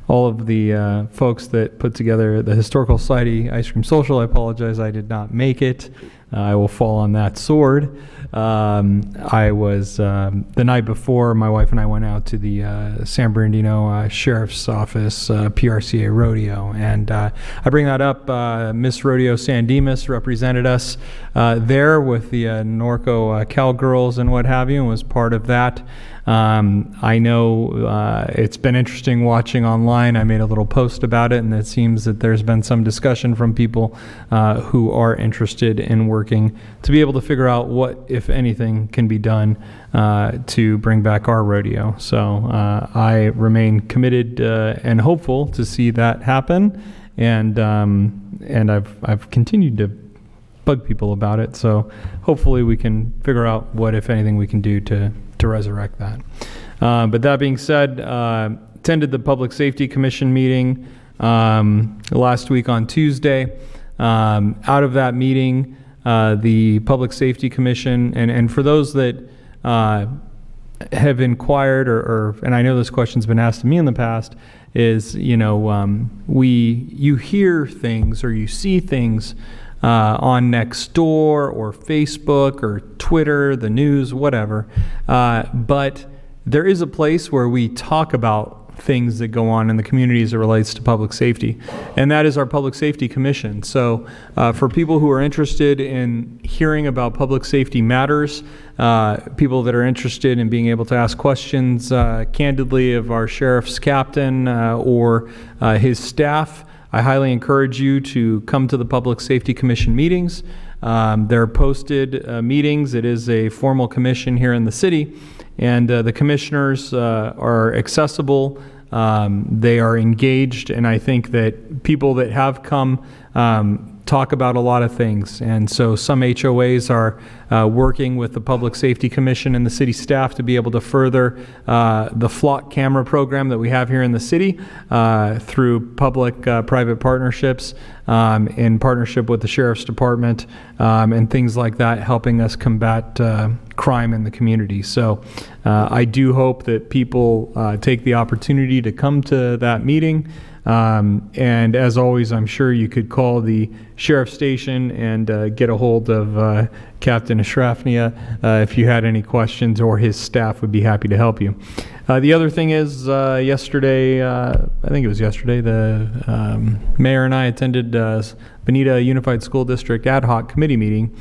all of the folks that put together the Historical Society Ice Cream Social. I apologize I did not make it. I will fall on that sword. I was, the night before, my wife and I went out to the San Bernardino Sheriff's Office PRCA Rodeo. And I bring that up, Miss Rodeo San Dimas represented us there with the Norco Cowgirls and what have you, and was part of that. I know it's been interesting watching online. I made a little post about it, and it seems that there's been some discussion from people who are interested in working to be able to figure out what, if anything, can be done to bring back our rodeo. So I remain committed and hopeful to see that happen, and I've continued to bug people about it. So hopefully we can figure out what, if anything, we can do to resurrect that. But that being said, attended the Public Safety Commission meeting last week on Tuesday. Out of that meeting, the Public Safety Commission, and for those that have inquired, and I know this question's been asked to me in the past, is, you hear things or you see things on Nextdoor or Facebook or Twitter, the news, whatever. But there is a place where we talk about things that go on in the community as it relates to public safety, and that is our Public Safety Commission. So for people who are interested in hearing about public safety matters, people that are interested in being able to ask questions candidly of our sheriff's captain or his staff, I highly encourage you to come to the Public Safety Commission meetings. They're posted meetings. It is a formal commission here in the city, and the commissioners are accessible They are engaged, and I think that people that have come talk about a lot of things. And so some HOAs are working with the Public Safety Commission and the city staff to be able to further the flock camera program that we have here in the city through public-private partnerships in partnership with the Sheriff's Department and things like that, helping us combat crime in the community. So I do hope that people take the opportunity to come to that meeting. And as always, I'm sure you could call the sheriff's station and get a hold of Captain Ashrafnia if you had any questions, or his staff would be happy to help you. The other thing is, yesterday, I think it was yesterday, the mayor and I attended Bonita Unified School District Ad Hoc Committee meeting.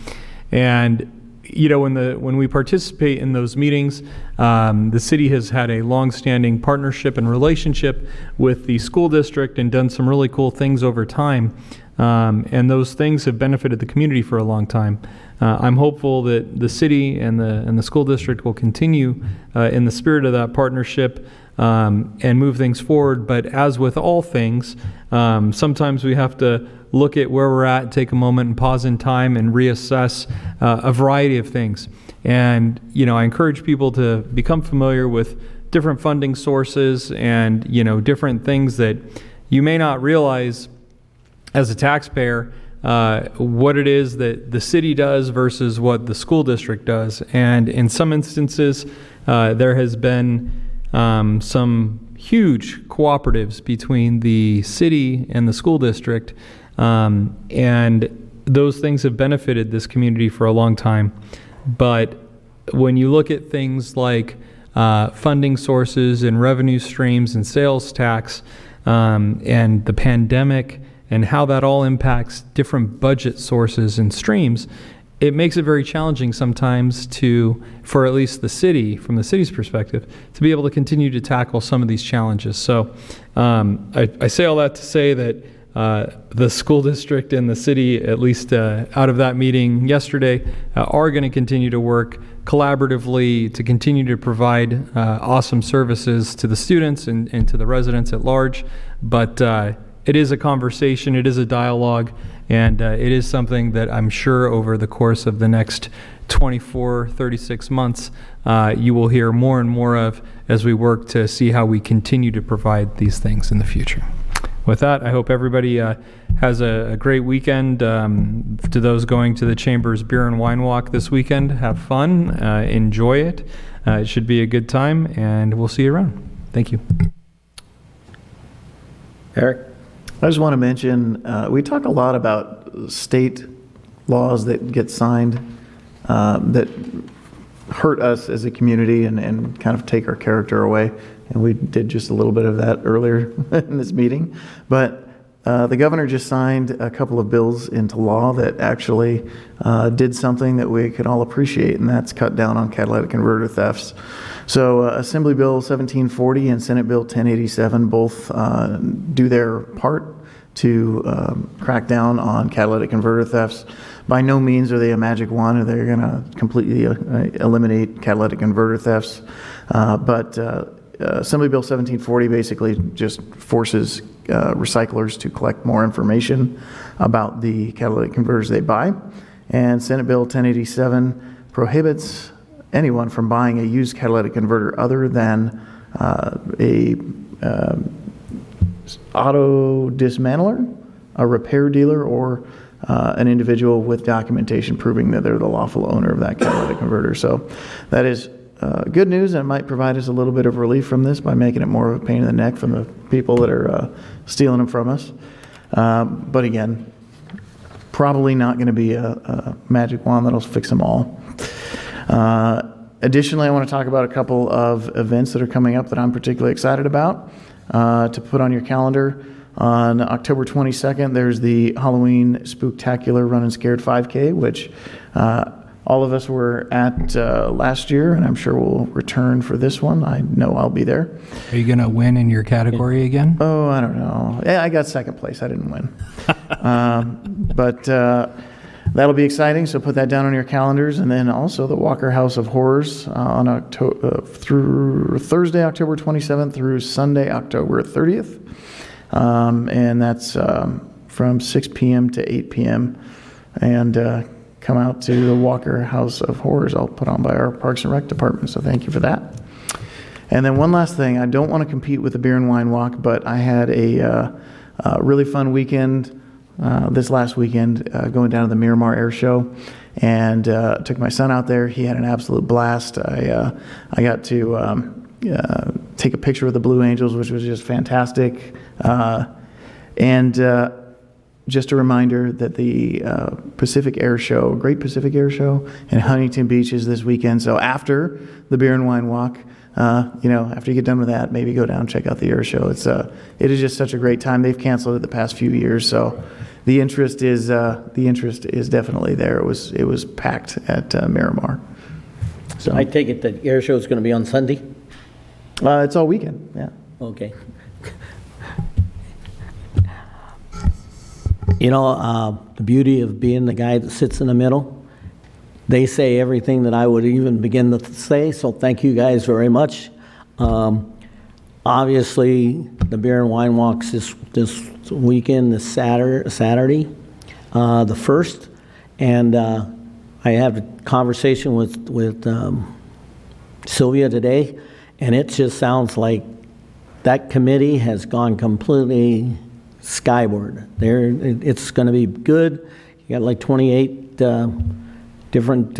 And you know, when we participate in those meetings, the city has had a long-standing partnership and relationship with the school district and done some really cool things over time. And those things have benefited the community for a long time. I'm hopeful that the city and the school district will continue in the spirit of that partnership and move things forward. But as with all things, sometimes we have to look at where we're at, take a moment and pause in time and reassess a variety of things. And, you know, I encourage people to become familiar with different funding sources and, you know, different things that you may not realize as a taxpayer, what it is that the city does versus what the school district does. And in some instances, there has been some huge cooperatives between the city and the school district, and those things have benefited this community for a long time. But when you look at things like funding sources and revenue streams and sales tax, and the pandemic and how that all impacts different budget sources and streams, it makes it very challenging sometimes for at least the city, from the city's perspective, to be able to continue to tackle some of these challenges. So I say all that to say that the school district and the city, at least out of that meeting yesterday, are going to continue to work collaboratively to continue to provide awesome services to the students and to the residents at large. But it is a conversation, it is a dialogue, and it is something that I'm sure over the course of the next 24, 36 months, you will hear more and more of as we work to see how we continue to provide these things in the future. With that, I hope everybody has a great weekend. To those going to the Chamber's Beer and Wine Walk this weekend, have fun, enjoy it. It should be a good time, and we'll see you around. Thank you. Eric? I just want to mention, we talk a lot about state laws that get signed that hurt us as a community and kind of take our character away. And we did just a little bit of that earlier in this meeting. But the governor just signed a couple of bills into law that actually did something that we could all appreciate, and that's cut down on catalytic converter thefts. So Assembly Bill 1740 and Senate Bill 1087 both do their part to crack down on catalytic converter thefts. By no means are they a magic wand, or they're going to completely eliminate catalytic converter thefts. But Assembly Bill 1740 basically just forces recyclers to collect more information about the catalytic converters they buy. And Senate Bill 1087 prohibits anyone from buying a used catalytic converter other than a auto dismantler, a repair dealer, or an individual with documentation proving that they're the lawful owner of that catalytic converter. So that is good news, and it might provide us a little bit of relief from this by making it more of a pain in the neck from the people that are stealing them from us. But again, probably not going to be a magic wand that'll fix them all. Additionally, I want to talk about a couple of events that are coming up that I'm particularly excited about to put on your calendar. On October 22nd, there's the Halloween Spooktacular Run and Scared 5K, which all of us were at last year, and I'm sure we'll return for this one. I know I'll be there. Are you going to win in your category again? Oh, I don't know. Yeah, I got second place. I didn't win. But that'll be exciting, so put that down on your calendars. And then also the Walker House of Horrors on through Thursday, October 27th through Sunday, October 30th. And that's from 6 p.m. to 8 p.m. And come out to the Walker House of Horrors, all put on by our Parks and Rec department, so thank you for that. And then one last thing, I don't want to compete with the Beer and Wine Walk, but I had a really fun weekend this last weekend going down to the Miramar Air Show, and took my son out there. He had an absolute blast. I got to take a picture with the Blue Angels, which was just fantastic. And just a reminder that the Pacific Air Show, Great Pacific Air Show in Huntington Beach is this weekend. So after the Beer and Wine Walk, after you get done with that, maybe go down and check out the air show. It is just such a great time. They've canceled it the past few years, so the interest is definitely there. It was packed at Miramar. So I take it the air show is going to be on Sunday? It's all weekend, yeah. Okay. The beauty of being the guy that sits in the middle, they say everything that I would even begin to say, so thank you guys very much. Obviously, the Beer and Wine Walks this weekend, this Saturday, the 1st, and I had a conversation with Sylvia today, and it just sounds like that committee has gone completely skyward. It's going to be good. You got like 28 different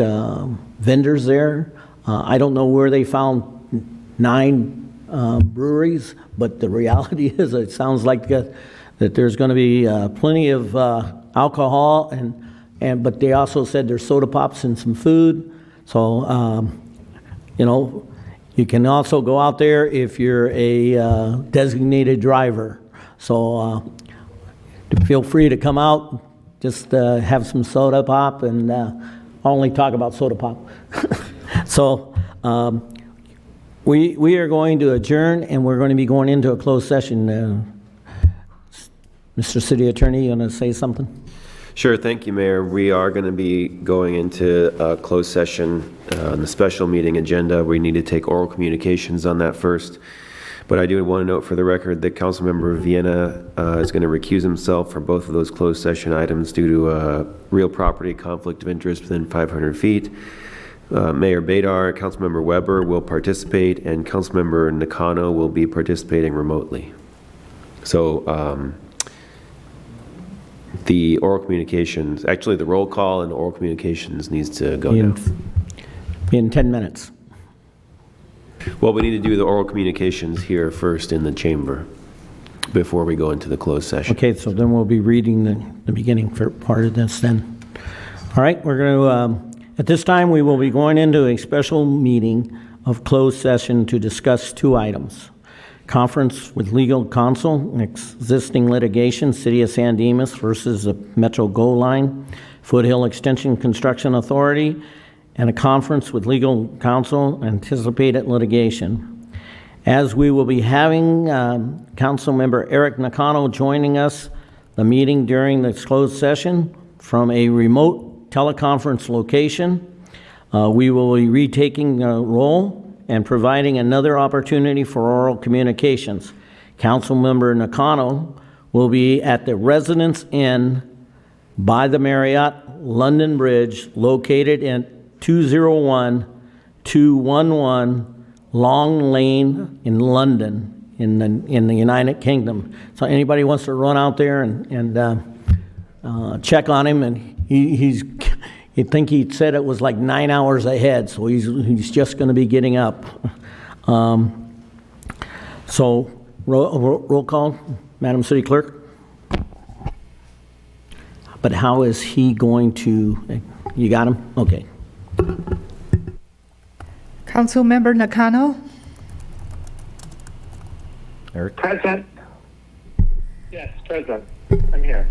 vendors there. I don't know where they found 9 breweries, but the reality is it sounds like that there's going to be plenty of alcohol, but they also said there's soda pops and some food. So, you can also go out there if you're a designated driver. So feel free to come out, just have some soda pop, and I'll only talk about soda pop. So we are going to adjourn, and we're going to be going into a closed session. Mr. City Attorney, you want to say something? Sure, thank you, Mayor. We are going to be going into a closed session on the special meeting agenda. We need to take oral communications on that first. But I do want to note for the record that Councilmember Vienna is going to recuse himself from both of those closed session items due to a real property conflict of interest within 500 feet. Mayor Badar, Councilmember Weber will participate, and Councilmember Nakano will be participating remotely. So the oral communications, actually the roll call and oral communications needs to go now. In 10 minutes. Well, we need to do the oral communications here first in the chamber before we go into the closed session. Okay, so then we'll be reading the beginning for part of this then. All right, we're going to, at this time, we will be going into a special meeting of closed session to discuss 2 items. Conference with legal counsel, existing litigation, City of San Dimas versus the Metro Gold Line, Foothill Extension Construction Authority, and a conference with legal counsel, anticipated litigation. As we will be having Councilmember Eric Nakano joining us, the meeting during this closed session from a remote teleconference location. We will be retaking a role and providing another opportunity for oral communications. Councilmember Nakano will be at the Residence Inn by the Marriott London Bridge, located in 201-211 Long Lane in London, in the United Kingdom. So anybody wants to run out there and check on him, and I think he said it was like 9 hours ahead, so he's just going to be getting up. So roll call, Madam City Clerk. But how is he going to? You got him? Okay. Councilmember Nakano? Eric? Present. Yes, present. I'm here.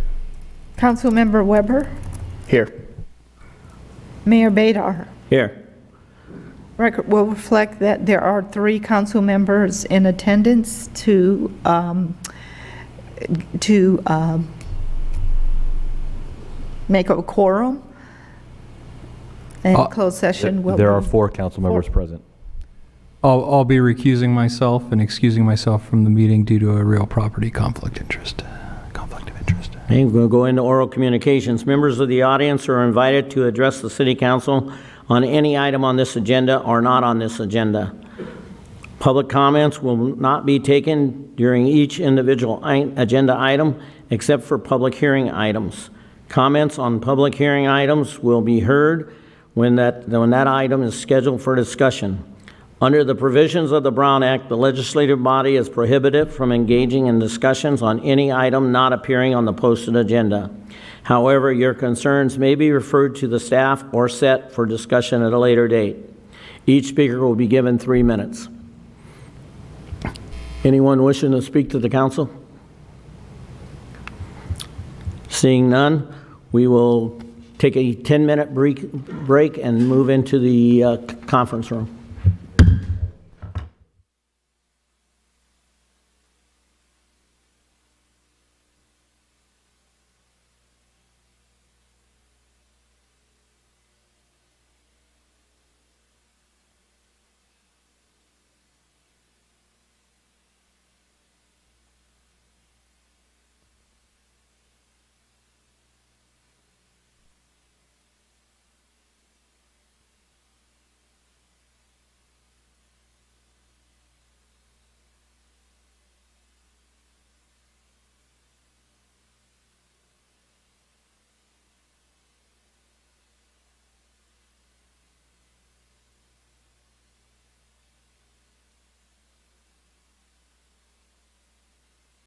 Councilmember Weber? Here. Mayor Badar? Here. Record will reflect that there are 3 council members in attendance to make a quorum. And closed session will There are be- 4 council members present. I'll be recusing myself and excusing myself from the meeting due to a real property conflict of interest. Okay, we'll go into oral communications. Members of the audience are invited to address the city council on any item on this agenda or not on this agenda. Public comments will not be taken during each individual agenda item except for public hearing items. Comments on public hearing items will be heard when that item is scheduled for discussion. Under the provisions of the Brown Act, the legislative body is prohibited from engaging in discussions on any item not appearing on the posted agenda. However, your concerns may be referred to the staff or set for discussion at a later date. Each speaker will be given 3 minutes. Anyone wishing to speak to the council? Seeing none, we will take a 10-minute break and move into the conference room.